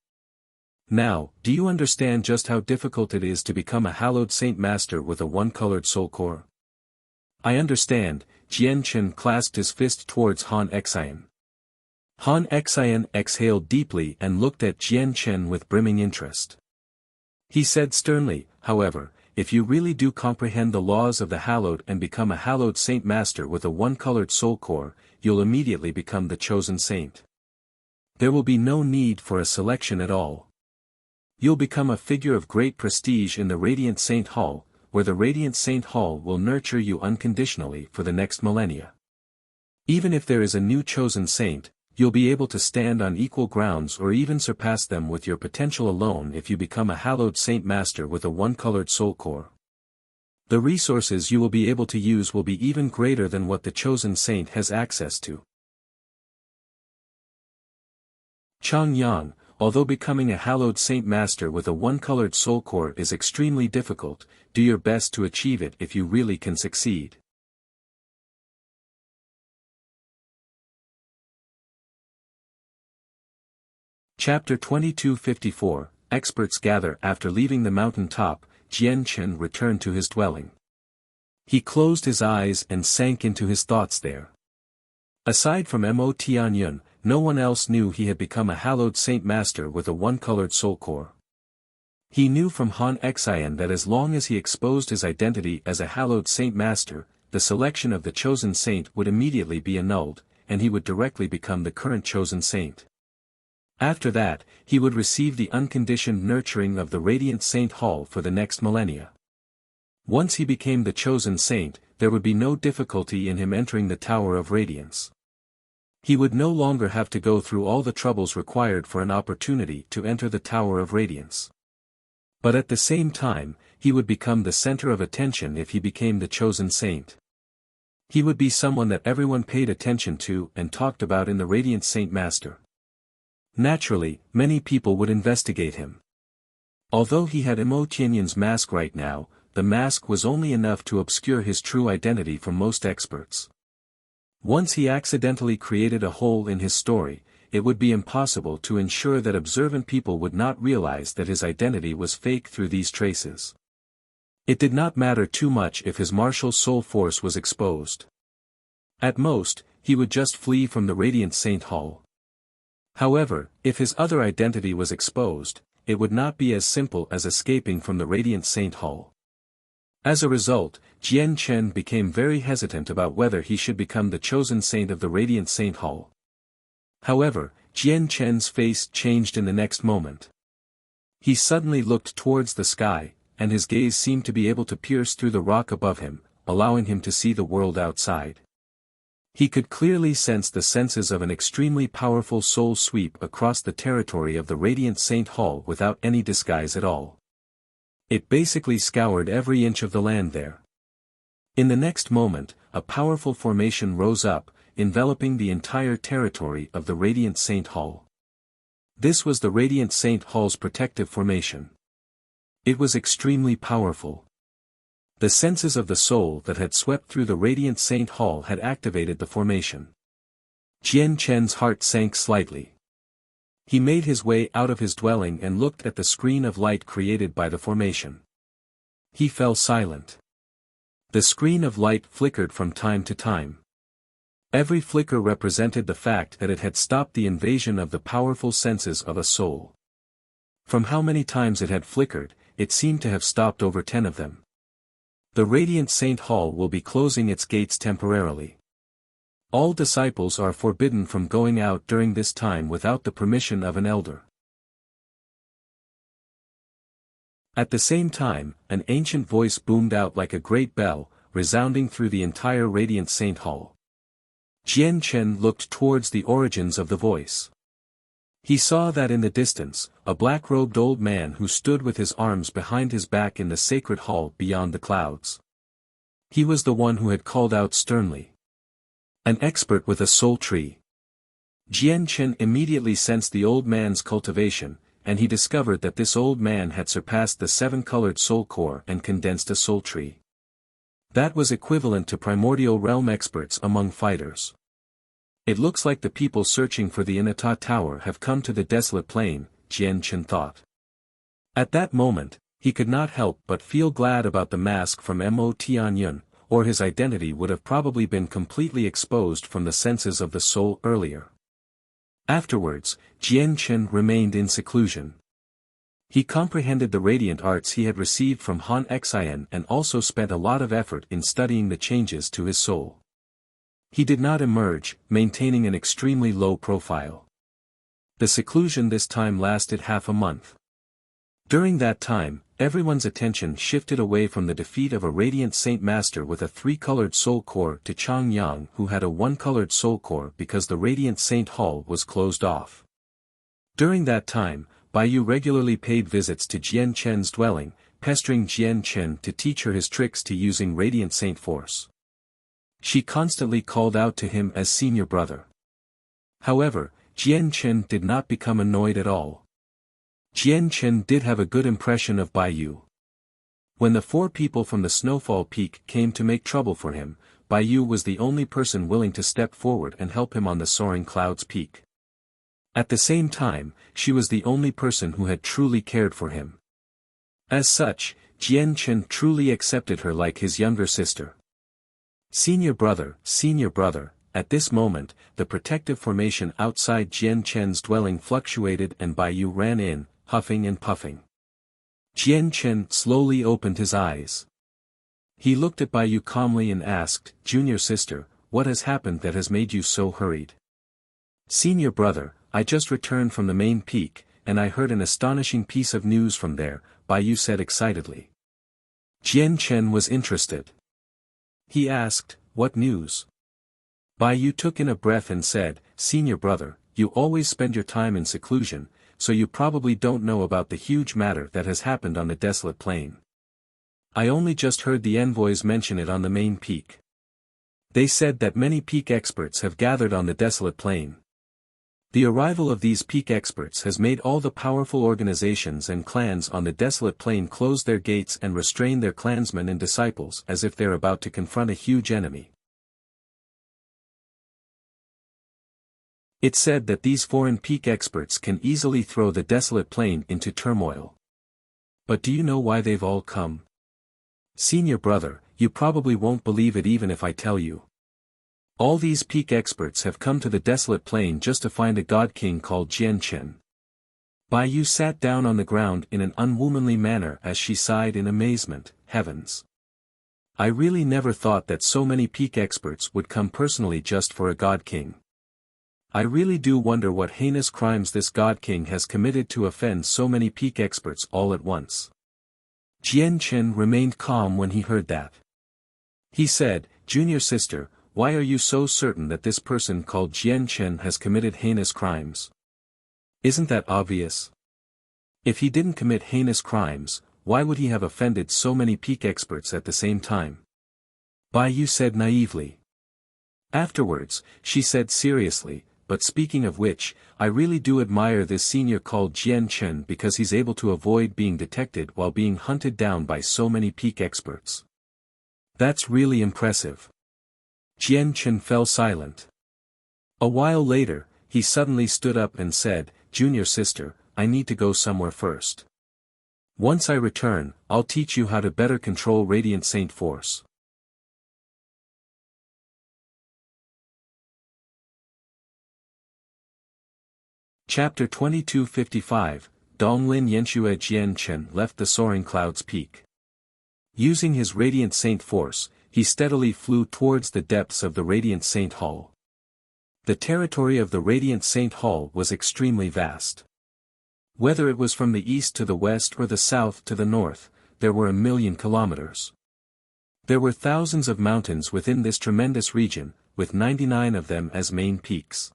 Now, do you understand just how difficult it is to become a hallowed saint master with a one-colored soul core? I understand. Jian Chen clasped his fist towards Han Xian. Han Xian exhaled deeply and looked at Jian Chen with brimming interest. He said sternly, however, if you really do comprehend the laws of the hallowed and become a hallowed saint master with a one-colored soul core, you'll immediately become the chosen saint. There will be no need for a selection at all. You'll become a figure of great prestige in the Radiant Saint Hall, where the Radiant Saint Hall will nurture you unconditionally for the next millennia. Even if there is a new chosen saint, you'll be able to stand on equal grounds or even surpass them with your potential alone if you become a hallowed saint master with a one-colored soul core. The resources you will be able to use will be even greater than what the chosen saint has access to. Chang Yang, although becoming a hallowed saint master with a one-colored soul core is extremely difficult, do your best to achieve it if you really can succeed. Chapter 2254, Experts Gather. After leaving the mountain top, Jian Chen returned to his dwelling. He closed his eyes and sank into his thoughts there. Aside from Mo Tianyun, no one else knew he had become a hallowed saint master with a one-colored soul core. He knew from Han Xian that as long as he exposed his identity as a hallowed saint master, the selection of the chosen saint would immediately be annulled, and he would directly become the current chosen saint. After that, he would receive the unconditioned nurturing of the Radiant Saint Hall for the next millennia. Once he became the chosen saint, there would be no difficulty in him entering the Tower of Radiance. He would no longer have to go through all the troubles required for an opportunity to enter the Tower of Radiance. But at the same time, he would become the center of attention if he became the chosen saint. He would be someone that everyone paid attention to and talked about in the Radiant Saint Master. Naturally, many people would investigate him. Although he had Mo Tianyun's mask right now, the mask was only enough to obscure his true identity from most experts. Once he accidentally created a hole in his story, it would be impossible to ensure that observant people would not realize that his identity was fake through these traces. It did not matter too much if his martial soul force was exposed. At most, he would just flee from the Radiant Saint Hall. However, if his other identity was exposed, it would not be as simple as escaping from the Radiant Saint Hall. As a result, Jian Chen became very hesitant about whether he should become the chosen saint of the Radiant Saint Hall. However, Jian Chen's face changed in the next moment. He suddenly looked towards the sky, and his gaze seemed to be able to pierce through the rock above him, allowing him to see the world outside. He could clearly sense the senses of an extremely powerful soul sweep across the territory of the Radiant Saint Hall without any disguise at all. It basically scoured every inch of the land there. In the next moment, a powerful formation rose up, enveloping the entire territory of the Radiant Saint Hall. This was the Radiant Saint Hall's protective formation. It was extremely powerful. The senses of the soul that had swept through the Radiant Saint Hall had activated the formation. Jian Chen's heart sank slightly. He made his way out of his dwelling and looked at the screen of light created by the formation. He fell silent. The screen of light flickered from time to time. Every flicker represented the fact that it had stopped the invasion of the powerful senses of a soul. From how many times it had flickered, it seemed to have stopped over 10 of them. The Radiant Saint Hall will be closing its gates temporarily. All disciples are forbidden from going out during this time without the permission of an elder. At the same time, an ancient voice boomed out like a great bell, resounding through the entire Radiant Saint Hall. Jian Chen looked towards the origins of the voice. He saw that in the distance, a black-robed old man who stood with his arms behind his back in the sacred hall beyond the clouds. He was the one who had called out sternly. An expert with a soul tree. Jian Chen immediately sensed the old man's cultivation, and he discovered that this old man had surpassed the 7-colored soul core and condensed a soul tree. That was equivalent to primordial realm experts among fighters. It looks like the people searching for the Inata Tower have come to the desolate plain, Jian Chen thought. At that moment, he could not help but feel glad about the mask from Mo Tianyun, or his identity would have probably been completely exposed from the senses of the soul earlier. Afterwards, Jian Chen remained in seclusion. He comprehended the radiant arts he had received from Han Xian and also spent a lot of effort in studying the changes to his soul. He did not emerge, maintaining an extremely low profile. The seclusion this time lasted half a month. During that time, everyone's attention shifted away from the defeat of a Radiant Saint Master with a 3-colored soul core to Chang Yang, who had a 1-colored soul core because the Radiant Saint Hall was closed off. During that time, Baiyu regularly paid visits to Jian Chen's dwelling, pestering Jian Chen to teach her his tricks to using Radiant Saint Force. She constantly called out to him as senior brother. However, Jian Chen did not become annoyed at all. Jian Chen did have a good impression of Baiyu. When the 4 people from the Snowfall Peak came to make trouble for him, Baiyu was the only person willing to step forward and help him on the Soaring Clouds Peak. At the same time, she was the only person who had truly cared for him. As such, Jian Chen truly accepted her like his younger sister. Senior brother, at this moment, the protective formation outside Jian Chen's dwelling fluctuated and Baiyu ran in, huffing and puffing. Jian Chen slowly opened his eyes. He looked at Baiyu calmly and asked, "Junior sister, what has happened that has made you so hurried?" "Senior brother, I just returned from the main peak, and I heard an astonishing piece of news from there," Baiyu said excitedly. Jian Chen was interested. He asked, "What news?" Baiyu took in a breath and said, "Senior brother, you always spend your time in seclusion, so you probably don't know about the huge matter that has happened on the desolate plain. I only just heard the envoys mention it on the main peak. They said that many peak experts have gathered on the desolate plain. The arrival of these peak experts has made all the powerful organizations and clans on the desolate plain close their gates and restrain their clansmen and disciples as if they're about to confront a huge enemy. It's said that these foreign peak experts can easily throw the desolate plain into turmoil. But do you know why they've all come? Senior brother, you probably won't believe it even if I tell you. All these peak experts have come to the desolate plain just to find a god king called Jian Chen." Baiyu sat down on the ground in an unwomanly manner as she sighed in amazement. Heavens! I really never thought that so many peak experts would come personally just for a god king. I really do wonder what heinous crimes this god king has committed to offend so many peak experts all at once. Jian Chen remained calm when he heard that. He said, "Junior sister, why are you so certain that this person called Jian Chen has committed heinous crimes? Isn't that obvious? If he didn't commit heinous crimes, why would he have offended so many peak experts at the same time?" Baiyu said naively. Afterwards, she said seriously, "But speaking of which, I really do admire this senior called Jian Chen because he's able to avoid being detected while being hunted down by so many peak experts. That's really impressive." Jian Chen fell silent. A while later, he suddenly stood up and said, "Junior sister, I need to go somewhere first. Once I return, I'll teach you how to better control Radiant Saint Force." Chapter 2255, Donglin Yanshue Jian Chen left the Soaring Clouds Peak. Using his Radiant Saint Force, he steadily flew towards the depths of the Radiant Saint Hall. The territory of the Radiant Saint Hall was extremely vast. Whether it was from the east to the west or the south to the north, there were 1,000,000 kilometers. There were thousands of mountains within this tremendous region, with 99 of them as main peaks.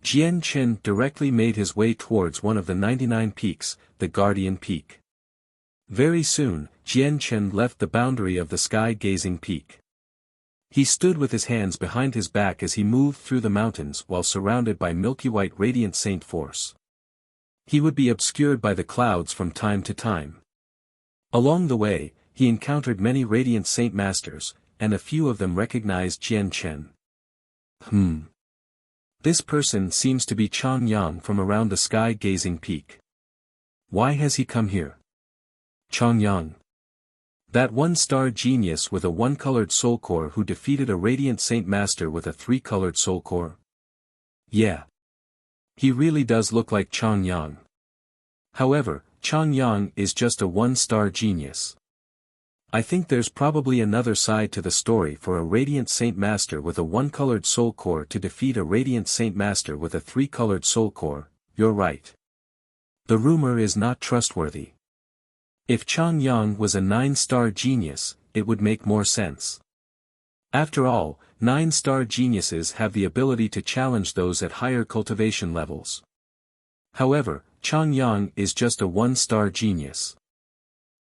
Jian Chen directly made his way towards one of the 99 peaks, the Guardian Peak. Very soon, Jian Chen left the boundary of the sky-gazing peak. He stood with his hands behind his back as he moved through the mountains while surrounded by milky-white Radiant Saint Force. He would be obscured by the clouds from time to time. Along the way, he encountered many Radiant Saint Masters, and a few of them recognized Jian Chen. This person seems to be Chang Yang from around the sky-gazing peak. Why has he come here? Chang Yang. That one-star genius with a one-colored soul core who defeated a Radiant Saint Master with a three-colored soul core? Yeah. He really does look like Chang Yang. However, Chang Yang is just a one-star genius. I think there's probably another side to the story for a Radiant Saint Master with a one-colored soul core to defeat a Radiant Saint Master with a three-colored soul core. You're right. The rumor is not trustworthy. If Chang Yang was a 9-star genius, it would make more sense. After all, 9-star geniuses have the ability to challenge those at higher cultivation levels. However, Chang Yang is just a 1-star genius.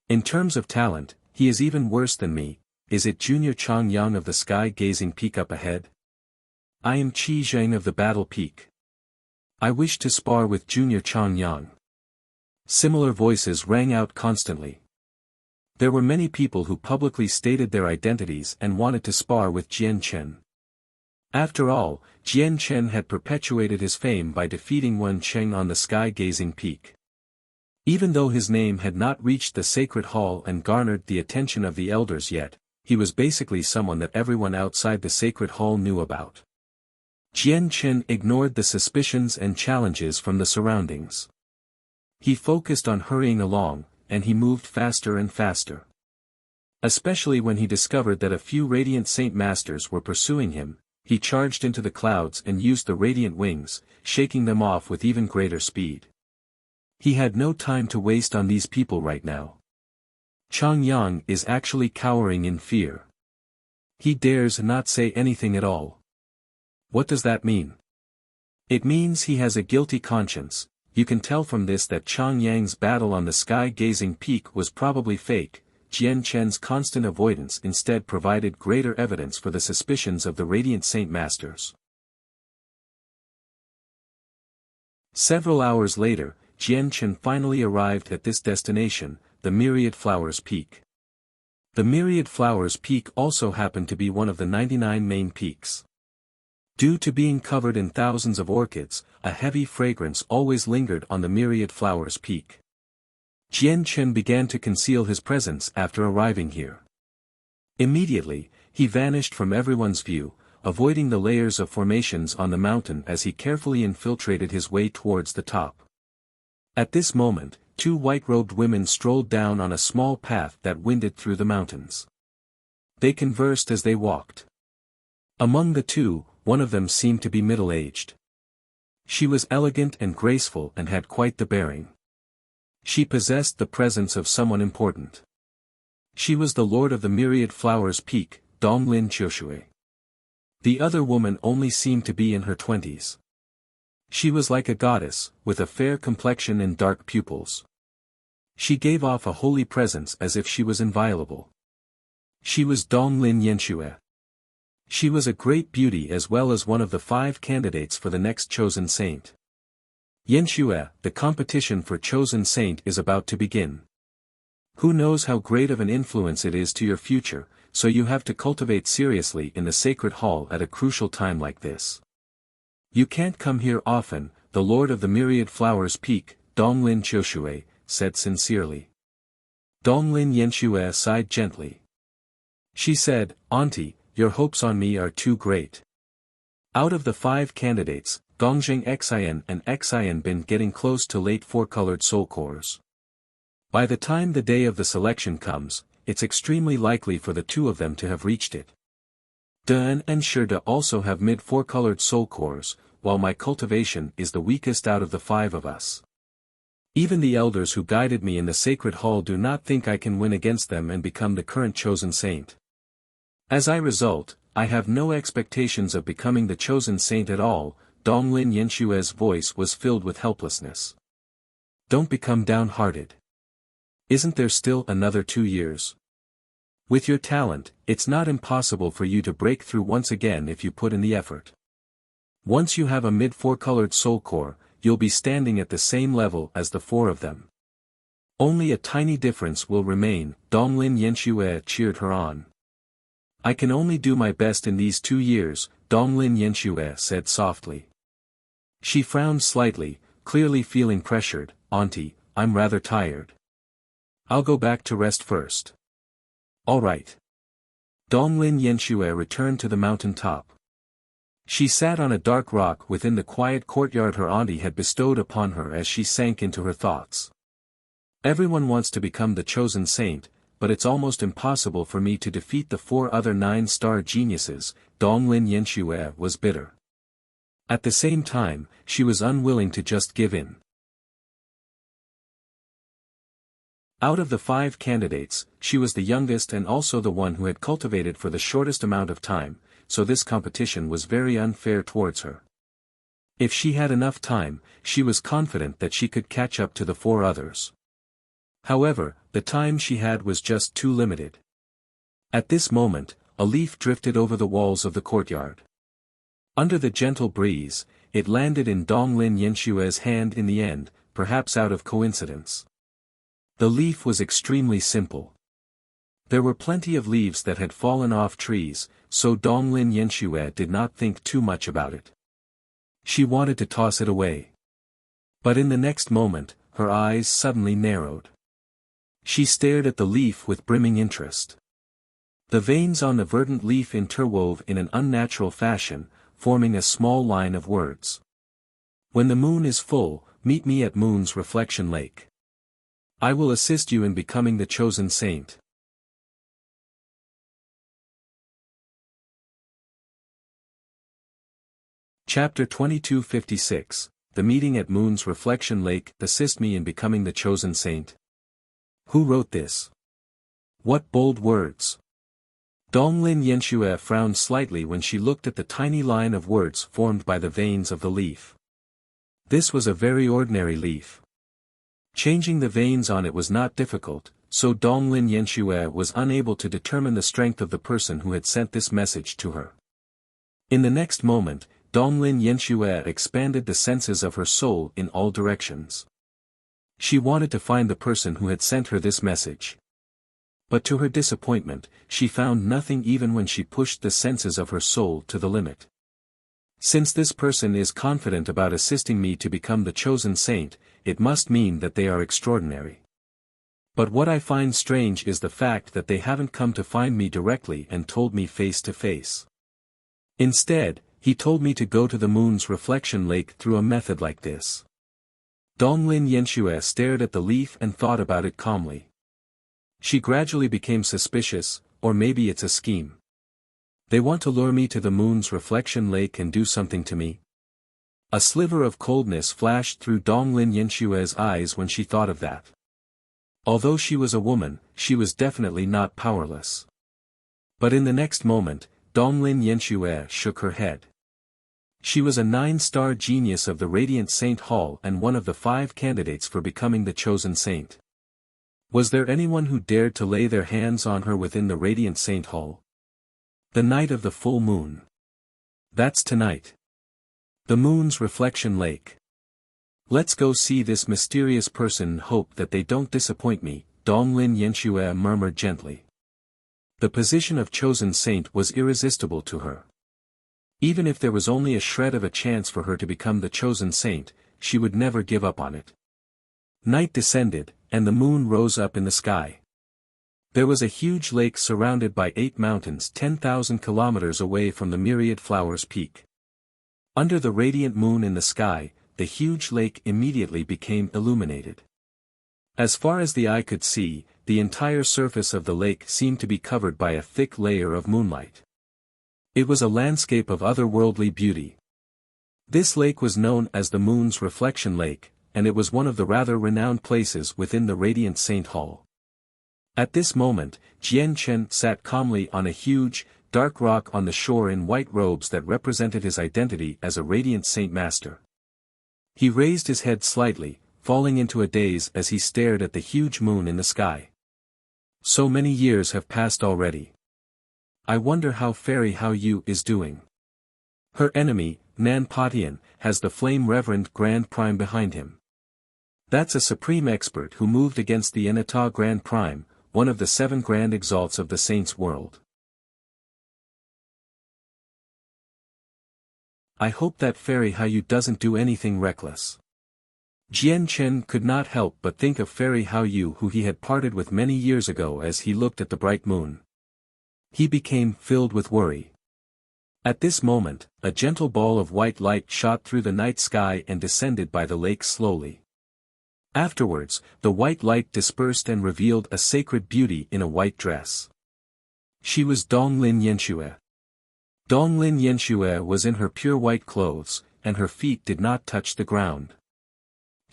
In terms of talent, he is even worse than me. Is it Junior Chang Yang of the sky-gazing peak up ahead? I am Qi Zheng of the battle peak. I wish to spar with Junior Chang Yang. Similar voices rang out constantly. There were many people who publicly stated their identities and wanted to spar with Jian Chen. After all, Jian Chen had perpetuated his fame by defeating Wen Cheng on the sky-gazing peak. Even though his name had not reached the sacred hall and garnered the attention of the elders yet, he was basically someone that everyone outside the sacred hall knew about. Jian Chen ignored the suspicions and challenges from the surroundings. He focused on hurrying along, and he moved faster and faster. Especially when he discovered that a few Radiant Saint Masters were pursuing him, he charged into the clouds and used the Radiant Wings, shaking them off with even greater speed. He had no time to waste on these people right now. Chang Yang is actually cowering in fear. He dares not say anything at all. What does that mean? It means he has a guilty conscience. You can tell from this that Chang Yang's battle on the sky-gazing peak was probably fake. Jian Chen's constant avoidance instead provided greater evidence for the suspicions of the Radiant Saint Masters. Several hours later, Jian Chen finally arrived at this destination, the Myriad Flowers Peak. The Myriad Flowers Peak also happened to be one of the 99 main peaks. Due to being covered in thousands of orchids, a heavy fragrance always lingered on the Myriad Flowers Peak. Jian Chen began to conceal his presence after arriving here. Immediately, he vanished from everyone's view, avoiding the layers of formations on the mountain as he carefully infiltrated his way towards the top. At this moment, two white-robed women strolled down on a small path that winded through the mountains. They conversed as they walked. Among the two, one of them seemed to be middle-aged. She was elegant and graceful and had quite the bearing. She possessed the presence of someone important. She was the lord of the Myriad Flowers Peak, Donglin Qiushui. The other woman only seemed to be in her 20s. She was like a goddess, with a fair complexion and dark pupils. She gave off a holy presence as if she was inviolable. She was Donglin Yanxue. She was a great beauty as well as one of the 5 candidates for the next chosen saint. Yanxue, the competition for chosen saint is about to begin. Who knows how great of an influence it is to your future, so you have to cultivate seriously in the sacred hall at a crucial time like this. You can't come here often, the Lord of the Myriad Flowers Peak, Donglin Qiushui, said sincerely. Donglin Yanxue sighed gently. She said, Auntie, your hopes on me are too great. Out of the 5 candidates, Gongzheng Xian and Xian been getting close to late 4-colored soul cores. By the time the day of the selection comes, it's extremely likely for the 2 of them to have reached it. Dan and Shirda also have mid-4-colored soul cores, while my cultivation is the weakest out of the 5 of us. Even the elders who guided me in the sacred hall do not think I can win against them and become the current chosen saint. As a result, I have no expectations of becoming the chosen saint at all. Donglin Yanxue's voice was filled with helplessness. Don't become downhearted. Isn't there still another 2 years? With your talent, it's not impossible for you to break through once again if you put in the effort. Once you have a mid-4-colored soul core, you'll be standing at the same level as the 4 of them. Only a tiny difference will remain, Donglin Yanxue cheered her on. I can only do my best in these 2 years, Donglin Yanxue said softly. She frowned slightly, clearly feeling pressured. Auntie, I'm rather tired. I'll go back to rest first. All right. Donglin Yanxue returned to the mountain top. She sat on a dark rock within the quiet courtyard her auntie had bestowed upon her as she sank into her thoughts. Everyone wants to become the chosen saint, but it's almost impossible for me to defeat the 4 other 9-star geniuses. Donglin Yanxue was bitter. At the same time, she was unwilling to just give in. Out of the 5 candidates, she was the youngest and also the one who had cultivated for the shortest amount of time, so this competition was very unfair towards her. If she had enough time, she was confident that she could catch up to the 4 others. However, the time she had was just too limited. At this moment, a leaf drifted over the walls of the courtyard. Under the gentle breeze, it landed in Donglin Yenshue's hand in the end, perhaps out of coincidence. The leaf was extremely simple. There were plenty of leaves that had fallen off trees, so Donglin Yenshue did not think too much about it. She wanted to toss it away. But in the next moment, her eyes suddenly narrowed. She stared at the leaf with brimming interest. The veins on the verdant leaf interwove in an unnatural fashion, forming a small line of words. When the moon is full, meet me at Moon's Reflection Lake. I will assist you in becoming the chosen saint. Chapter 2256, The Meeting at Moon's Reflection Lake. Assist me in becoming the chosen saint. Who wrote this? What bold words! Donglin Yenshue frowned slightly when she looked at the tiny line of words formed by the veins of the leaf. This was a very ordinary leaf. Changing the veins on it was not difficult, so Donglin Yenshue was unable to determine the strength of the person who had sent this message to her. In the next moment, Donglin Yenshue expanded the senses of her soul in all directions. She wanted to find the person who had sent her this message. But to her disappointment, she found nothing even when she pushed the senses of her soul to the limit. Since this person is confident about assisting me to become the chosen saint, it must mean that they are extraordinary. But what I find strange is the fact that they haven't come to find me directly and told me face to face. Instead, he told me to go to the Moon's Reflection Lake through a method like this. Donglin Yenshue stared at the leaf and thought about it calmly. She gradually became suspicious, or maybe it's a scheme. They want to lure me to the Moon's Reflection Lake and do something to me? A sliver of coldness flashed through Donglin Yenshue's eyes when she thought of that. Although she was a woman, she was definitely not powerless. But in the next moment, Donglin Yenshue shook her head. She was a 9-star genius of the Radiant Saint Hall and one of the 5 candidates for becoming the chosen saint. Was there anyone who dared to lay their hands on her within the Radiant Saint Hall? The night of the full moon. That's tonight. The Moon's Reflection Lake. Let's go see this mysterious person and hope that they don't disappoint me, Donglin Yenshue murmured gently. The position of chosen saint was irresistible to her. Even if there was only a shred of a chance for her to become the chosen saint, she would never give up on it. Night descended, and the moon rose up in the sky. There was a huge lake surrounded by 8 mountains 10,000 kilometers away from the Myriad Flowers Peak. Under the radiant moon in the sky, the huge lake immediately became illuminated. As far as the eye could see, the entire surface of the lake seemed to be covered by a thick layer of moonlight. It was a landscape of otherworldly beauty. This lake was known as the Moon's Reflection Lake, and it was one of the rather renowned places within the Radiant Saint Hall. At this moment, Jian Chen sat calmly on a huge, dark rock on the shore in white robes that represented his identity as a Radiant Saint Master. He raised his head slightly, falling into a daze as he stared at the huge moon in the sky. So many years have passed already. I wonder how Fairy Hao Yu is doing. Her enemy, Nan Patian, has the Flame Reverend Grand Prime behind him. That's a supreme expert who moved against the Enata Grand Prime, one of the 7 grand exalts of the Saints' world. I hope that Fairy Hao Yu doesn't do anything reckless. Jian Chen could not help but think of Fairy Hao Yu who he had parted with many years ago as he looked at the bright moon. He became filled with worry. At this moment, a gentle ball of white light shot through the night sky and descended by the lake slowly. Afterwards, the white light dispersed and revealed a sacred beauty in a white dress. She was Donglin Yenshue. Donglin Yenshue was in her pure white clothes, and her feet did not touch the ground.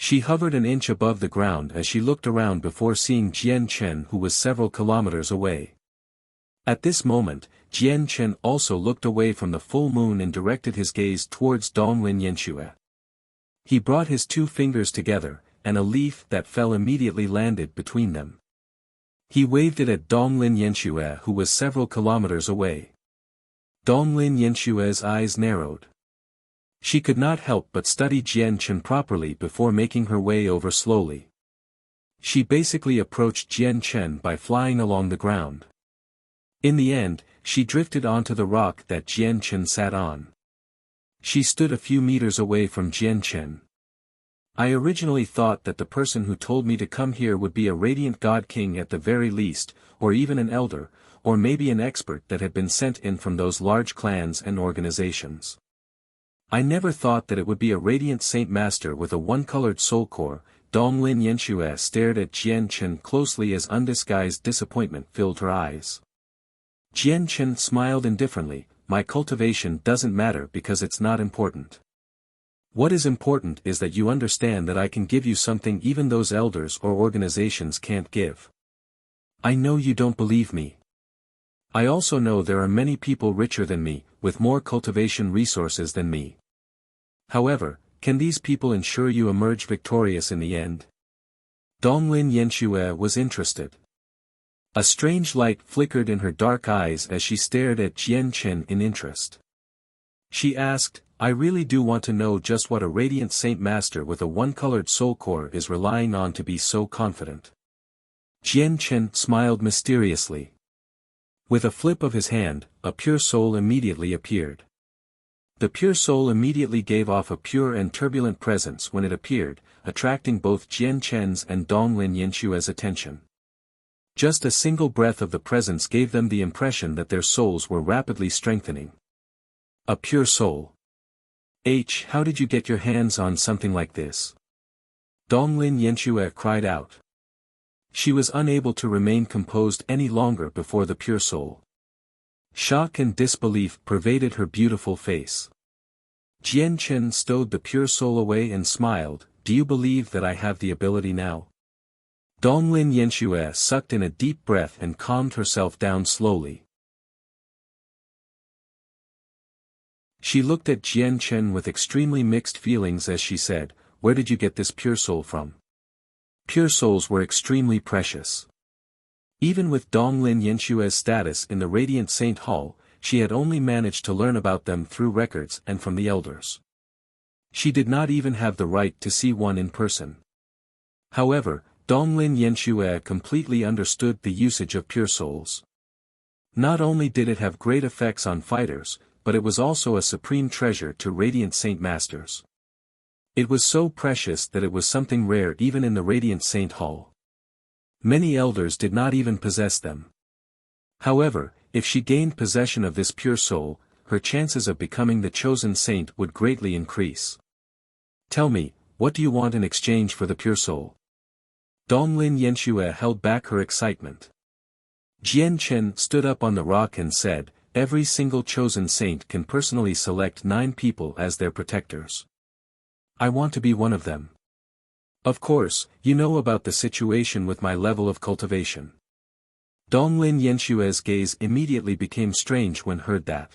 She hovered an inch above the ground as she looked around before seeing Jian Chen, who was several kilometers away. At this moment, Jian Chen also looked away from the full moon and directed his gaze towards Donglin Yanxue. He brought his two fingers together, and a leaf that fell immediately landed between them. He waved it at Donglin Yanxue, who was several kilometers away. Donglin Yanshue's eyes narrowed. She could not help but study Jian Chen properly before making her way over slowly. She basically approached Jian Chen by flying along the ground. In the end, she drifted onto the rock that Jian Chen sat on. She stood a few meters away from Jian Chen. I originally thought that the person who told me to come here would be a radiant god king at the very least, or even an elder, or maybe an expert that had been sent in from those large clans and organizations. I never thought that it would be a radiant saint master with a one-colored soul core. Donglin Yanxue stared at Jian Chen closely as undisguised disappointment filled her eyes. Jian Chen smiled indifferently. My cultivation doesn't matter because it's not important. What is important is that you understand that I can give you something even those elders or organizations can't give. I know you don't believe me. I also know there are many people richer than me, with more cultivation resources than me. However, can these people ensure you emerge victorious in the end? Donglin Yanxue was interested. A strange light flickered in her dark eyes as she stared at Jian Chen in interest. She asked, I really do want to know just what a radiant saint master with a one-colored soul core is relying on to be so confident. Jian Chen smiled mysteriously. With a flip of his hand, a pure soul immediately appeared. The pure soul immediately gave off a pure and turbulent presence when it appeared, attracting both Jian Chen's and Donglin Yanshue's attention. Just a single breath of the presence gave them the impression that their souls were rapidly strengthening. A pure soul. How did you get your hands on something like this? Donglin Yanxue cried out. She was unable to remain composed any longer before the pure soul. Shock and disbelief pervaded her beautiful face. Jian Chen stowed the pure soul away and smiled, do you believe that I have the ability now? Donglin Yanxue sucked in a deep breath and calmed herself down slowly. She looked at Jian Chen with extremely mixed feelings as she said, where did you get this pure soul from? Pure souls were extremely precious. Even with Donglin Yanshue's status in the Radiant Saint Hall, she had only managed to learn about them through records and from the elders. She did not even have the right to see one in person. However, Donglin Yanxue completely understood the usage of pure souls. Not only did it have great effects on fighters, but it was also a supreme treasure to Radiant Saint Masters. It was so precious that it was something rare even in the Radiant Saint Hall. Many elders did not even possess them. However, if she gained possession of this pure soul, her chances of becoming the chosen saint would greatly increase. Tell me, what do you want in exchange for the pure soul? Donglin Yanxue held back her excitement. Jian Chen stood up on the rock and said, every single chosen saint can personally select 9 people as their protectors. I want to be one of them. Of course, you know about the situation with my level of cultivation. Donglin Yanshue's gaze immediately became strange when heard that.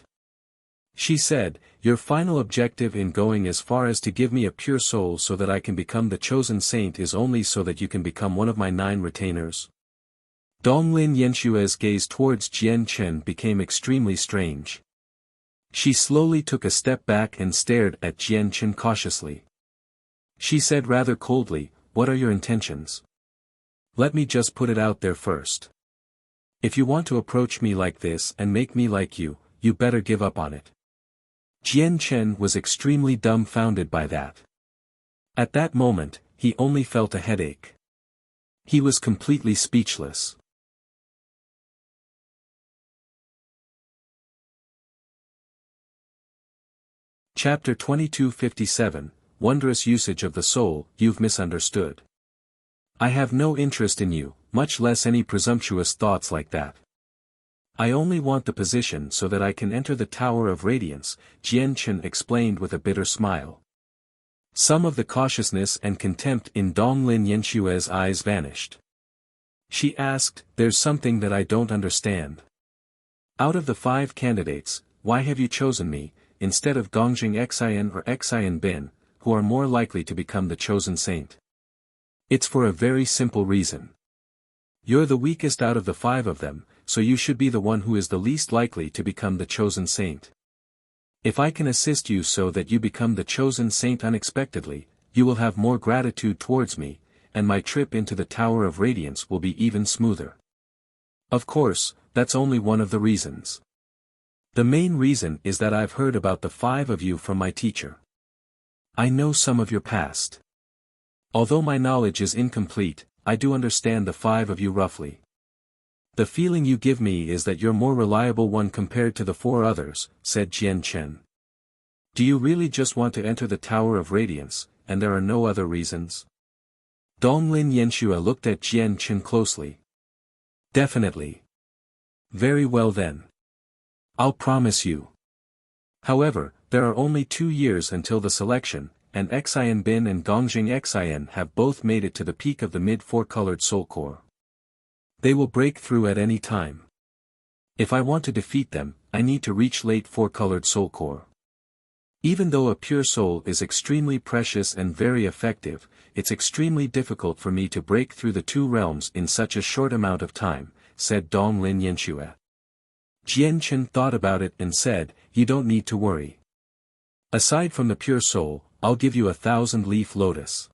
She said, your final objective in going as far as to give me a pure soul so that I can become the chosen saint is only so that you can become one of my 9 retainers? Donglin Yanshue's gaze towards Jian Chen became extremely strange. She slowly took a step back and stared at Jian Chen cautiously. She said rather coldly, what are your intentions? Let me just put it out there first. If you want to approach me like this and make me like you better give up on it. Jian Chen was extremely dumbfounded by that. At that moment, he only felt a headache. He was completely speechless. Chapter 2257, Wondrous Usage of the Soul. You've misunderstood. I have no interest in you, much less any presumptuous thoughts like that. I only want the position so that I can enter the Tower of Radiance, Jian Chen explained with a bitter smile. Some of the cautiousness and contempt in Donglin Yenshue's eyes vanished. She asked, "There's something that I don't understand. Out of the 5 candidates, why have you chosen me, instead of Gongjing Xian or Xian Bin, who are more likely to become the chosen saint?" "It's for a very simple reason. You're the weakest out of the 5 of them, so you should be the one who is the least likely to become the chosen saint. If I can assist you so that you become the chosen saint unexpectedly, you will have more gratitude towards me, and my trip into the Tower of Radiance will be even smoother. Of course, that's only one of the reasons. The main reason is that I've heard about the 5 of you from my teacher. I know some of your past. Although my knowledge is incomplete, I do understand the 5 of you roughly. The feeling you give me is that you're more reliable one compared to the 4 others," said Jian Chen. "Do you really just want to enter the Tower of Radiance, and there are no other reasons?" Donglin Yanshua looked at Jian Chen closely. "Definitely. Very well then. I'll promise you. However, there are only 2 years until the selection, and Xian Bin and Gongjing Xian have both made it to the peak of the mid-4-colored soul core. They will break through at any time. If I want to defeat them, I need to reach late 4-colored soul core. Even though a pure soul is extremely precious and very effective, it's extremely difficult for me to break through the 2 realms in such a short amount of time," said Donglin Yanshua. Jian Chen thought about it and said, "You don't need to worry. Aside from the pure soul, I'll give you 1,000-leaf lotus.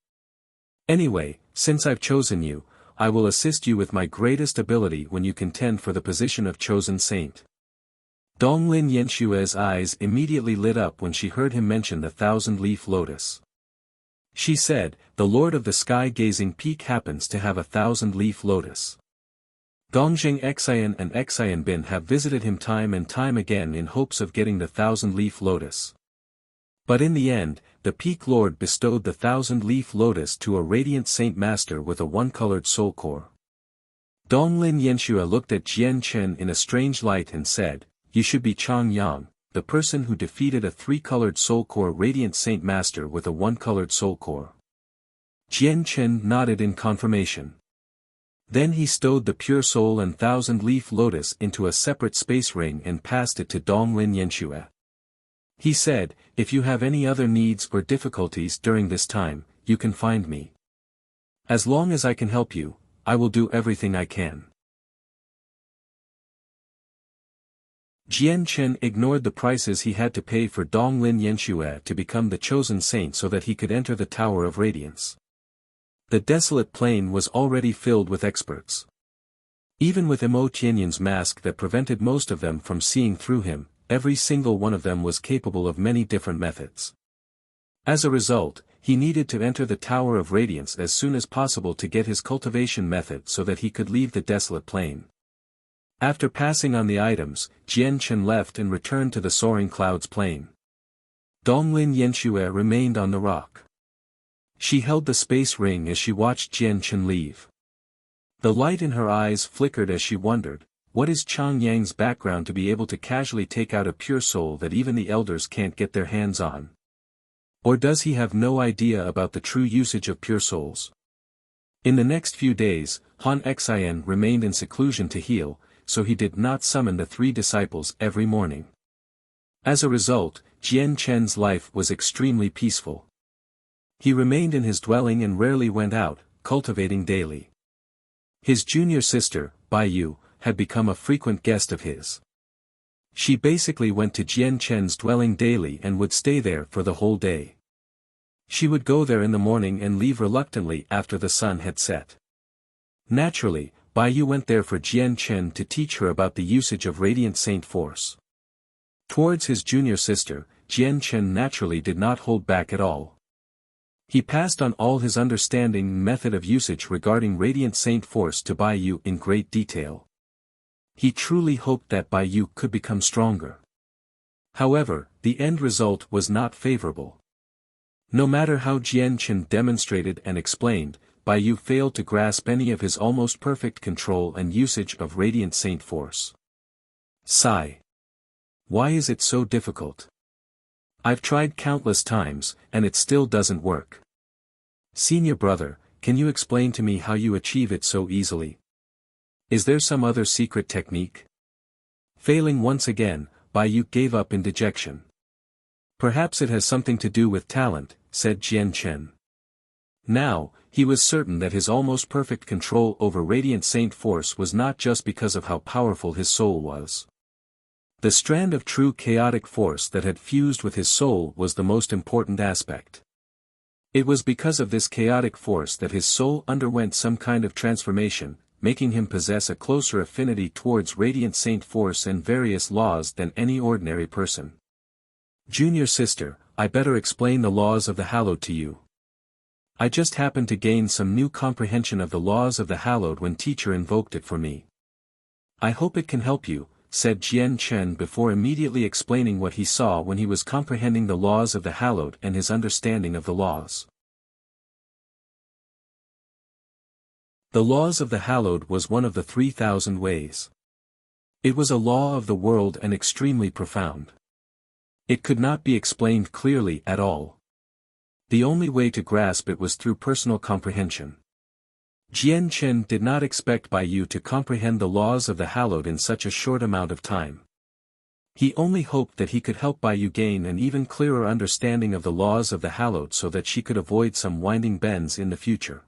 Anyway, since I've chosen you, I will assist you with my greatest ability when you contend for the position of chosen saint." Donglin Yanshua's eyes immediately lit up when she heard him mention the 1,000-leaf lotus. She said, "The Lord of the Sky-Gazing Peak happens to have a 1,000-leaf lotus. Gongjing Xian and Xian Bin have visited him time and time again in hopes of getting the 1,000-leaf lotus. But in the end, the Peak Lord bestowed the 1,000-leaf lotus to a radiant saint master with a 1-colored soul core." Donglin Yanshua looked at Jian Chen in a strange light and said, "You should be Chang Yang, the person who defeated a 3-colored soul core radiant saint master with a 1-colored soul core." Jian Chen nodded in confirmation. Then he stowed the pure soul and 1,000-leaf lotus into a separate space ring and passed it to Donglin Yanshua. He said, "If you have any other needs or difficulties during this time, you can find me. As long as I can help you, I will do everything I can." Jian Chen ignored the prices he had to pay for Donglin Yanshua to become the chosen saint so that he could enter the Tower of Radiance. The desolate plain was already filled with experts. Even with Imo Tianyan's mask that prevented most of them from seeing through him, every single one of them was capable of many different methods. As a result, he needed to enter the Tower of Radiance as soon as possible to get his cultivation method so that he could leave the desolate plain. After passing on the items, Jian Chen left and returned to the Soaring Clouds plain. Donglin Yanshua remained on the rock. She held the space ring as she watched Jian Chen leave. The light in her eyes flickered as she wondered, what is Chang Yang's background to be able to casually take out a pure soul that even the elders can't get their hands on? Or does he have no idea about the true usage of pure souls? In the next few days, Han Xian remained in seclusion to heal, so he did not summon the 3 disciples every morning. As a result, Jian Chen's life was extremely peaceful. He remained in his dwelling and rarely went out, cultivating daily. His junior sister, Bai Yu, had become a frequent guest of his. She basically went to Jian Chen's dwelling daily and would stay there for the whole day. She would go there in the morning and leave reluctantly after the sun had set. Naturally, Bai Yu went there for Jian Chen to teach her about the usage of Radiant Saint Force. Towards his junior sister, Jian Chen naturally did not hold back at all. He passed on all his understanding and method of usage regarding Radiant Saint Force to Bai Yu in great detail. He truly hoped that Bai Yu could become stronger. However, the end result was not favorable. No matter how Jian Chen demonstrated and explained, Bai Yu failed to grasp any of his almost perfect control and usage of Radiant Saint Force. Sigh. Why is it so difficult? I've tried countless times, and it still doesn't work. Senior brother, can you explain to me how you achieve it so easily? Is there some other secret technique? Failing once again, Bayou gave up in dejection. Perhaps it has something to do with talent, said Jian Chen. Now, he was certain that his almost perfect control over Radiant Saint Force was not just because of how powerful his soul was. The strand of true chaotic force that had fused with his soul was the most important aspect. It was because of this chaotic force that his soul underwent some kind of transformation, making him possess a closer affinity towards Radiant Saint Force and various laws than any ordinary person. Junior sister, I better explain the laws of the Hallowed to you. I just happened to gain some new comprehension of the laws of the Hallowed when teacher invoked it for me. I hope it can help you, said Jian Chen before immediately explaining what he saw when he was comprehending the laws of the Hallowed and his understanding of the laws. The laws of the Hallowed was one of the 3,000 ways. It was a law of the world and extremely profound. It could not be explained clearly at all. The only way to grasp it was through personal comprehension. Jian Chen did not expect Bayou to comprehend the laws of the Hallowed in such a short amount of time. He only hoped that he could help Bayou gain an even clearer understanding of the laws of the Hallowed so that she could avoid some winding bends in the future.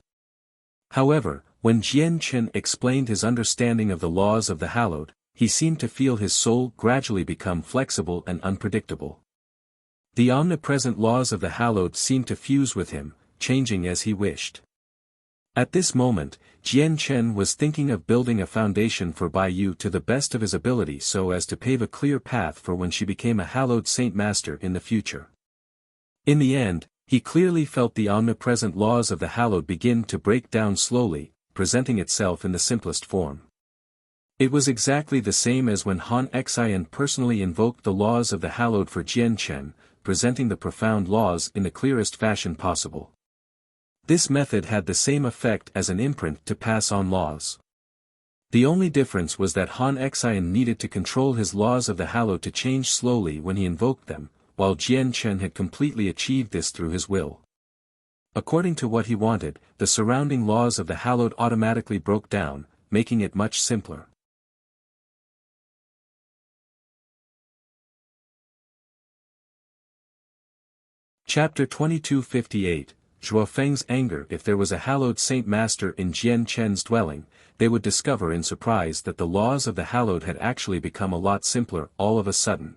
However, when Jian Chen explained his understanding of the laws of the Hallowed, he seemed to feel his soul gradually become flexible and unpredictable. The omnipresent laws of the Hallowed seemed to fuse with him, changing as he wished. At this moment, Jian Chen was thinking of building a foundation for Bayou to the best of his ability so as to pave a clear path for when she became a Hallowed Saint Master in the future. In the end, he clearly felt the omnipresent laws of the Hallowed begin to break down slowly, presenting itself in the simplest form. It was exactly the same as when Han Xian personally invoked the laws of the Hallowed for Jian Chen, presenting the profound laws in the clearest fashion possible. This method had the same effect as an imprint to pass on laws. The only difference was that Han Xian needed to control his laws of the Hallowed to change slowly when he invoked them, while Jian Chen had completely achieved this through his will. According to what he wanted, the surrounding laws of the Hallowed automatically broke down, making it much simpler. Chapter 2258, Zhuofeng's anger. If there was a Hallowed Saint Master in Jian Chen's dwelling, they would discover in surprise that the laws of the Hallowed had actually become a lot simpler all of a sudden.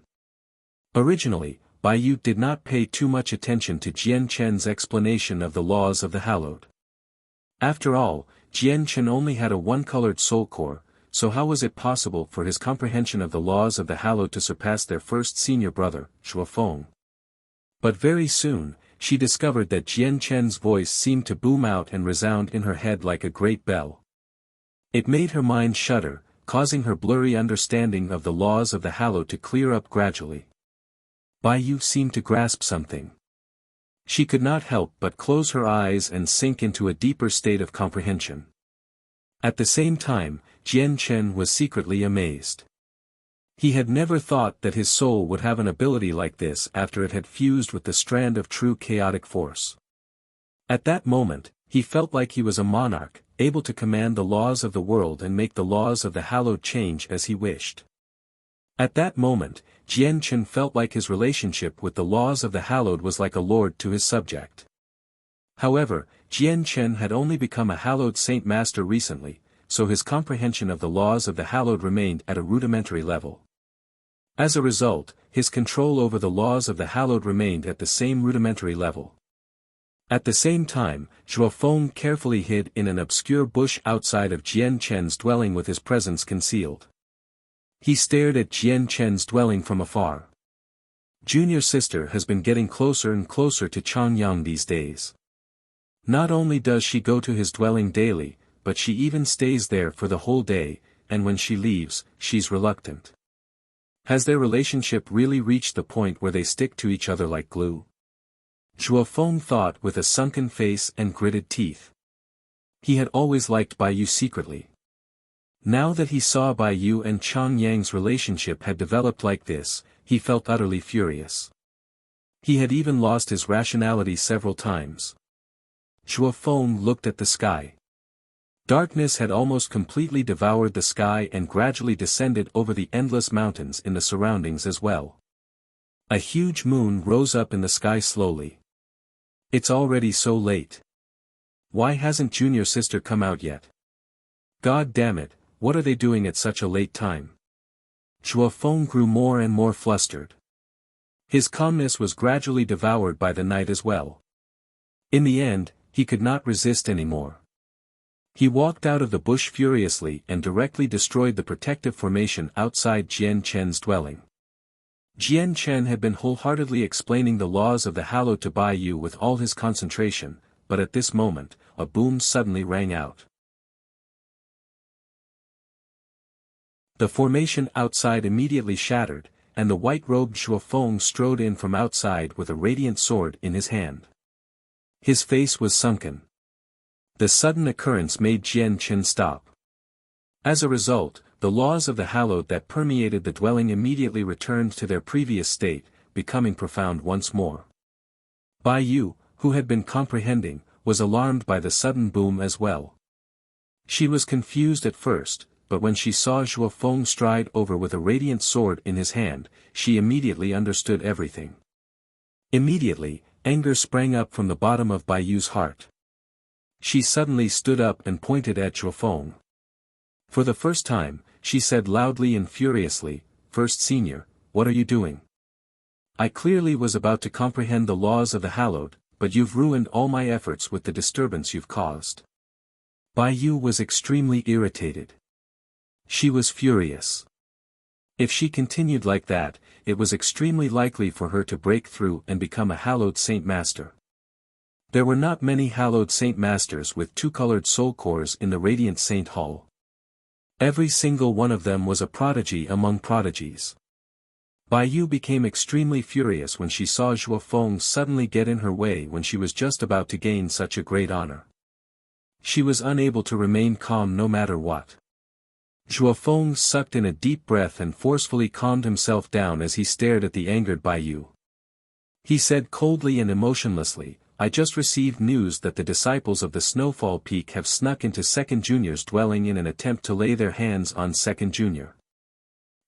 Originally, Bayou did not pay too much attention to Jian Chen's explanation of the laws of the Hallowed. After all, Jian Chen only had a one-colored soul core, so how was it possible for his comprehension of the laws of the Hallowed to surpass their first senior brother, Zhuofeng? But very soon, she discovered that Jian Chen's voice seemed to boom out and resound in her head like a great bell. It made her mind shudder, causing her blurry understanding of the laws of the Hallowed to clear up gradually. Bayou seemed to grasp something. She could not help but close her eyes and sink into a deeper state of comprehension. At the same time, Jian Chen was secretly amazed. He had never thought that his soul would have an ability like this after it had fused with the strand of true chaotic force. At that moment, he felt like he was a monarch, able to command the laws of the world and make the laws of the Hallowed change as he wished. At that moment, Jian Chen felt like his relationship with the laws of the Hallowed was like a lord to his subject. However, Jian Chen had only become a Hallowed Saint Master recently, so his comprehension of the laws of the Hallowed remained at a rudimentary level. As a result, his control over the laws of the Hallowed remained at the same rudimentary level. At the same time, Zhuofeng carefully hid in an obscure bush outside of Jian Chen's dwelling with his presence concealed. He stared at Jian Chen's dwelling from afar. Junior sister has been getting closer and closer to Changyang these days. Not only does she go to his dwelling daily, but she even stays there for the whole day, and when she leaves, she's reluctant. Has their relationship really reached the point where they stick to each other like glue? Zhuofeng thought with a sunken face and gritted teeth. He had always liked Bayou secretly. Now that he saw Bayou and Changyang's relationship had developed like this, he felt utterly furious. He had even lost his rationality several times. Zhuo Feng looked at the sky. Darkness had almost completely devoured the sky and gradually descended over the endless mountains in the surroundings as well. A huge moon rose up in the sky slowly. It's already so late. Why hasn't junior sister come out yet? God damn it, what are they doing at such a late time? Zhuo Feng grew more and more flustered. His calmness was gradually devoured by the night as well. In the end, he could not resist anymore. He walked out of the bush furiously and directly destroyed the protective formation outside Jian Chen's dwelling. Jian Chen had been wholeheartedly explaining the laws of the hallowed to Bai Yu with all his concentration, but at this moment, a boom suddenly rang out. The formation outside immediately shattered, and the white-robed Zhuo Feng strode in from outside with a radiant sword in his hand. His face was sunken. The sudden occurrence made Jian Chen stop. As a result, the laws of the hallowed that permeated the dwelling immediately returned to their previous state, becoming profound once more. Bai Yu, who had been comprehending, was alarmed by the sudden boom as well. She was confused at first, but when she saw Zhuo Feng stride over with a radiant sword in his hand, she immediately understood everything. Immediately, anger sprang up from the bottom of Bai Yu's heart. She suddenly stood up and pointed at Zhuo Feng. For the first time, she said loudly and furiously, "First Senior, what are you doing? I clearly was about to comprehend the laws of the hallowed, but you've ruined all my efforts with the disturbance you've caused." Bai Yu was extremely irritated. She was furious. If she continued like that, it was extremely likely for her to break through and become a hallowed Saint Master. There were not many hallowed Saint Masters with two-colored soul cores in the Radiant Saint Hall. Every single one of them was a prodigy among prodigies. Bai Yu became extremely furious when she saw Zhuo Feng suddenly get in her way when she was just about to gain such a great honor. She was unable to remain calm no matter what. Zhuo Feng sucked in a deep breath and forcefully calmed himself down as he stared at the angered Bai Yu. He said coldly and emotionlessly, "I just received news that the disciples of the Snowfall Peak have snuck into Second Junior's dwelling in an attempt to lay their hands on Second Junior.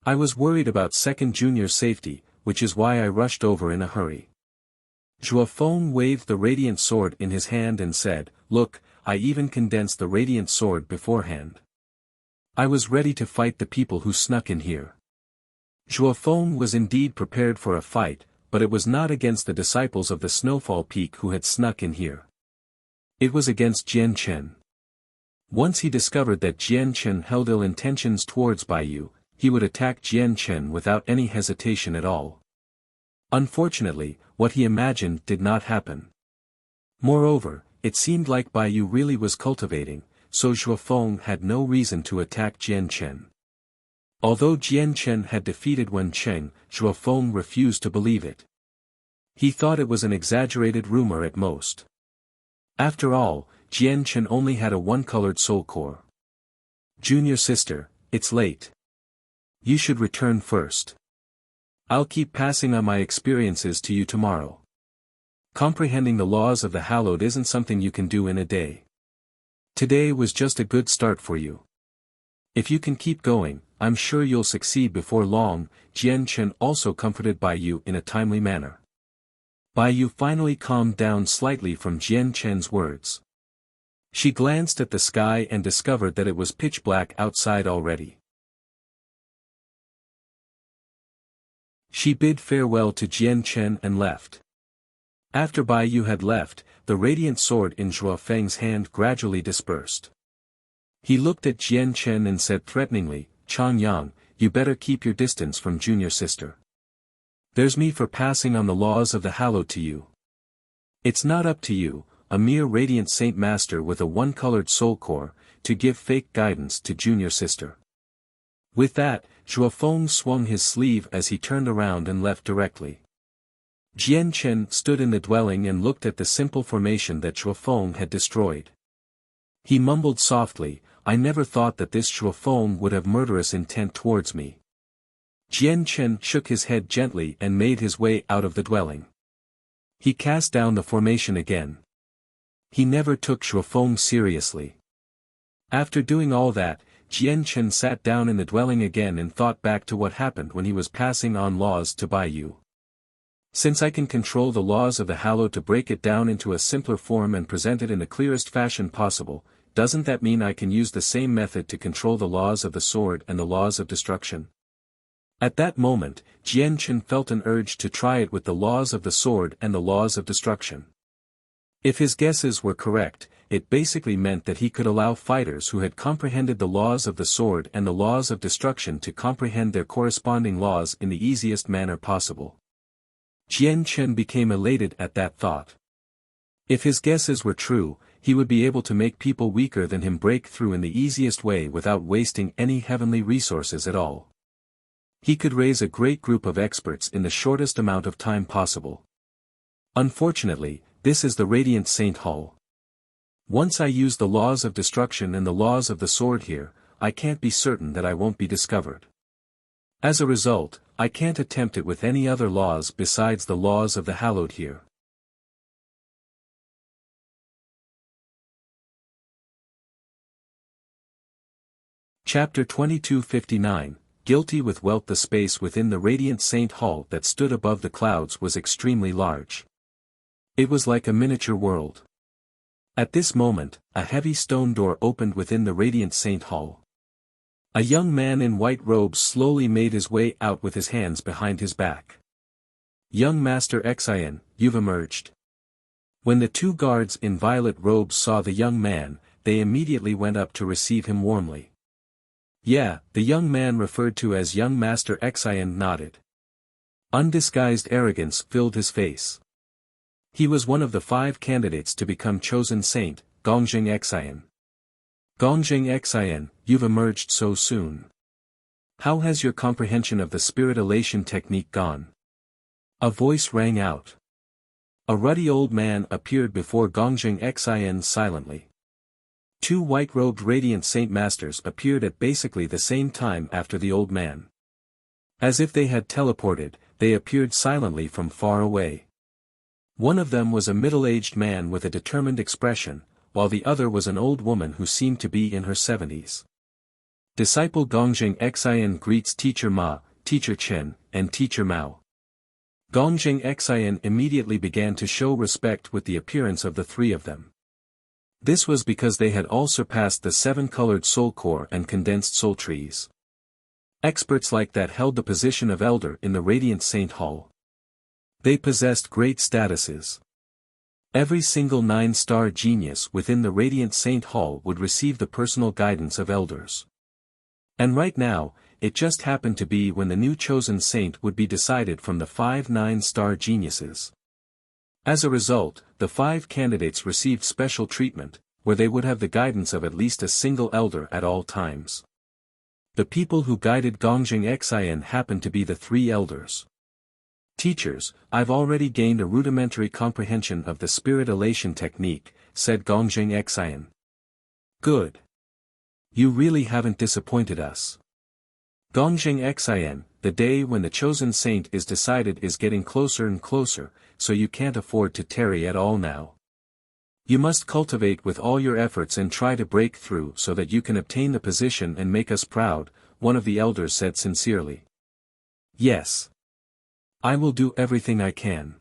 I was worried about Second Junior's safety, which is why I rushed over in a hurry." Zhuo Feng waved the radiant sword in his hand and said, "Look, I even condensed the radiant sword beforehand. I was ready to fight the people who snuck in here." Zhuo Feng was indeed prepared for a fight, but it was not against the disciples of the Snowfall Peak who had snuck in here. It was against Jian Chen. Once he discovered that Jian Chen held ill intentions towards Bai Yu, he would attack Jian Chen without any hesitation at all. Unfortunately, what he imagined did not happen. Moreover, it seemed like Bai Yu really was cultivating, so Zhuo Feng had no reason to attack Jian Chen. Although Jian Chen had defeated Wen Cheng, Zhuo Feng refused to believe it. He thought it was an exaggerated rumor at most. After all, Jian Chen only had a one-colored soul core. "Junior sister, it's late. You should return first. I'll keep passing on my experiences to you tomorrow. Comprehending the laws of the hallowed isn't something you can do in a day. Today was just a good start for you. If you can keep going, I'm sure you'll succeed before long." Jian Chen also comforted Bai Yu in a timely manner. Bai Yu finally calmed down slightly from Jian Chen's words. She glanced at the sky and discovered that it was pitch black outside already. She bid farewell to Jian Chen and left. After Bai Yu had left, the radiant sword in Zhuo Feng's hand gradually dispersed. He looked at Jian Chen and said threateningly, "Chang Yang, you better keep your distance from junior sister. There's me for passing on the laws of the hallowed to you. It's not up to you, a mere radiant saint master with a one-colored soul core, to give fake guidance to junior sister." With that, Zhuo Feng swung his sleeve as he turned around and left directly. Jian Chen stood in the dwelling and looked at the simple formation that Zhuo Feng had destroyed. He mumbled softly, "I never thought that this Zhuo Feng would have murderous intent towards me." Jian Chen shook his head gently and made his way out of the dwelling. He cast down the formation again. He never took Shuofeng seriously. After doing all that, Jian Chen sat down in the dwelling again and thought back to what happened when he was passing on laws to Bai Yu. Since I can control the laws of the hallowed to break it down into a simpler form and present it in the clearest fashion possible, doesn't that mean I can use the same method to control the laws of the sword and the laws of destruction? At that moment, Jian Chen felt an urge to try it with the laws of the sword and the laws of destruction. If his guesses were correct, it basically meant that he could allow fighters who had comprehended the laws of the sword and the laws of destruction to comprehend their corresponding laws in the easiest manner possible. Jian Chen became elated at that thought. If his guesses were true, he would be able to make people weaker than him break through in the easiest way without wasting any heavenly resources at all. He could raise a great group of experts in the shortest amount of time possible. Unfortunately, this is the Radiant Saint Hall. Once I use the laws of destruction and the laws of the sword here, I can't be certain that I won't be discovered. As a result, I can't attempt it with any other laws besides the laws of the hallowed here. Chapter 2259, Guilty with Wealth. The space within the Radiant Saint Hall that stood above the clouds was extremely large. It was like a miniature world. At this moment, a heavy stone door opened within the Radiant Saint Hall. A young man in white robes slowly made his way out with his hands behind his back. Young Master Xian, you've emerged. When the two guards in violet robes saw the young man, they immediately went up to receive him warmly. Yeah, the young man referred to as young Master Xian nodded. Undisguised arrogance filled his face. He was one of the 5 candidates to become chosen saint, Gongjing Xian. Gongjing Xian, you've emerged so soon. How has your comprehension of the spirit elation technique gone? A voice rang out. A ruddy old man appeared before Gongjing Xian silently. 2 white-robed radiant saint masters appeared at basically the same time after the old man. As if they had teleported, they appeared silently from far away. One of them was a middle-aged man with a determined expression, while the other was an old woman who seemed to be in her 70s. Disciple Gongjing Xian greets Teacher Ma, Teacher Chen, and Teacher Mao. Gongjing Xian immediately began to show respect with the appearance of the 3 of them. This was because they had all surpassed the 7-colored soul core and condensed soul trees. Experts like that held the position of elder in the Radiant Saint Hall. They possessed great statuses. Every single 9-star genius within the Radiant Saint Hall would receive the personal guidance of elders. And right now, it just happened to be when the new chosen saint would be decided from the 5 9-star geniuses. As a result, the 5 candidates received special treatment, where they would have the guidance of at least a single elder at all times. The people who guided Gongjing Xian happened to be the 3 elders. Teachers, I've already gained a rudimentary comprehension of the spirit elation technique, said Gongjing Xian. Good. You really haven't disappointed us. Gongjing Xian, the day when the chosen saint is decided is getting closer and closer, so you can't afford to tarry at all now. You must cultivate with all your efforts and try to break through so that you can obtain the position and make us proud, one of the elders said sincerely. Yes. I will do everything I can.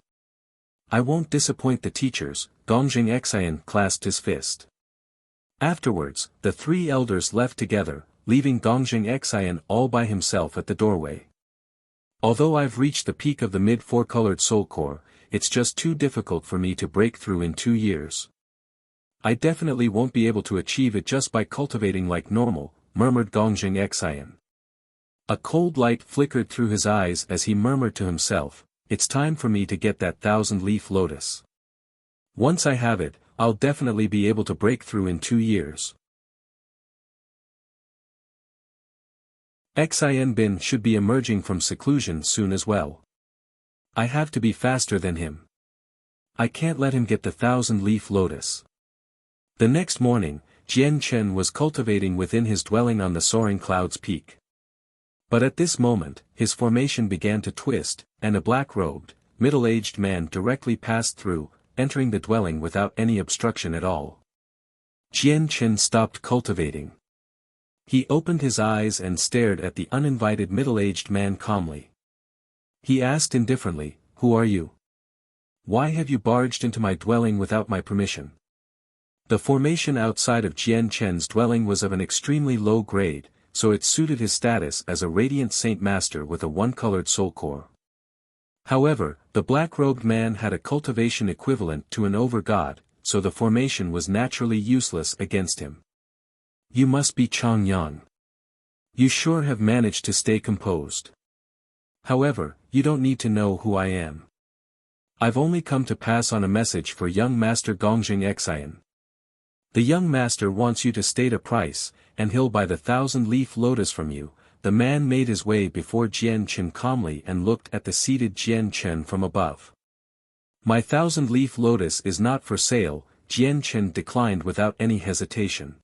I won't disappoint the teachers, Gongjing Xian clasped his fist. Afterwards, the 3 elders left together, leaving Gongjing Xian all by himself at the doorway. Although I've reached the peak of the mid-4-colored soul core, it's just too difficult for me to break through in 2 years. I definitely won't be able to achieve it just by cultivating like normal, murmured Gongjing Xian. A cold light flickered through his eyes as he murmured to himself, it's time for me to get that 1,000-leaf lotus. Once I have it, I'll definitely be able to break through in 2 years. Xian Bin should be emerging from seclusion soon as well. I have to be faster than him. I can't let him get the 1,000-leaf lotus. The next morning, Jian Chen was cultivating within his dwelling on the soaring cloud's peak. But at this moment, his formation began to twist, and a black-robed, middle-aged man directly passed through, entering the dwelling without any obstruction at all. Jian Chen stopped cultivating. He opened his eyes and stared at the uninvited middle-aged man calmly. He asked indifferently, "Who are you? Why have you barged into my dwelling without my permission?" The formation outside of Jian Chen's dwelling was of an extremely low grade, so it suited his status as a radiant saint master with a one-colored soul core. However, the black-robed man had a cultivation equivalent to an over-god, so the formation was naturally useless against him. "You must be Chang Yang. You sure have managed to stay composed. However, you don't need to know who I am. I've only come to pass on a message for young Master Gongjing Xian. The young master wants you to state a price, and he'll buy the 1,000-leaf lotus from you." The man made his way before Jian Chen calmly and looked at the seated Jian Chen from above. "My 1,000-leaf lotus is not for sale," Jian Chen declined without any hesitation.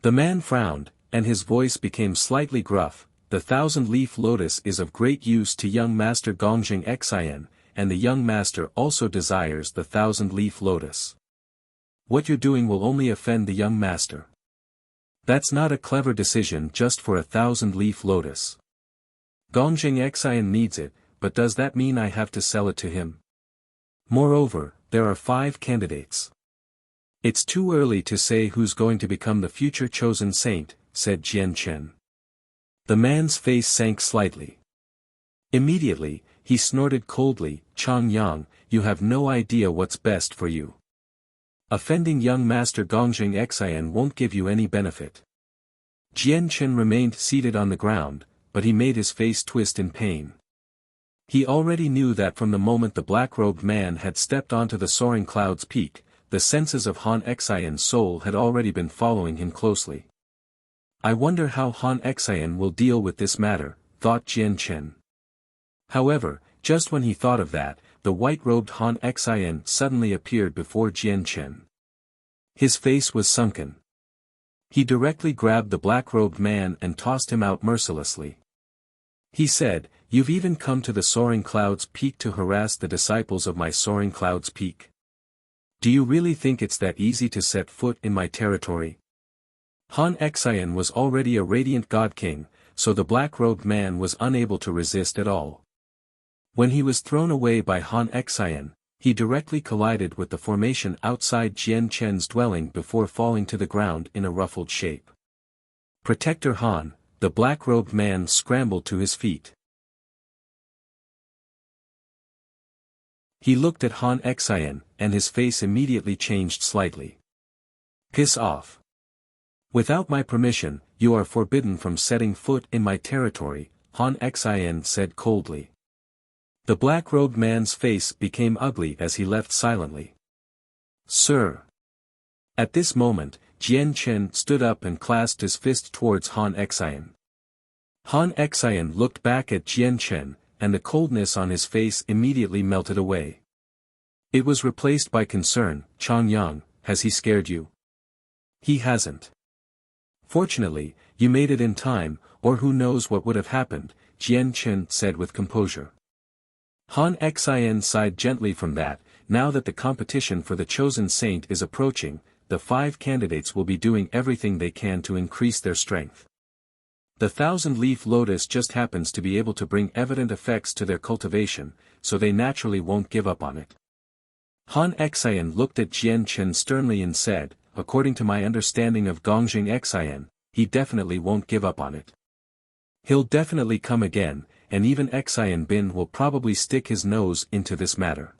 The man frowned, and his voice became slightly gruff. "The 1,000-leaf lotus is of great use to young Master Gongjing Xian, and the young master also desires the 1,000-leaf lotus. What you're doing will only offend the young master. That's not a clever decision just for a 1,000-leaf lotus. Gongjing Xian needs it, but does that mean I have to sell it to him? Moreover, there are 5 candidates. It's too early to say who's going to become the future chosen saint," said Jian Chen. The man's face sank slightly. Immediately, he snorted coldly, "Chang Yang, you have no idea what's best for you. Offending young Master Gongjing Xian won't give you any benefit." Jian Chen remained seated on the ground, but he made his face twist in pain. He already knew that from the moment the black-robed man had stepped onto the soaring cloud's peak, the senses of Han Xian's soul had already been following him closely. "I wonder how Han Xian will deal with this matter," thought Jian Chen. However, just when he thought of that, the white-robed Han Xian suddenly appeared before Jian Chen. His face was sunken. He directly grabbed the black-robed man and tossed him out mercilessly. He said, "You've even come to the soaring cloud's peak to harass the disciples of my soaring cloud's peak. Do you really think it's that easy to set foot in my territory?" Han Xian was already a radiant god king, so the black-robed man was unable to resist at all. When he was thrown away by Han Xian, he directly collided with the formation outside Jian Chen's dwelling before falling to the ground in a ruffled shape. "Protector Han," the black-robed man scrambled to his feet. He looked at Han Xian, and his face immediately changed slightly. "Piss off. Without my permission, you are forbidden from setting foot in my territory," Han Xian said coldly. The black-robed man's face became ugly as he left silently. "Sir." At this moment, Jian Chen stood up and clasped his fist towards Han Xian. Han Xian looked back at Jian Chen, and the coldness on his face immediately melted away. It was replaced by concern. "Chang Yang, has he scared you?" "He hasn't. Fortunately, you made it in time, or who knows what would have happened," Jian Chen said with composure. Han Xian sighed gently from that. Now that the competition for the chosen saint is approaching, the 5 candidates will be doing everything they can to increase their strength. The 1,000-leaf lotus just happens to be able to bring evident effects to their cultivation, so they naturally won't give up on it. Han Xian looked at Jian Chen sternly and said, "According to my understanding of Gongjing Xian, he definitely won't give up on it. He'll definitely come again, and even Xian Bin will probably stick his nose into this matter.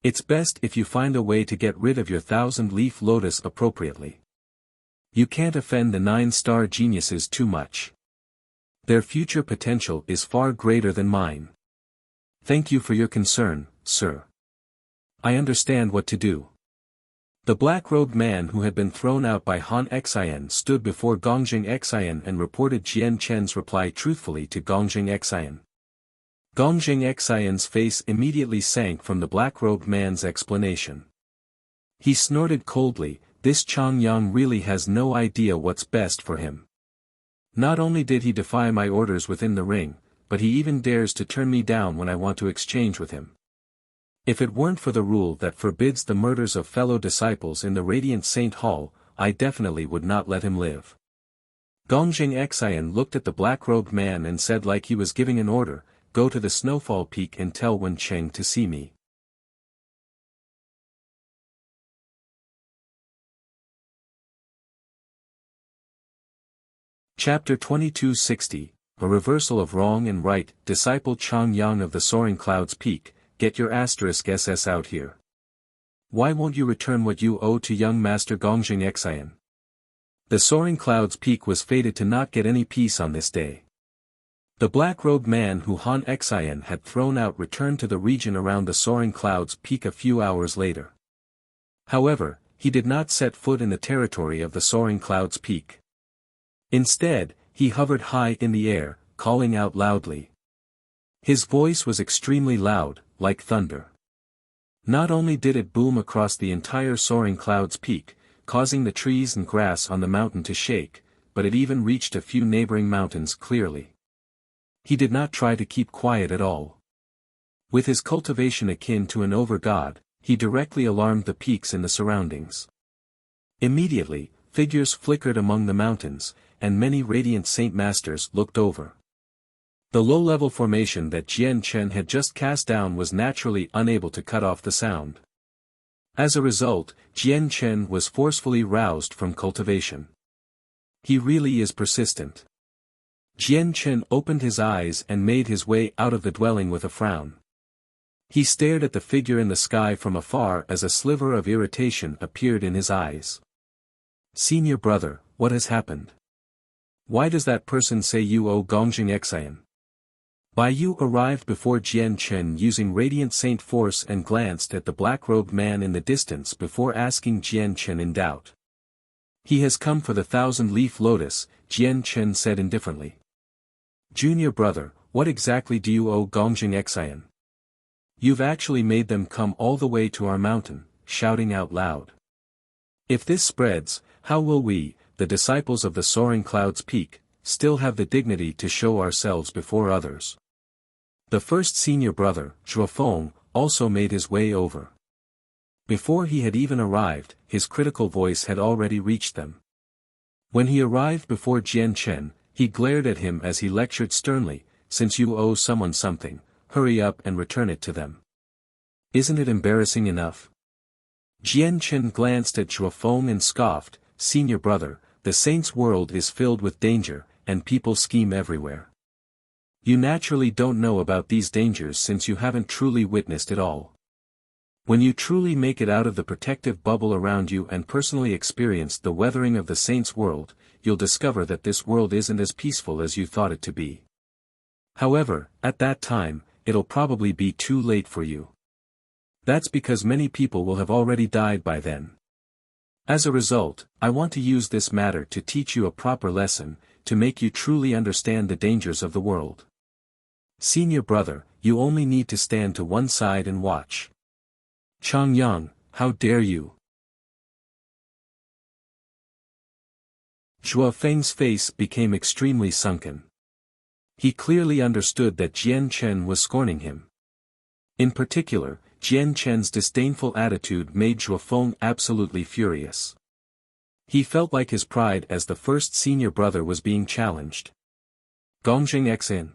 It's best if you find a way to get rid of your 1,000-leaf lotus appropriately. You can't offend the 9-star geniuses too much. Their future potential is far greater than mine. Thank you for your concern, sir. I understand what to do." The black-robed man who had been thrown out by Han Xian stood before Gongjing Xian and reported Jian Chen's reply truthfully to Gongjing Xian. Gongjing Xian's face immediately sank from the black-robed man's explanation. He snorted coldly, "This Chang Yang really has no idea what's best for him. Not only did he defy my orders within the ring, but he even dares to turn me down when I want to exchange with him. If it weren't for the rule that forbids the murders of fellow disciples in the Radiant Saint Hall, I definitely would not let him live. Gongjing Xian looked at the black-robed man and said like he was giving an order, "Go to the Snowfall Peak and tell Wen Cheng to see me." Chapter 2260, A Reversal of Wrong and Right. Disciple Chang Yang of the Soaring Clouds Peak, get your *SS out here. Why won't you return what you owe to young Master Gongjing Xian? The Soaring Clouds Peak was fated to not get any peace on this day. The black-robed man who Han Xian had thrown out returned to the region around the Soaring Clouds Peak a few hours later. However, he did not set foot in the territory of the Soaring Clouds Peak. Instead, he hovered high in the air, calling out loudly. His voice was extremely loud, like thunder. Not only did it boom across the entire Soaring Clouds Peak, causing the trees and grass on the mountain to shake, but it even reached a few neighboring mountains clearly. He did not try to keep quiet at all. With his cultivation akin to an over-god, he directly alarmed the peaks in the surroundings. Immediately, figures flickered among the mountains, and many radiant Saint Masters looked over. The low-level formation that Jian Chen had just cast down was naturally unable to cut off the sound. As a result, Jian Chen was forcefully roused from cultivation. He really is persistent. Jian Chen opened his eyes and made his way out of the dwelling with a frown. He stared at the figure in the sky from afar as a sliver of irritation appeared in his eyes. "Senior brother, what has happened? Why does that person say you owe Gongjing Xian?" Bai Yu arrived before Jian Chen using Radiant Saint Force and glanced at the black-robed man in the distance before asking Jian Chen in doubt. "He has come for the 1,000-leaf lotus," Jian Chen said indifferently. "Junior brother, what exactly do you owe Gongjing Xian? You've actually made them come all the way to our mountain," shouting out loud. "If this spreads, how will we, the disciples of the Soaring Clouds Peak, still have the dignity to show ourselves before others?" The first senior brother, Zhuofeng, also made his way over. Before he had even arrived, his critical voice had already reached them. When he arrived before Jian Chen, he glared at him as he lectured sternly, "Since you owe someone something, hurry up and return it to them. Isn't it embarrassing enough?" Jian Chen glanced at Zhuofeng and scoffed, "Senior brother, the saint's world is filled with danger, and people scheme everywhere. You naturally don't know about these dangers since you haven't truly witnessed it all. When you truly make it out of the protective bubble around you and personally experience the weathering of the saint's world, you'll discover that this world isn't as peaceful as you thought it to be. However, at that time, it'll probably be too late for you. That's because many people will have already died by then. As a result, I want to use this matter to teach you a proper lesson, to make you truly understand the dangers of the world. Senior brother, you only need to stand to one side and watch." "Chang Yang, how dare you?" Zhuofeng's face became extremely sunken. He clearly understood that Jian Chen was scorning him. In particular, Jian Chen's disdainful attitude made Zhuofeng absolutely furious. He felt like his pride as the first senior brother was being challenged. Gongjing Xian.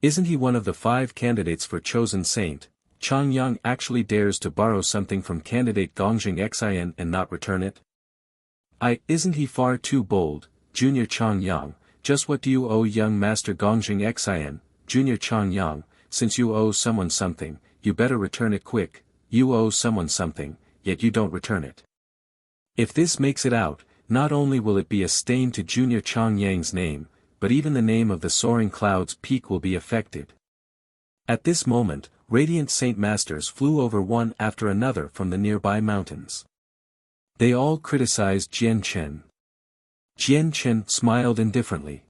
Isn't he one of the 5 candidates for chosen saint? Chang Yang actually dares to borrow something from candidate Gongjing Xian and not return it? Isn't he far too bold, Junior Chang Yang? Just what do you owe young Master Gongjing Xian, Junior Chang Yang? Since you owe someone something, you better return it quick. You owe someone something, yet you don't return it. If this makes it out, not only will it be a stain to Junior Chang Yang's name, but even the name of the Soaring Clouds Peak will be affected. At this moment, Radiant Saint Masters flew over one after another from the nearby mountains. They all criticized Jian Chen. Jian Chen smiled indifferently.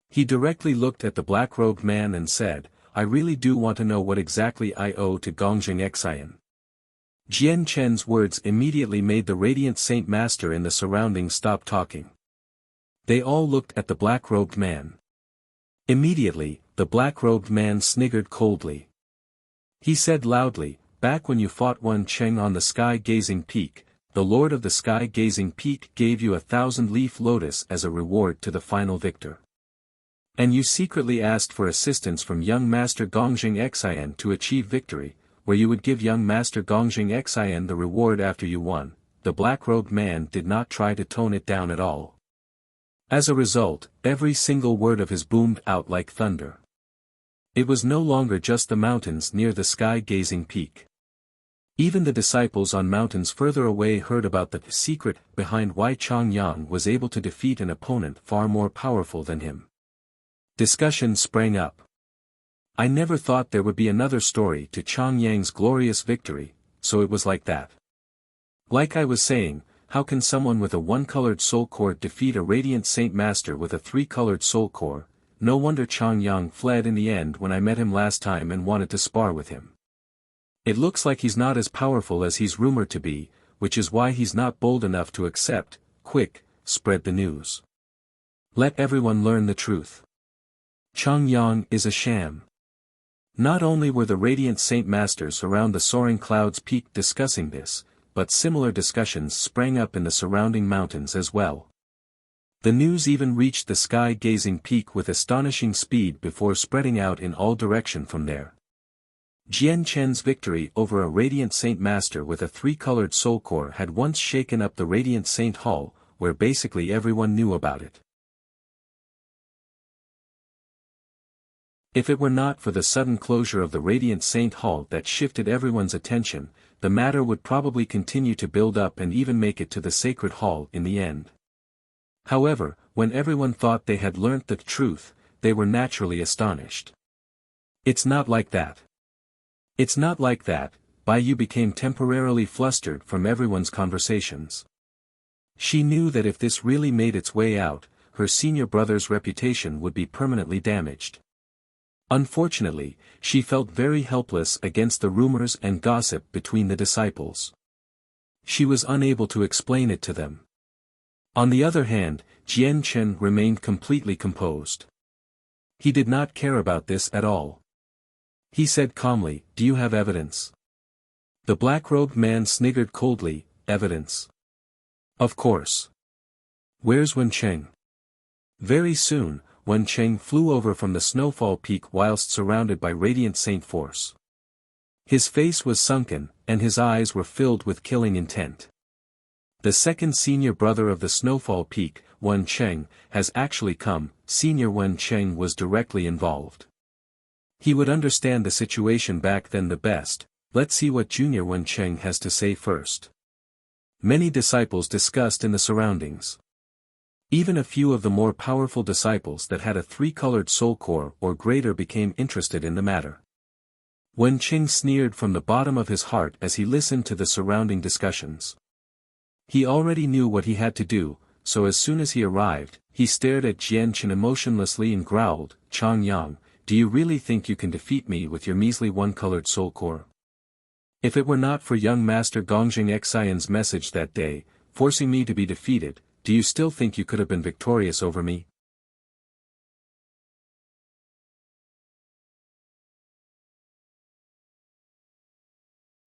He directly looked at the black-robed man and said, "I really do want to know what exactly I owe to Gongjing Xian." Jian Chen's words immediately made the Radiant Saint Master in the surroundings stop talking. They all looked at the black-robed man. Immediately, the black-robed man sniggered coldly. He said loudly, "Back when you fought Wen Cheng on the sky-gazing peak, the Lord of the sky-gazing peak gave you 1,000-leaf lotus as a reward to the final victor. And you secretly asked for assistance from young Master Gongjing Xian to achieve victory, where you would give young Master Gongjing Xian the reward after you won." The black-robed man did not try to tone it down at all. As a result, every single word of his boomed out like thunder. It was no longer just the mountains near the sky-gazing peak. Even the disciples on mountains further away heard about the secret behind why Chongyang was able to defeat an opponent far more powerful than him. Discussion sprang up. I never thought there would be another story to Chongyang's glorious victory, so it was like that. Like I was saying, how can someone with a one-colored soul core defeat a radiant saint master with a three-colored soul core? No wonder Chongyang fled in the end when I met him last time and wanted to spar with him. It looks like he's not as powerful as he's rumored to be, which is why he's not bold enough to accept. Quick, spread the news. Let everyone learn the truth. Chongyang is a sham. Not only were the radiant saint masters around the soaring clouds peak discussing this, but similar discussions sprang up in the surrounding mountains as well. The news even reached the sky-gazing peak with astonishing speed before spreading out in all direction from there. Jian Chen's victory over a Radiant Saint Master with a three-colored soul core had once shaken up the Radiant Saint Hall, where basically everyone knew about it. If it were not for the sudden closure of the Radiant Saint Hall that shifted everyone's attention, the matter would probably continue to build up and even make it to the Sacred Hall in the end. However, when everyone thought they had learnt the truth, they were naturally astonished. It's not like that. It's not like that. Bai Yu became temporarily flustered from everyone's conversations. She knew that if this really made its way out, her senior brother's reputation would be permanently damaged. Unfortunately, she felt very helpless against the rumors and gossip between the disciples. She was unable to explain it to them. On the other hand, Jian Chen remained completely composed. He did not care about this at all. He said calmly, "Do you have evidence?" The black-robed man sniggered coldly, "Evidence? Of course. Where's Wen Cheng?" Very soon, Wen Cheng flew over from the snowfall peak whilst surrounded by radiant saint force. His face was sunken, and his eyes were filled with killing intent. The second senior brother of the snowfall peak, Wen Cheng, has actually come. Senior Wen Cheng was directly involved. He would understand the situation back then the best. Let's see what Junior Wen Cheng has to say first. Many disciples discussed in the surroundings. Even a few of the more powerful disciples that had a three-colored soul core or greater became interested in the matter. Wen Cheng sneered from the bottom of his heart as he listened to the surrounding discussions. He already knew what he had to do, so as soon as he arrived, he stared at Jian Chen emotionlessly and growled, "Chongyang, do you really think you can defeat me with your measly one-colored soul core? If it were not for young Master Gongjing Xian's message that day, forcing me to be defeated, do you still think you could have been victorious over me?"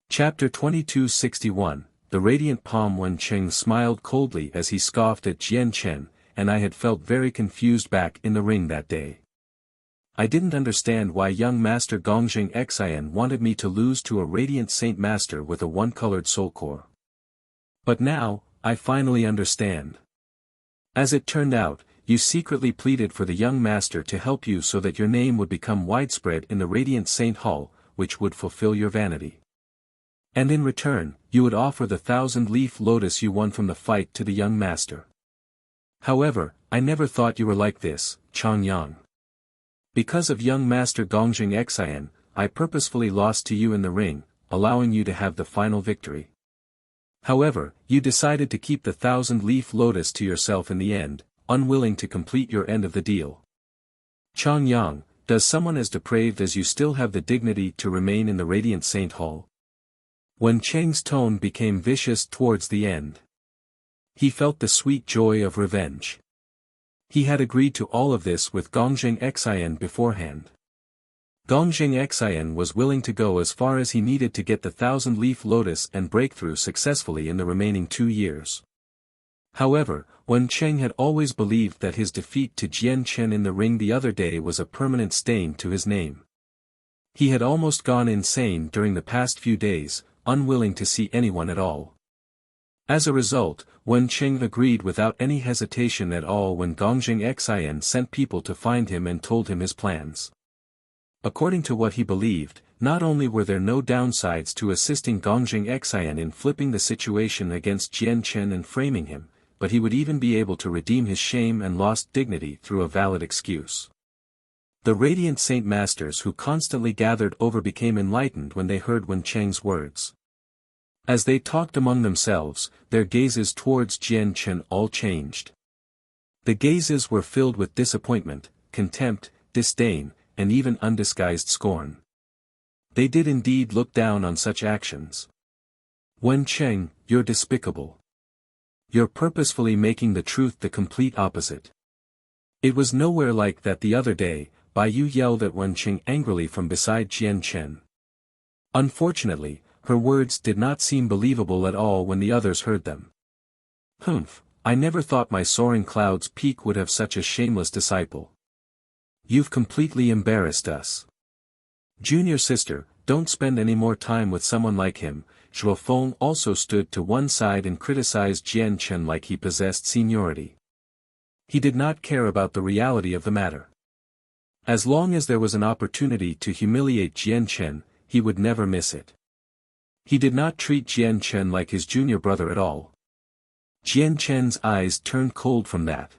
Chapter 2261, The Radiant Palm. Wen Cheng smiled coldly as he scoffed at Jian Chen, and I had felt very confused back in the ring that day. I didn't understand why young Master Gongjing Xian wanted me to lose to a Radiant Saint Master with a one-colored soul core. But now, I finally understand. As it turned out, you secretly pleaded for the young master to help you so that your name would become widespread in the Radiant Saint Hall, which would fulfill your vanity. And in return, you would offer the 1,000-leaf lotus you won from the fight to the young master. However, I never thought you were like this, Chongyang. Because of young Master Gongjing Xian, I purposefully lost to you in the ring, allowing you to have the final victory. However, you decided to keep the 1,000-leaf lotus to yourself in the end, unwilling to complete your end of the deal. Chongyang, does someone as depraved as you still have the dignity to remain in the Radiant Saint Hall? Wen Cheng's tone became vicious towards the end. He felt the sweet joy of revenge. He had agreed to all of this with Gongjing Xian beforehand. Gongjing Xian was willing to go as far as he needed to get the 1,000-leaf lotus and breakthrough successfully in the remaining 2 years. However, Wen Cheng had always believed that his defeat to Jian Chen in the ring the other day was a permanent stain to his name. He had almost gone insane during the past few days, unwilling to see anyone at all. As a result, Wen Cheng agreed without any hesitation at all when Gongjing Xian sent people to find him and told him his plans. According to what he believed, not only were there no downsides to assisting Gongjing Xian in flipping the situation against Jian Chen and framing him, but he would even be able to redeem his shame and lost dignity through a valid excuse. The radiant Saint Masters who constantly gathered over became enlightened when they heard Wen Cheng's words. As they talked among themselves, their gazes towards Jian Chen all changed. The gazes were filled with disappointment, contempt, disdain, and even undisguised scorn. They did indeed look down on such actions. Wen Cheng, you're despicable. You're purposefully making the truth the complete opposite. It was nowhere like that the other day. Bai Yu yelled at Wen Cheng angrily from beside Jian Chen. Unfortunately, her words did not seem believable at all when the others heard them. Humph, I never thought my soaring cloud's peak would have such a shameless disciple. You've completely embarrassed us. Junior sister, don't spend any more time with someone like him. Zhuo Feng also stood to one side and criticized Jian Chen like he possessed seniority. He did not care about the reality of the matter. As long as there was an opportunity to humiliate Jian Chen, he would never miss it. He did not treat Jian Chen like his junior brother at all. Jian Chen's eyes turned cold from that.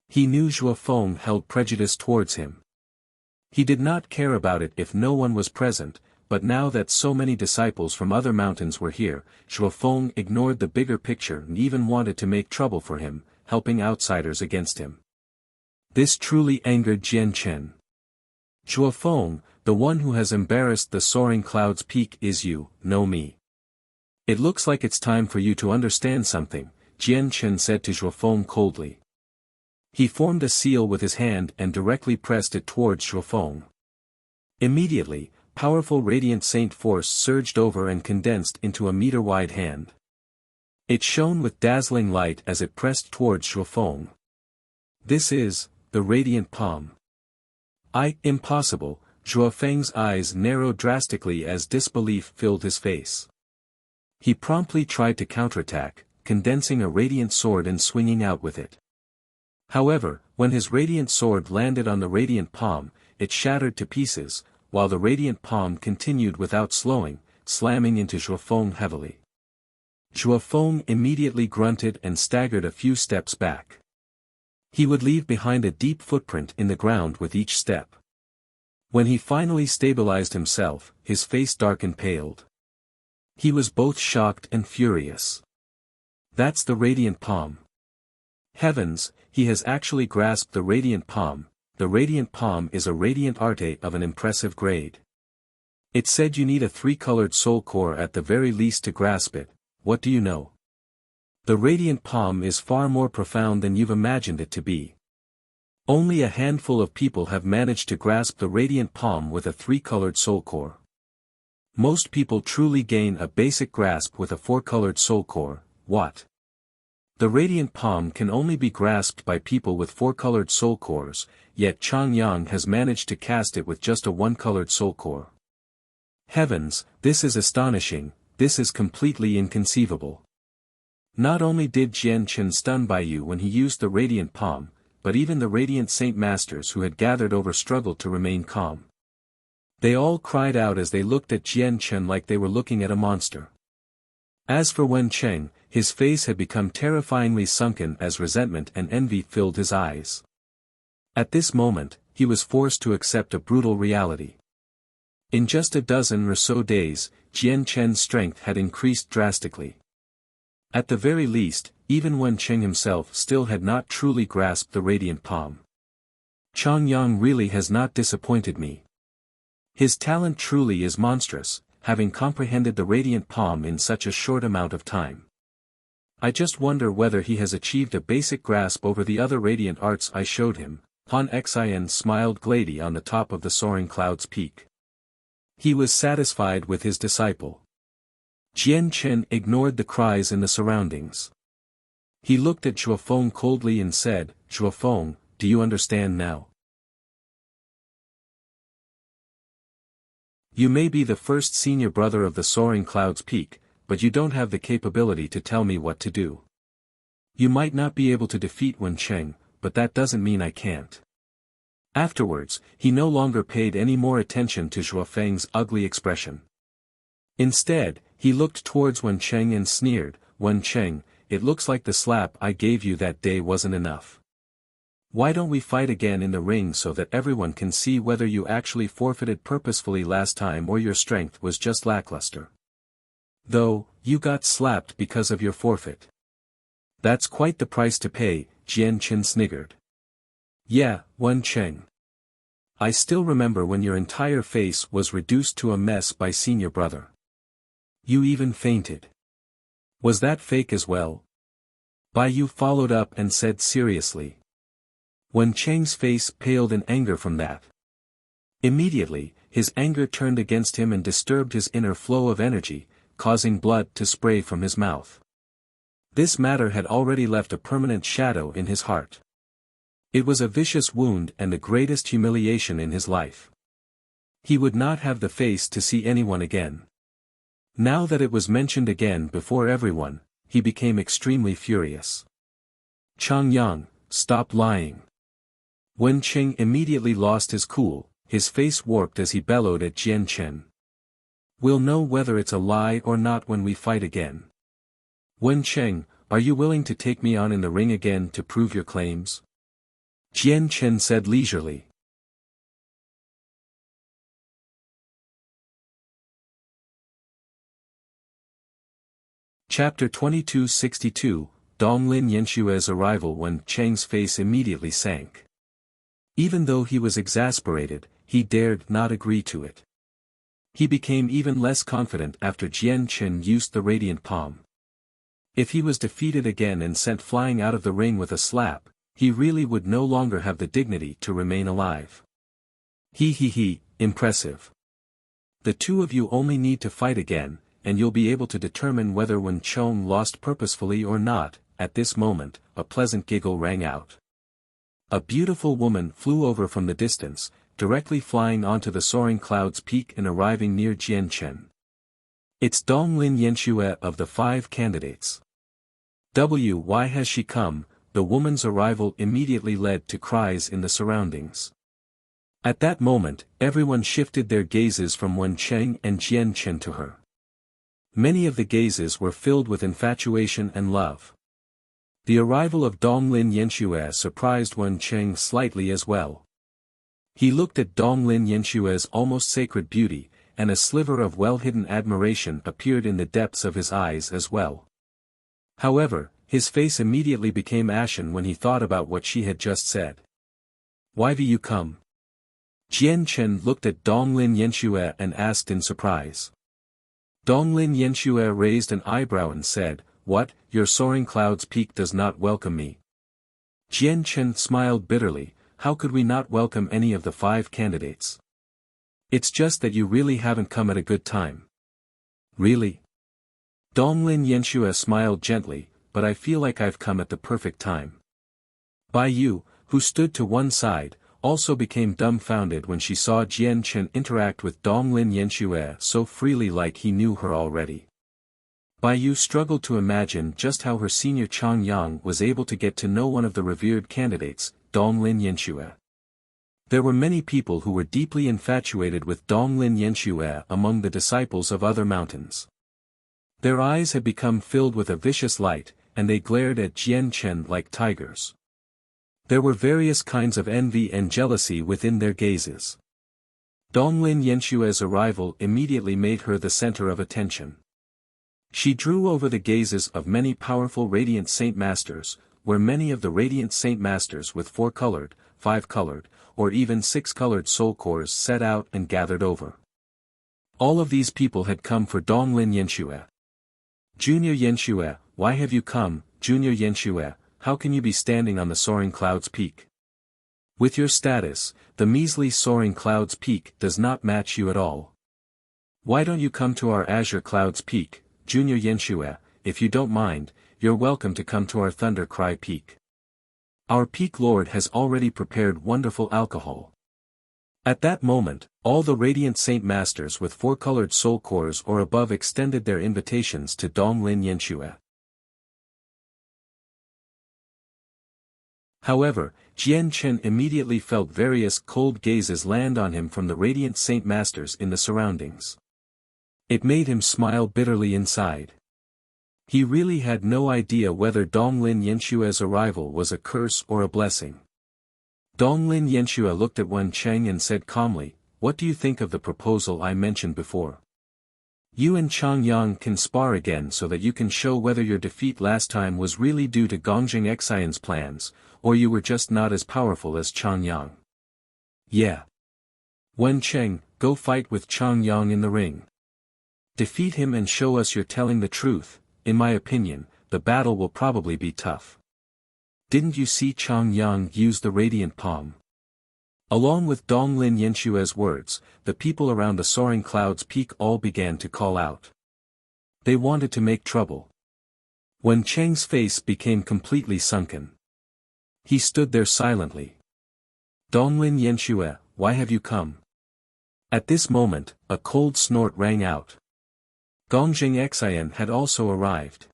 He knew Zhuo Feng held prejudice towards him. He did not care about it if no one was present, but now that so many disciples from other mountains were here, Zhuo Feng ignored the bigger picture and even wanted to make trouble for him, helping outsiders against him. This truly angered Jian Chen. Zhuo Feng, the one who has embarrassed the soaring cloud's peak is you, no me. It looks like it's time for you to understand something, Jian Chen said to Zhuo Feng coldly. He formed a seal with his hand and directly pressed it towards Zhuo Feng. Immediately, powerful radiant saint force surged over and condensed into a meter-wide hand. It shone with dazzling light as it pressed towards Zhuo Feng. This is, the radiant palm. Impossible, Zhuo Feng's eyes narrowed drastically as disbelief filled his face. He promptly tried to counterattack, condensing a radiant sword and swinging out with it. However, when his radiant sword landed on the radiant palm, it shattered to pieces, while the radiant palm continued without slowing, slamming into Zhuo Feng heavily. Zhuo Feng immediately grunted and staggered a few steps back. He would leave behind a deep footprint in the ground with each step. When he finally stabilized himself, his face dark and paled. He was both shocked and furious. That's the radiant palm. Heavens, he has actually grasped the radiant palm. The radiant palm is a radiant arte of an impressive grade. It said you need a 3-colored soul core at the very least to grasp it. What do you know? The radiant palm is far more profound than you've imagined it to be. Only a handful of people have managed to grasp the radiant palm with a 3-colored soul core. Most people truly gain a basic grasp with a 4-colored soul core. What? The radiant palm can only be grasped by people with 4-colored soul cores, yet Chang Yang has managed to cast it with just a 1-colored soul core. Heavens, this is astonishing. This is completely inconceivable. Not only did Jian Chen stun Bai Yu when he used the radiant palm, but even the radiant saint masters who had gathered over struggled to remain calm. They all cried out as they looked at Jian Chen like they were looking at a monster. As for Wen Cheng, his face had become terrifyingly sunken as resentment and envy filled his eyes. At this moment, he was forced to accept a brutal reality. In just a dozen or so days, Jian Chen's strength had increased drastically. At the very least, even Wen Cheng himself still had not truly grasped the radiant palm. Chang Yang really has not disappointed me. His talent truly is monstrous, having comprehended the radiant palm in such a short amount of time. I just wonder whether he has achieved a basic grasp over the other radiant arts I showed him. Han Xian smiled gladly on the top of the soaring cloud's peak. He was satisfied with his disciple. Jian Chen ignored the cries in the surroundings. He looked at Zhuofeng coldly and said, "Zhuofeng, do you understand now? You may be the first senior brother of the soaring cloud's peak, but you don't have the capability to tell me what to do. You might not be able to defeat Wen Cheng, but that doesn't mean I can't." Afterwards, he no longer paid any more attention to Zhuofeng's ugly expression. Instead, he looked towards Wen Cheng and sneered, "Wen Cheng, it looks like the slap I gave you that day wasn't enough. Why don't we fight again in the ring so that everyone can see whether you actually forfeited purposefully last time or your strength was just lackluster? Though, you got slapped because of your forfeit. That's quite the price to pay," Jian Chen sniggered. "Yeah, Wen Cheng. I still remember when your entire face was reduced to a mess by senior brother. You even fainted. Was that fake as well?" Bai Yu followed up and said seriously. Wen Cheng's face paled in anger from that. Immediately, his anger turned against him and disturbed his inner flow of energy, causing blood to spray from his mouth. This matter had already left a permanent shadow in his heart. It was a vicious wound and the greatest humiliation in his life. He would not have the face to see anyone again. Now that it was mentioned again before everyone, he became extremely furious. "Chang Yang, stop lying." Wen Cheng immediately lost his cool, his face warped as he bellowed at Jian Chen. "We'll know whether it's a lie or not when we fight again. Wen Cheng, are you willing to take me on in the ring again to prove your claims?" Jian Chen said leisurely. Chapter 2262, Donglin Yenshue's arrival. Wen Cheng's face immediately sank. Even though he was exasperated, he dared not agree to it. He became even less confident after Jian Chen used the radiant palm. If he was defeated again and sent flying out of the ring with a slap, he really would no longer have the dignity to remain alive. Impressive. The two of you only need to fight again, and you'll be able to determine whether Wen Cheng lost purposefully or not. At this moment, a pleasant giggle rang out. A beautiful woman flew over from the distance, directly flying onto the soaring cloud's peak and arriving near Jian Chen. "It's Donglin Yanshue of the 5 candidates. Why has she come?" The woman's arrival immediately led to cries in the surroundings. At that moment, everyone shifted their gazes from Wen Cheng and Jian Chen to her. Many of the gazes were filled with infatuation and love. The arrival of Donglin Yanshue surprised Wen Cheng slightly as well. He looked at Donglin Yanshue's almost sacred beauty, and a sliver of well-hidden admiration appeared in the depths of his eyes as well. However, his face immediately became ashen when he thought about what she had just said. "Why do you come?" Jian Chen looked at Donglin Yanshue and asked in surprise. Donglin Yanshue raised an eyebrow and said, "What, your soaring cloud's peak does not welcome me?" Jian Chen smiled bitterly, "How could we not welcome any of the 5 candidates? It's just that you really haven't come at a good time." "Really?" Donglin Yanshue smiled gently, "But I feel like I've come at the perfect time." Bai Yu, who stood to one side, also became dumbfounded when she saw Jian Chen interact with Donglin Yanshue so freely, like he knew her already. Bai Yu struggled to imagine just how her senior Chang Yang was able to get to know one of the revered candidates, Donglin Yanshue. There were many people who were deeply infatuated with Donglin Yanshue among the disciples of other mountains. Their eyes had become filled with a vicious light, and they glared at Jian Chen like tigers. There were various kinds of envy and jealousy within their gazes. Donglin Yanshue's arrival immediately made her the center of attention. She drew over the gazes of many powerful radiant saint masters, where many of the radiant saint masters with 4-colored, 5-colored, or even 6-colored soul cores set out and gathered over. All of these people had come for Donglin Yanshue. "Junior Yanshue, why have you come, Junior Yanshue? How can you be standing on the soaring cloud's peak? With your status, the measly soaring cloud's peak does not match you at all. Why don't you come to our azure cloud's peak, Junior Yanxue? If you don't mind, you're welcome to come to our thunder cry peak. Our peak lord has already prepared wonderful alcohol. At that moment, all the radiant saint masters with four-colored soul cores or above extended their invitations to Donglin Yanxue. However, Jian Chen immediately felt various cold gazes land on him from the radiant saint masters in the surroundings. It made him smile bitterly inside. He really had no idea whether Donglin Yanxue's arrival was a curse or a blessing. Donglin Yanxue looked at Wen Cheng and said calmly, "What do you think of the proposal I mentioned before? You and Chang Yang can spar again so that you can show whether your defeat last time was really due to Gongjing Xian's plans, or you were just not as powerful as Chang Yang." "Yeah. Wen Cheng, go fight with Chang Yang in the ring. Defeat him and show us you're telling the truth. In my opinion, the battle will probably be tough. Didn't you see Chang Yang use the radiant palm?" Along with Donglin Yanxue's words, the people around the soaring cloud's peak all began to call out. They wanted to make trouble. Wen Cheng's face became completely sunken. He stood there silently. "Donglin Yanxue, why have you come?" At this moment, a cold snort rang out. Gongjing Xian had also arrived.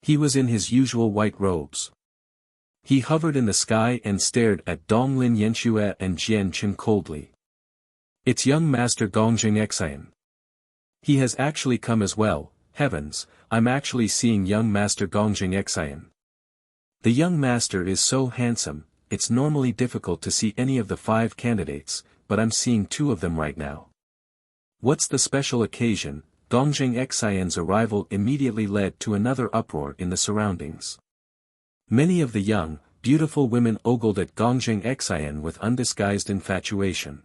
He was in his usual white robes. He hovered in the sky and stared at Donglin Yanxue and Jian Chen coldly. "It's young Master Gongjing Xian. He has actually come as well. Heavens, I'm actually seeing young Master Gongjing Xian. The young master is so handsome, it's normally difficult to see any of the 5 candidates, but I'm seeing 2 of them right now. What's the special occasion?" Gongjing Xian's arrival immediately led to another uproar in the surroundings. Many of the young, beautiful women ogled at Gongjing Xian with undisguised infatuation.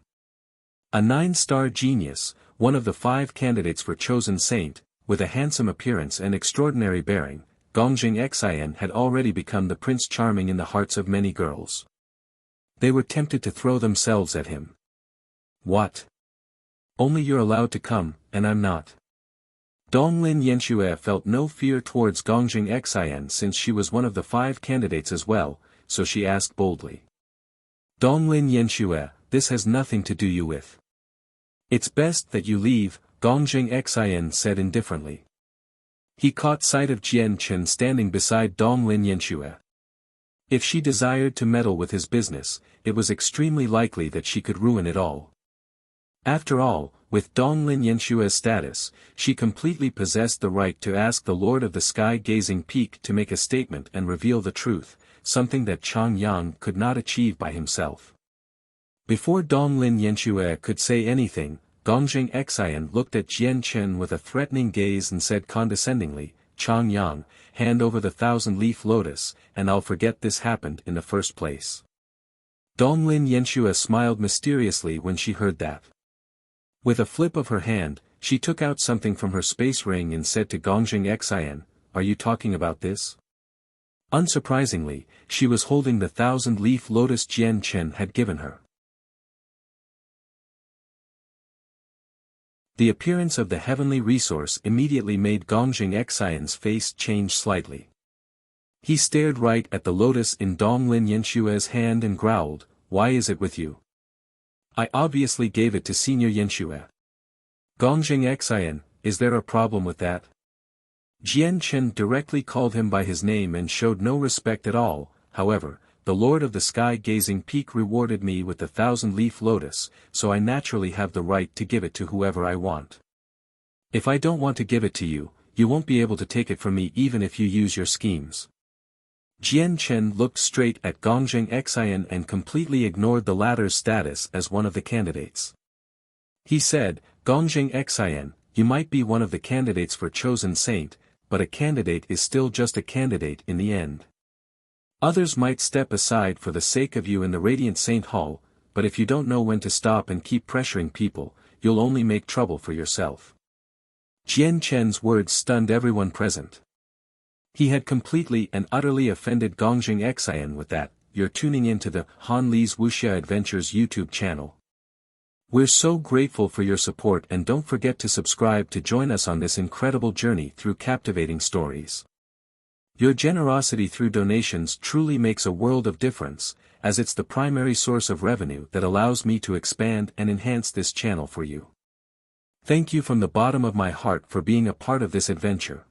A 9-star genius, one of the 5 candidates for chosen saint, with a handsome appearance and extraordinary bearing, Gongjing Xian had already become the prince charming in the hearts of many girls. They were tempted to throw themselves at him. "What? Only you're allowed to come, and I'm not." Donglin Yanxue felt no fear towards Gongjing Xian since she was one of the 5 candidates as well, so she asked boldly. "Donglin Yanxue, this has nothing to do you with. It's best that you leave," Gongjing Xian said indifferently. He caught sight of Jian Chen standing beside Donglin Yanxue. If she desired to meddle with his business, it was extremely likely that she could ruin it all. After all, with Donglin Yanxue's status, she completely possessed the right to ask the Lord of the Sky-Gazing Peak to make a statement and reveal the truth, something that Chang Yang could not achieve by himself. Before Donglin Yanxue could say anything, Gongjing Xian looked at Jian Chen with a threatening gaze and said condescendingly, "Chang Yang, hand over the 1,000-leaf lotus, and I'll forget this happened in the first place." Donglin Yanxue smiled mysteriously when she heard that. With a flip of her hand, she took out something from her space ring and said to Gongjing Xian, "Are you talking about this?" Unsurprisingly, she was holding the 1,000-leaf lotus Jian Chen had given her. The appearance of the heavenly resource immediately made Gongjing Xian's face change slightly. He stared right at the lotus in Donglin Yanxue's hand and growled, "Why is it with you? I obviously gave it to Senior Yanxue." "Gongjing Xian, is there a problem with that?" Jian Chen directly called him by his name and showed no respect at all. "However, the Lord of the Sky-Gazing Peak rewarded me with the 1,000-leaf lotus, so I naturally have the right to give it to whoever I want. If I don't want to give it to you, you won't be able to take it from me even if you use your schemes." Jian Chen looked straight at Gongjing Xian and completely ignored the latter's status as one of the candidates. He said, "Gongjing Xian, you might be one of the candidates for chosen saint, but a candidate is still just a candidate in the end. Others might step aside for the sake of you in the Radiant Saint Hall, but if you don't know when to stop and keep pressuring people, you'll only make trouble for yourself." Jian Chen's words stunned everyone present. He had completely and utterly offended Gongjing Xian with that, you're tuning into the Han Lee's Wuxia Adventures YouTube channel. We're so grateful for your support, and don't forget to subscribe to join us on this incredible journey through captivating stories. Your generosity through donations truly makes a world of difference, as it's the primary source of revenue that allows me to expand and enhance this channel for you. Thank you from the bottom of my heart for being a part of this adventure.